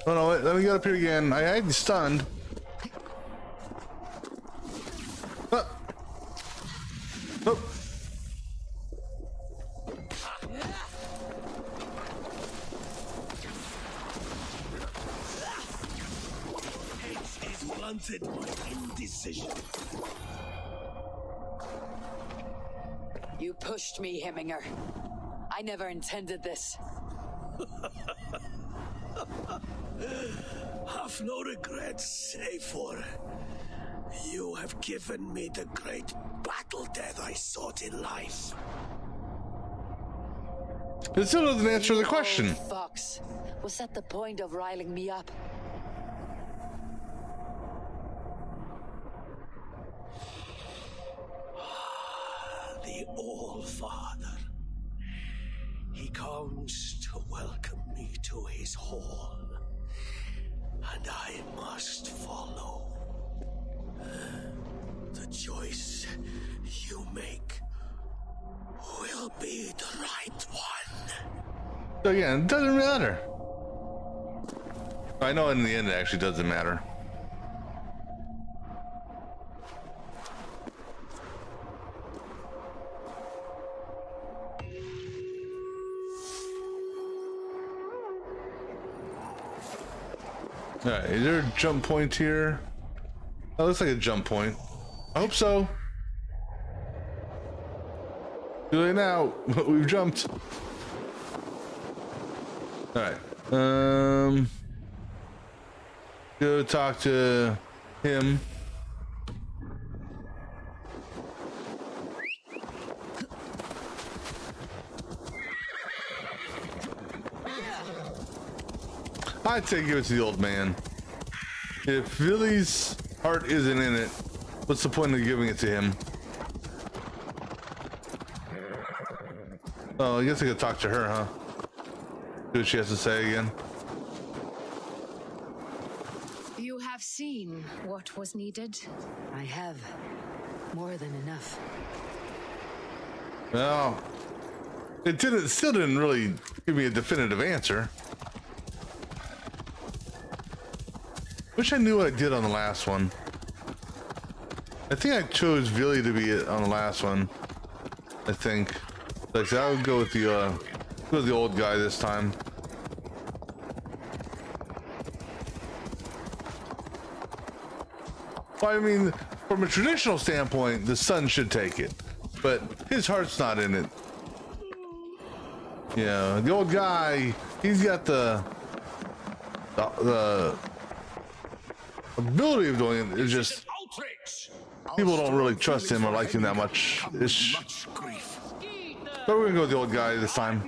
Oh no! Wait, let me get up here again. I had you stunned. Oh. He's blunted my indecision. You pushed me, Hemminger. I never intended this. Have no regrets, Eivor. You have given me the great battle death I sought in life. It still doesn't answer the question. Fox, was that the point of riling me up? The All-Father. He comes to welcome me to his hall, and I must follow. The choice you make will be the right one. So again, it doesn't matter. I know in the end it actually doesn't matter. Alright, is there a jump point here? That looks like a jump point. I hope so. Too late now. We've jumped. Alright. Go talk to him. I'd say give it to the old man. If Villy's heart isn't in it, what's the point of giving it to him? Oh, I guess I could talk to her, huh? See what she has to say again. You have seen what was needed? I have. More than enough. Well, still didn't really give me a definitive answer. Wish I knew what I did on the last one. I think I chose Villy to be it on the last one. I think. Like, I would go with the old guy this time. Well, I mean, from a traditional standpoint, the son should take it, but his heart's not in it. Yeah, the old guy, he's got the ability of doing it. It's just people don't really trust him or like him that much. But we're gonna go with the old guy this time.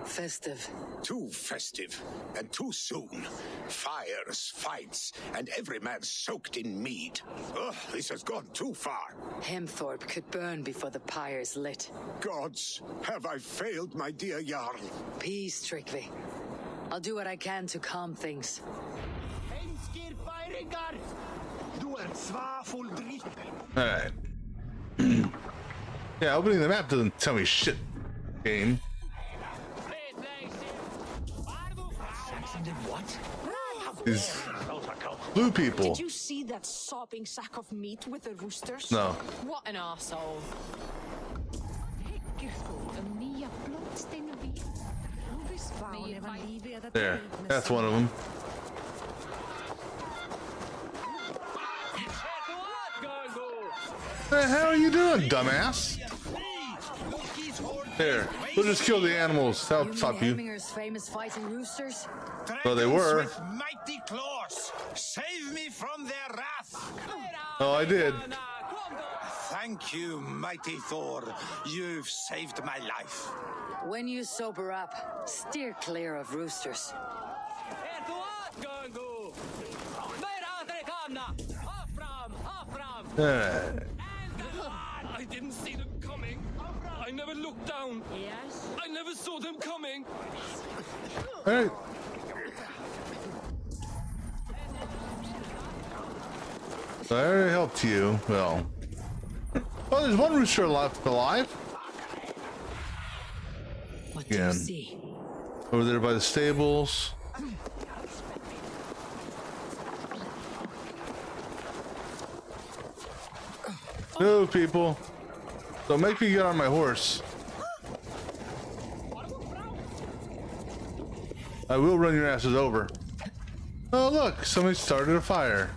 Festive. Too festive, and too soon. Fires, fights, and every man soaked in mead. Ugh, this has gone too far. Hemthorpe could burn before the pyre's lit. Gods, have I failed my dear Jarl? Peace, Tryggvi. I'll do what I can to calm things. Alright. Yeah, opening the map doesn't tell me shit, game. These blue people. Did you see that sopping sack of meat with the roosters? No. What an arsehole. There, that's one of them. What the hell are you doing, dumbass? There, we'll just kill the animals. That'll stop you. Hemminger's famous fighting roosters? So they were. With mighty claws, save me from their wrath. Oh, I did. Thank you, mighty Thor. You've saved my life. When you sober up, steer clear of roosters. I didn't see them coming. I never looked down. Yes. I never saw them coming. Hey. I already helped you. Well. Oh, there's one rooster left alive. What do you see? Over there by the stables. No, people. Don't make me get on my horse. I will run your asses over. Oh, look. Somebody started a fire.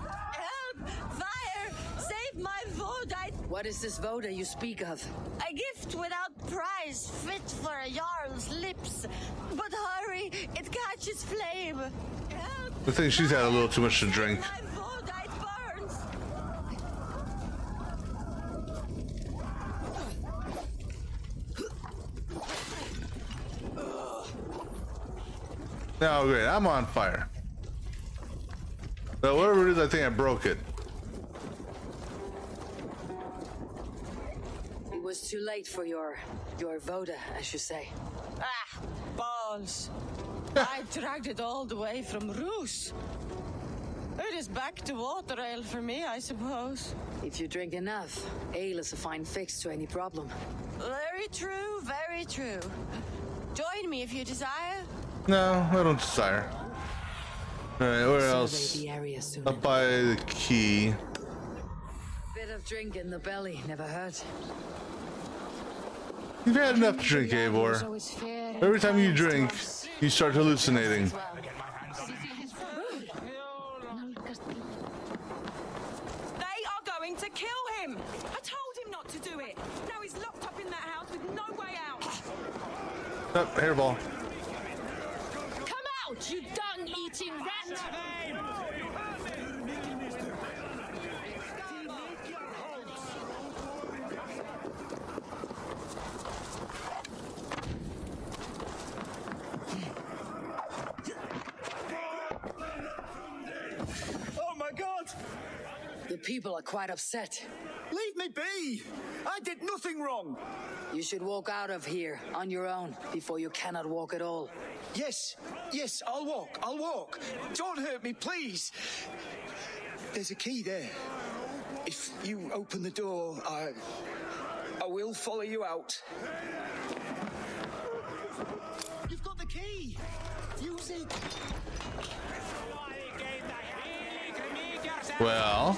Help! Fire! Save my Vodite! What is this Voda you speak of? A gift without price, fit for a Jarl's lips. But hurry, it catches flame. Help! I think she's had a little too much to drink. My Vodite burns! Oh, great. I'm on fire. So whatever it is, I think I broke it. It was too late for your Voda, as you say. Ah, balls. I dragged it all the way from Roos. It is back to water ale for me, I suppose. If you drink enough, ale is a fine fix to any problem. Very true, very true. Join me if you desire. No, I don't desire. Alright, where else? Survey the area soon. Up by the key. Bit of drink in the belly never hurt. You've had enough to drink, Eivor. Every time you drink, you start hallucinating. They are going to kill him! I told him not to do it. Now he's locked up in that house with no way out. Oh, hairball. Come out, you dung-eating rat! Oh my God! The people are quite upset. Leave me be! I did nothing wrong! You should walk out of here on your own before you cannot walk at all. Yes, I'll walk. Don't hurt me, please. There's a key there. If you open the door, I will follow you out. You've got the key. Use it. Well.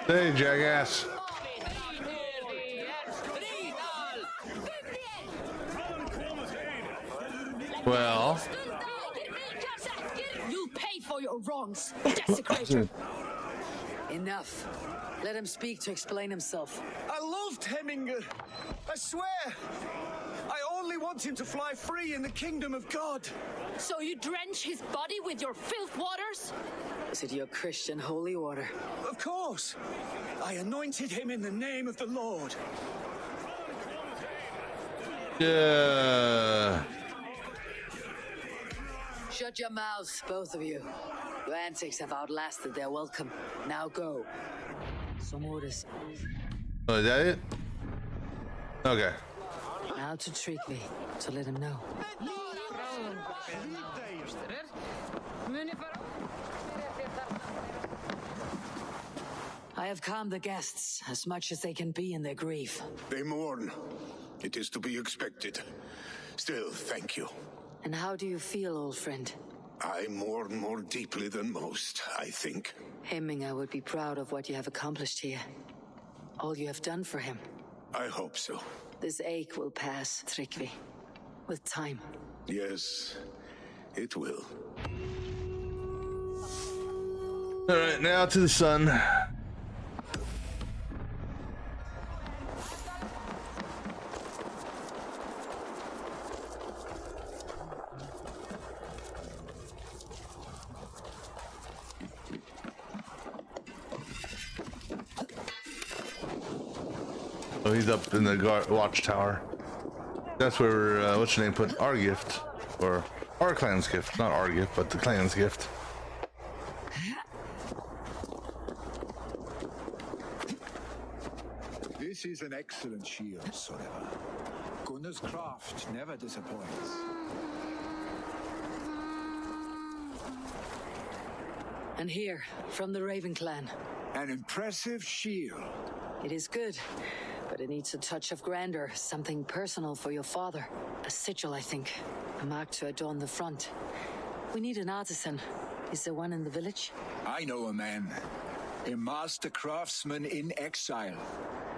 Hey, jackass. Well. You pay for your wrongs, desecrator. Enough. Let him speak to explain himself. I loved Hemminger. I swear. I only want him to fly free in the kingdom of God. So you drench his body with your filth waters? Is it your Christian holy water? Of course. I anointed him in the name of the Lord. Yeah. Shut your mouths, both of you. Your antics have outlasted their welcome. Now go. Some orders. Oh, is that it? Okay. Now to treat me, to let him know. I have calmed the guests as much as they can be in their grief. They mourn. It is to be expected. Still, thank you. And how do you feel, old friend? I mourn more deeply than most, I think. Hemminger would be proud of what you have accomplished here. All you have done for him. I hope so. This ache will pass, Tryggvi. With time. Yes, it will. All right, now to the sun. Oh, he's up in the watchtower. That's where, what's your name, put our gift. Or our clan's gift. Not our gift, but the clan's gift. This is an excellent shield, Soreva. Gunnar's craft never disappoints. And here, from the Raven clan. An impressive shield. It is good, but it needs a touch of grandeur, something personal for your father. A sigil, I think. A mark to adorn the front. We need an artisan. Is there one in the village? I know a man. A master craftsman in exile.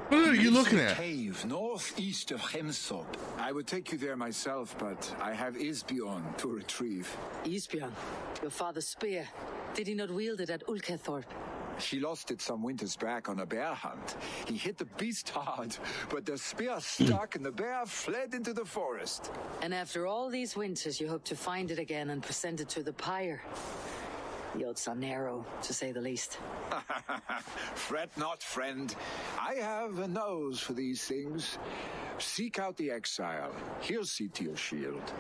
What are you looking at? A cave northeast of Hemthorp. I would take you there myself, but I have Isbjorn to retrieve. Isbjorn? Your father's spear. Did he not wield it at Ulkethorp? He lost it some winters back on a bear hunt. He hit the beast hard, but the spear stuck and the bear fled into the forest. And after all these winters, you hope to find it again and present it to the pyre. The odds are narrow, to say the least. Fret not, friend. I have a nose for these things. Seek out the exile. He'll see to your shield.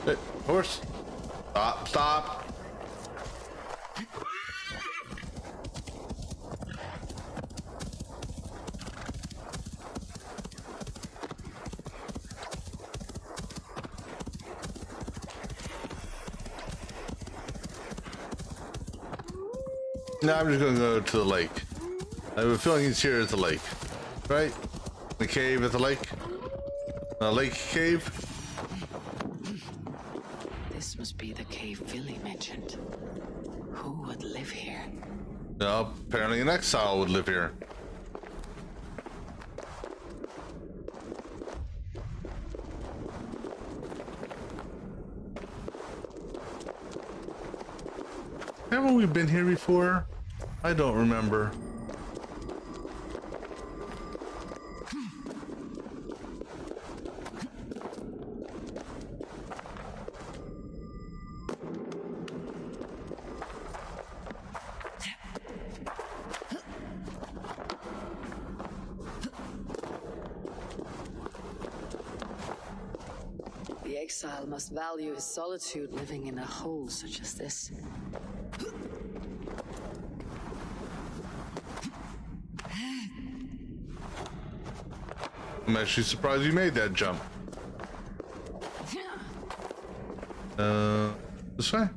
Hey, horse. Stop, stop. No, I'm just gonna go to the lake. I have a feeling he's here at the lake. Right? The cave at the lake? The lake cave? This must be the cave Villy mentioned. Who would live here? No, apparently an exile would live here. Haven't we been here before? I don't remember. The exile must value his solitude living in a hole such as this. I'm actually surprised you made that jump. This way?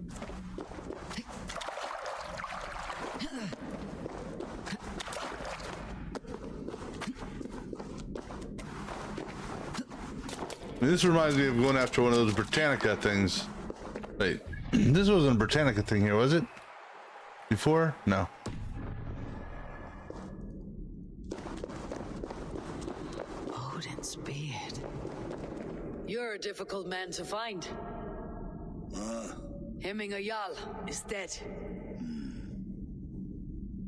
This reminds me of going after one of those Britannica things. Wait, this wasn't a Britannica thing here, was it? Before? No. Odin's beard. You're a difficult man to find. Hemminger Jarl is dead.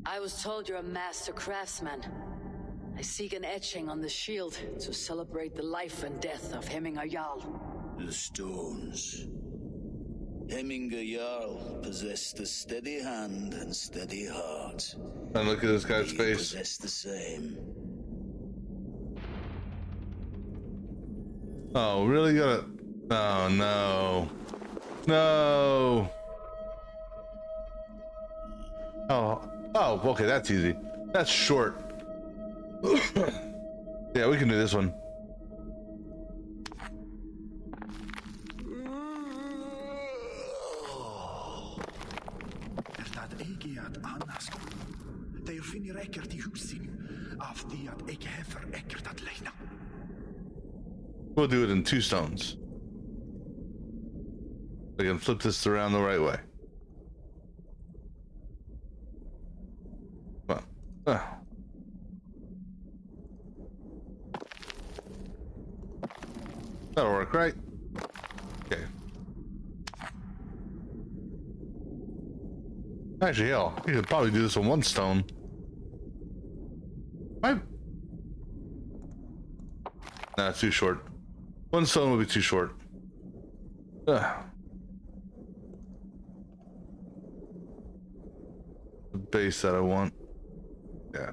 I was told you're a master craftsman. I seek an etching on the shield to celebrate the life and death of Hemminger Jarl. The stones. Hemminger Jarl possessed a steady hand and steady heart. And look at this guy's We face. possess the same. Oh, really gotta... Oh, no. No. Oh, okay, that's easy. That's short. Yeah, we can do this one. Dat ik het anders. Þeir finnir ekkert í húsin af því að ég hefur ekkert að leina. We'll do it in 2 stones. I can flip this around the right way. That'll work, right? Okay. Actually, hell, you could probably do this with one stone. Nah, it's too short. One stone would be too short. The base that I want. Yeah.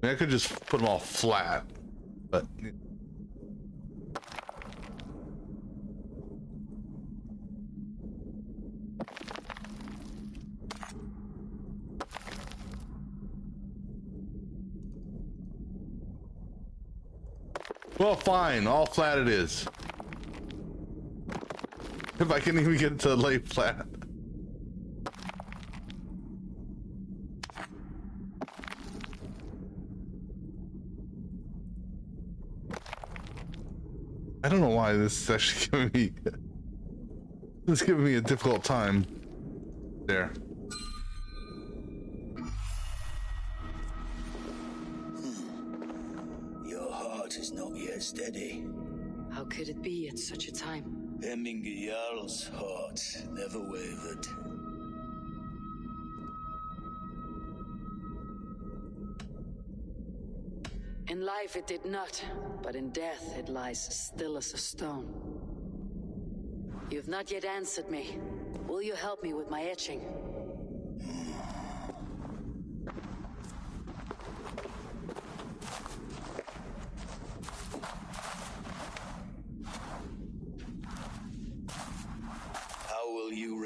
I mean, I could just put them all flat, but. Well, fine. All flat it is. If I can even get it to lay flat. I don't know why this is actually giving me... This is giving me a difficult time. There. Steady. How could it be at such a time? Hemminger Jarl's heart never wavered. In life it did not, but in death it lies still as a stone. You've not yet answered me. Will you help me with my etching?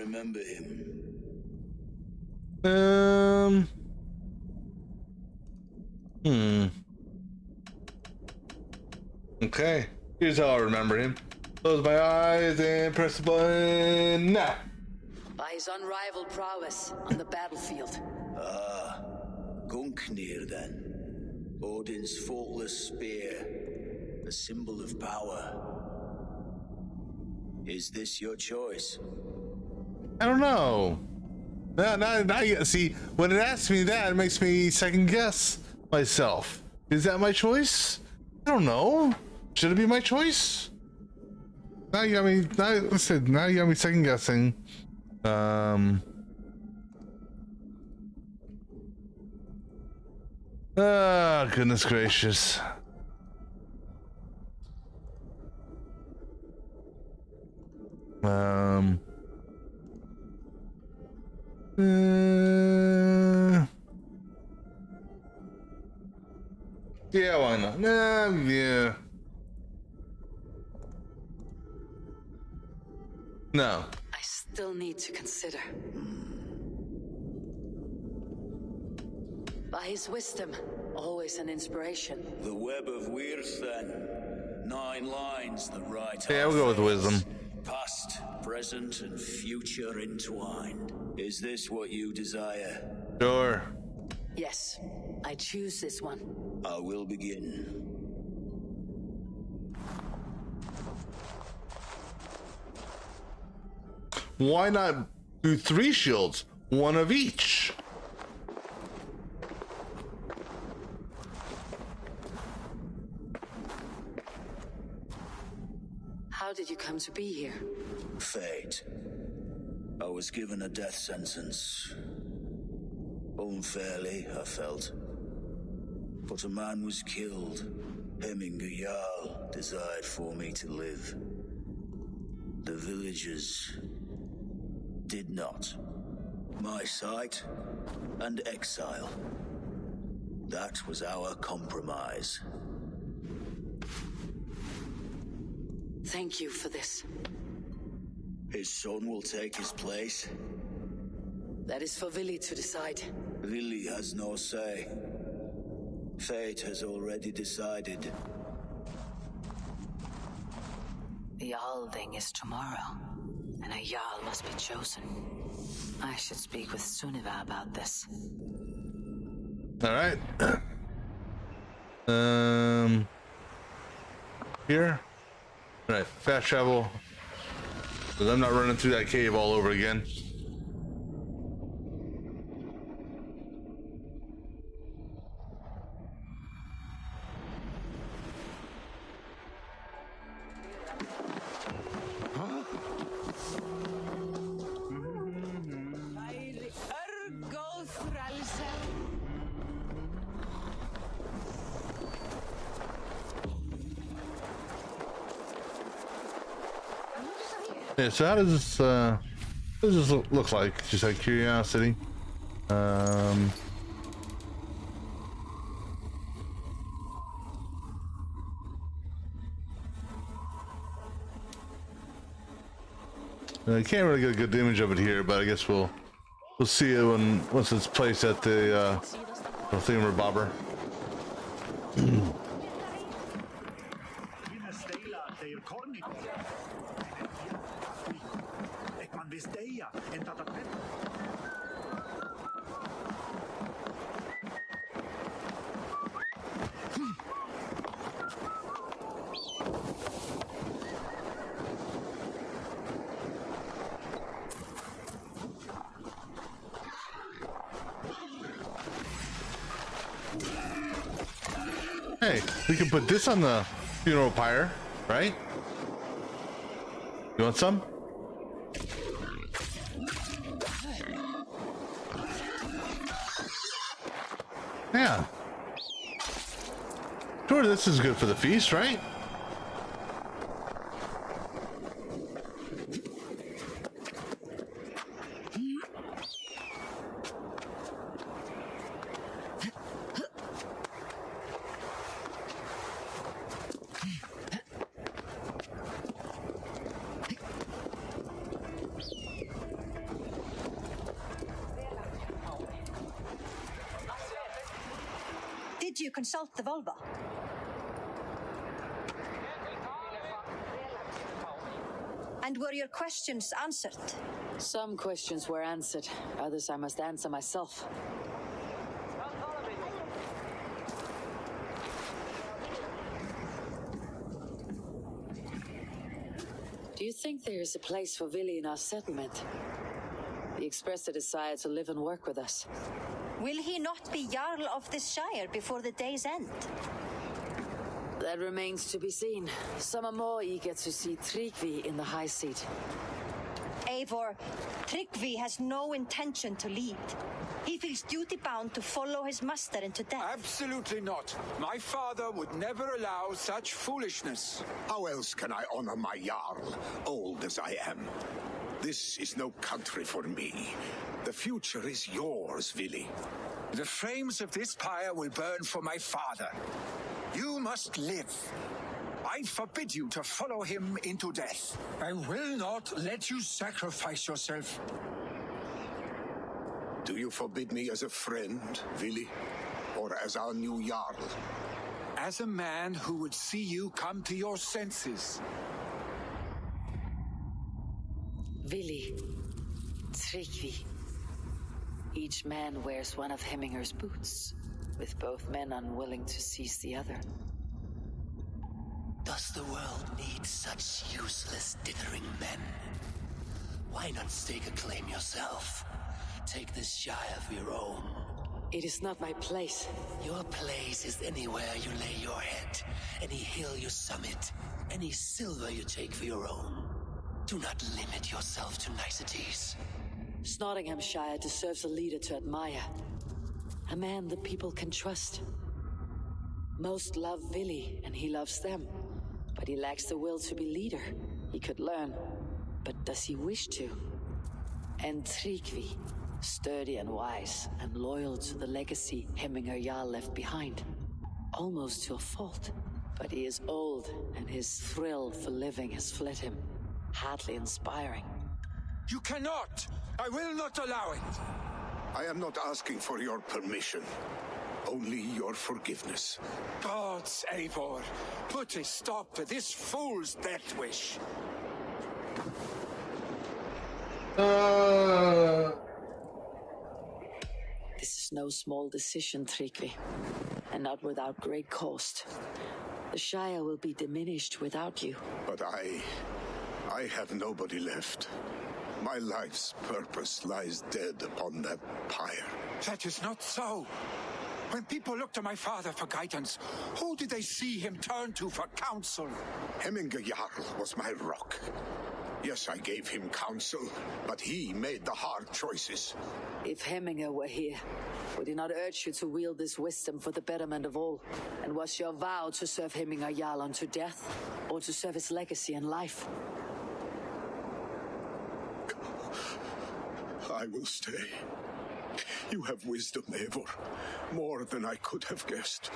Remember him? Okay. Here's how I remember him. Close my eyes and press the button now. By his unrivaled prowess on the battlefield. Ah, Gungnir then. Odin's faultless spear, a symbol of power. Is this your choice? I don't know. Now, see, when it asks me that, it makes me second guess myself. Is that my choice? I don't know. Should it be my choice? Now you got me. Now you got me second guessing. Ah, goodness gracious. Yeah, why not? Nah, yeah. No. I still need to consider. By his wisdom, always an inspiration. The web of Wirth, then. 9 lines that write. Yeah, we'll go with wisdom. Past, present, and future entwined. Is this what you desire? Sure. Yes, I choose this one. I will begin. Why not do 3 shields? 1 of each. How did you come to be here? Fate. I was given a death sentence. Unfairly, I felt. But a man was killed. Hemminger Jarl desired for me to live. The villagers did not. My sight and exile. That was our compromise. Thank you for this. His son will take his place. That is for Vili to decide. Vili has no say. Fate has already decided. The Althing is tomorrow, and a Jarl must be chosen. I should speak with Sunniva about this. Alright. Here. Alright, fast travel. Because I'm not running through that cave all over again. Yeah, so how does this look like? Just out of curiosity. I can't really get a good image of it here, but I guess we'll see it once it's placed at the thingamabobber. Hey, we can put this on the funeral pyre, right? You want some? Yeah. Sure, this is good for the feast, right? Did you consult the Volva? And were your questions answered? Some questions were answered, others I must answer myself. Do you think there is a place for Vili in our settlement? He expressed a desire to live and work with us. Will he not be Jarl of this shire before the day's end? That remains to be seen. Some are more eager to see Tryggvi in the high seat. Eivor, Tryggvi has no intention to lead. He feels duty-bound to follow his master into death. Absolutely not. My father would never allow such foolishness. How else can I honor my Jarl, old as I am? This is no country for me. The future is yours, Vili. The flames of this pyre will burn for my father. You must live. I forbid you to follow him into death. I will not let you sacrifice yourself. Do you forbid me as a friend, Vili? Or as our new Jarl? As a man who would see you come to your senses. Vili, Tryggvi. Each man wears one of Hemminger's boots, with both men unwilling to seize the other. Does the world need such useless, dithering men? Why not stake a claim yourself? Take this shire of your own. It is not my place. Your place is anywhere you lay your head, any hill you summit, any silver you take for your own. Do not limit yourself to niceties. Nottinghamshire deserves a leader to admire. A man the people can trust. Most love Vili, and he loves them. But he lacks the will to be leader. He could learn. But does he wish to? And Tryggvi, sturdy and wise, and loyal to the legacy Hemminger Jarl left behind. Almost to a fault. But he is old, and his thrill for living has fled him. Hardly inspiring. You cannot! I will not allow it! I am not asking for your permission. Only your forgiveness. Gods, Eivor, put a stop to this fool's death wish. This is no small decision, Tryggvi. And not without great cost. The Shire will be diminished without you. But I have nobody left. My life's purpose lies dead upon that pyre. That is not so. When people look to my father for guidance, who did they see him turn to for counsel? Hemminger Jarl was my rock. Yes, I gave him counsel, but he made the hard choices. If Hemminger were here, would he not urge you to wield this wisdom for the betterment of all? And was your vow to serve Hemminger Jarl unto death, or to serve his legacy and life? I will stay. You have wisdom, Eivor, more than I could have guessed.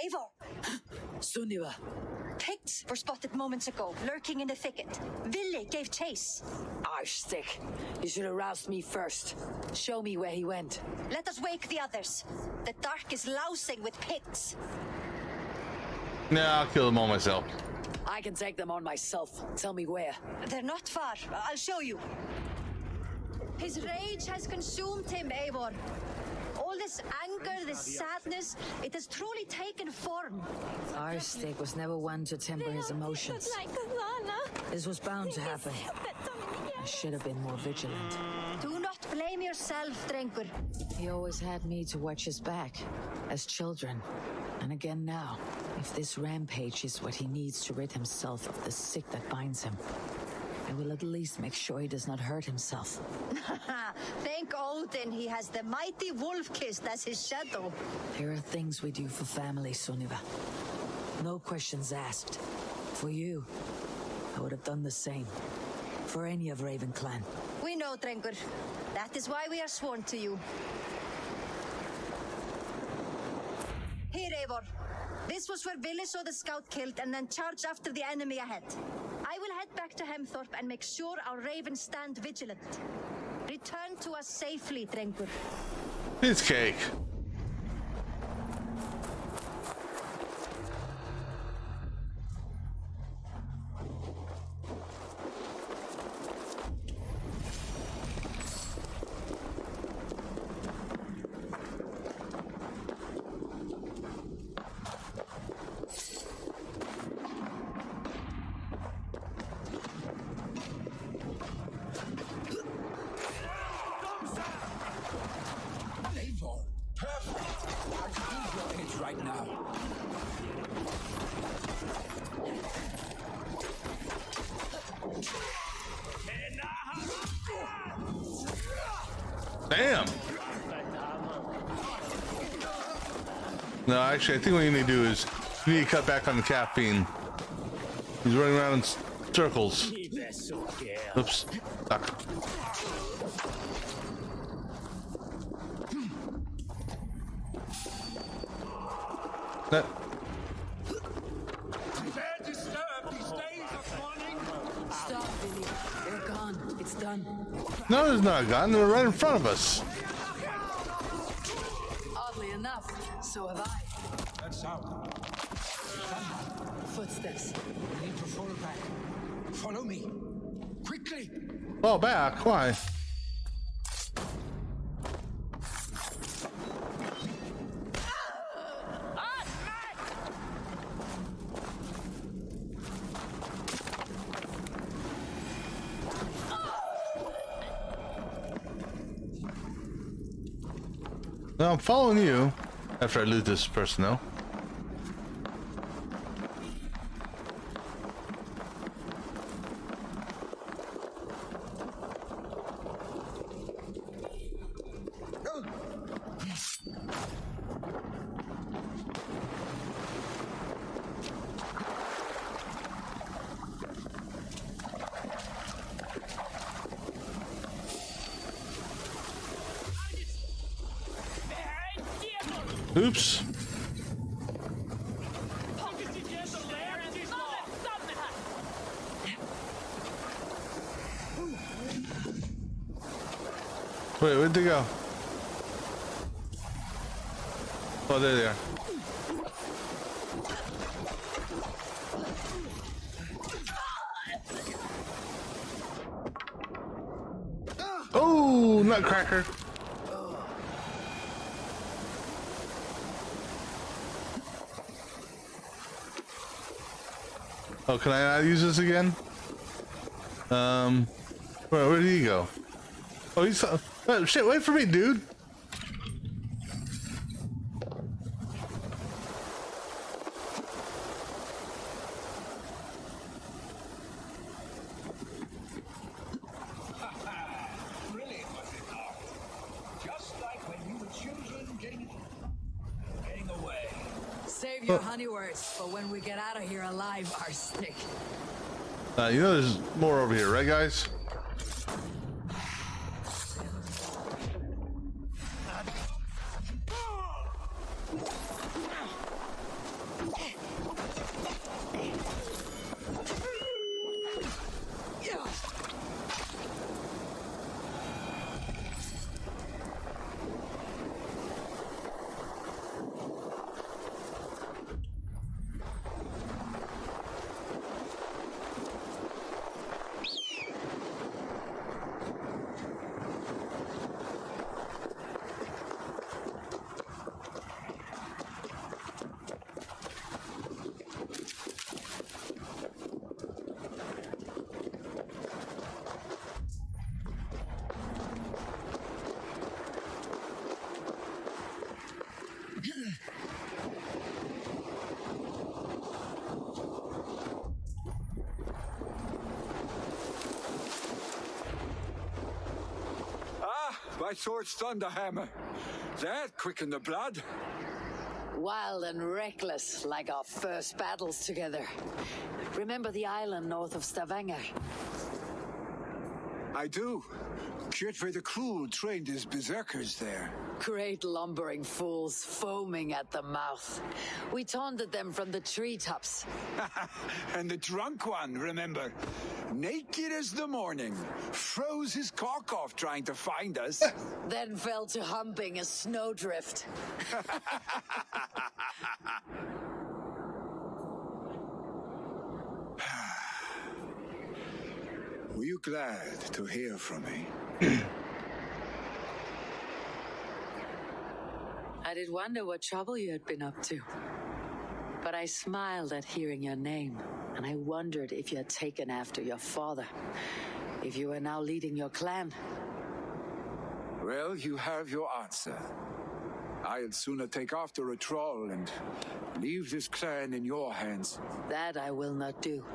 Eivor! Sunniva! Picts were spotted moments ago, lurking in the thicket. Ville gave chase. Arstick. You should have roused me first. Show me where he went. Let us wake the others. The dark is lousing with Picts. Nah, I'll kill them all myself. I can take them on myself. Tell me where. They're not far. I'll show you. His rage has consumed him, Eivor. All this anger, this sadness, it has truly taken form. Arstick was never one to temper his emotions. This was bound to happen. I should have been more vigilant. Do not blame yourself, Drengur. He always had me to watch his back, as children. And again now, if this rampage is what he needs to rid himself of the sick that binds him, I will at least make sure he does not hurt himself. Thank Odin he has the mighty Wolf-Kissed as his shadow. There are things we do for family, Sunniva. No questions asked. For you, I would have done the same. For any of Raven Clan. We know, Drengur. That is why we are sworn to you. Here, Eivor. This was where Ville saw the scout killed and then charged after the enemy ahead. I will head back to Hemthorpe and make sure our ravens stand vigilant. Return to us safely, Drengur. It's cake. Damn. No, actually, I think what you need to do is you need to cut back on the caffeine. He's running around in circles. Oops. Stuck. That. Stop, Billy. They're gone. It's done. No, there's not a gun. They're right in front of us. Oddly enough, so have I. That's out. Footsteps. We need to fall back. Follow me. Quickly. Fall back? Why? No, I'm following you after I loot this person, though. Oops. Wait, where'd they go? Oh, there they are. Oh, nutcracker. Oh, can I not use this again? Where did he go? Oh, he's shit. Wait for me, dude. Brilliant, was it not? Just like when you were children getting away. Save your honey words for when we get out of here alive, Arstic. You know there's more over here, right, guys? My sword's thunderhammer. That quickened the blood. Wild and reckless, like our first battles together. Remember the island north of Stavanger? I do. Kjotve the Cruel trained his berserkers there. Great lumbering fools, foaming at the mouth. We taunted them from the treetops. And the drunk one, remember? Naked as the morning. Froze his cock off trying to find us. Then fell to humping a snowdrift. Were you glad to hear from me? I did wonder what trouble you had been up to. But I smiled at hearing your name, and I wondered if you had taken after your father. If you were now leading your clan. Well, you have your answer. I'd sooner take after a troll and leave this clan in your hands. That I will not do.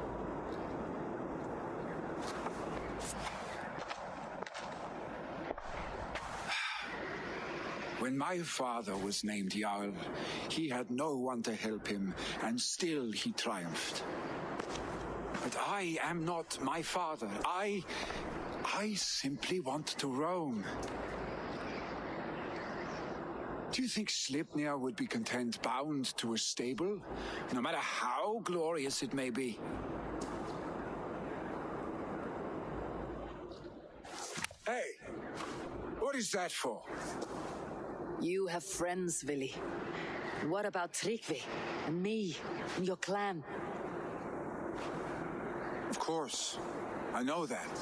When my father was named Jarl, he had no one to help him, and still he triumphed. But I am not my father. I simply want to roam. Do you think Sleipnir would be content bound to a stable, no matter how glorious it may be? Hey, what is that for? You have friends, Vili. What about Tryggvi and me and your clan? Of course, I know that.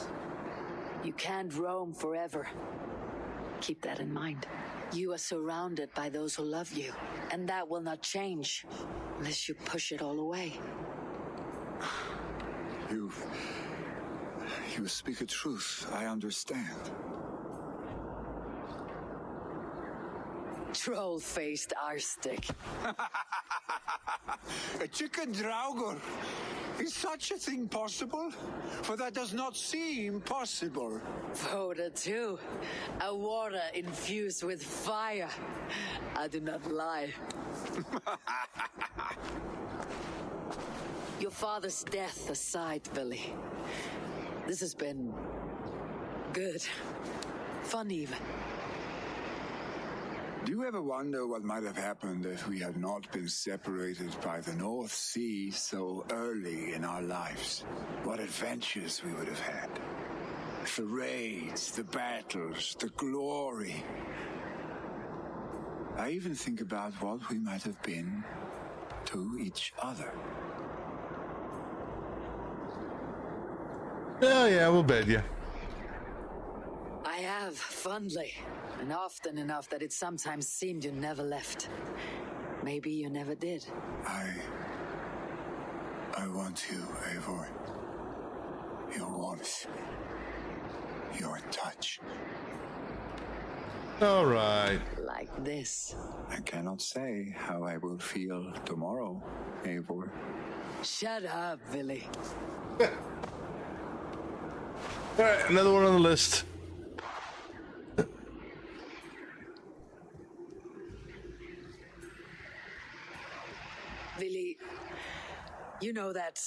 You can't roam forever. Keep that in mind. You are surrounded by those who love you, and that will not change unless you push it all away. You speak a truth, I understand. Troll-faced Arstic. A chicken Draugr. Is such a thing possible? For that does not seem possible. Voda too. A water infused with fire. I do not lie. Your father's death aside, Vili. This has been good. Fun even. Do you ever wonder what might have happened if we had not been separated by the North Sea so early in our lives? What adventures we would have had. The raids, the battles, the glory. I even think about what we might have been to each other. Oh yeah, we'll bed you. I have, fondly, and often enough that it sometimes seemed you never left. Maybe you never did. I want you, Eivor. Your warmth. Your touch. All right. Like this. I cannot say how I will feel tomorrow, Eivor. Shut up, Billy. All right, another one on the list. Billy, you know that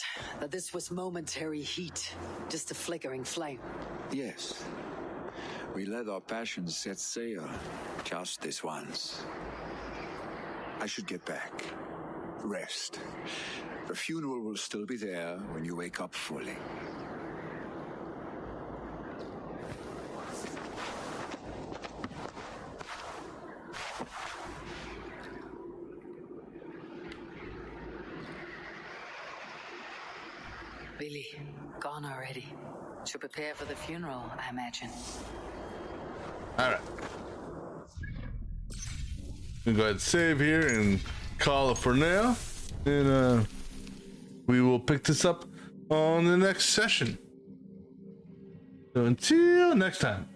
this was momentary heat, just a flickering flame. Yes. We let our passions set sail just this once. I should get back. Rest. The funeral will still be there when you wake up fully. Billy, gone already. To prepare for the funeral, I imagine. All right. We'll go ahead and save here and call it for now. And we will pick this up on the next session. So until next time.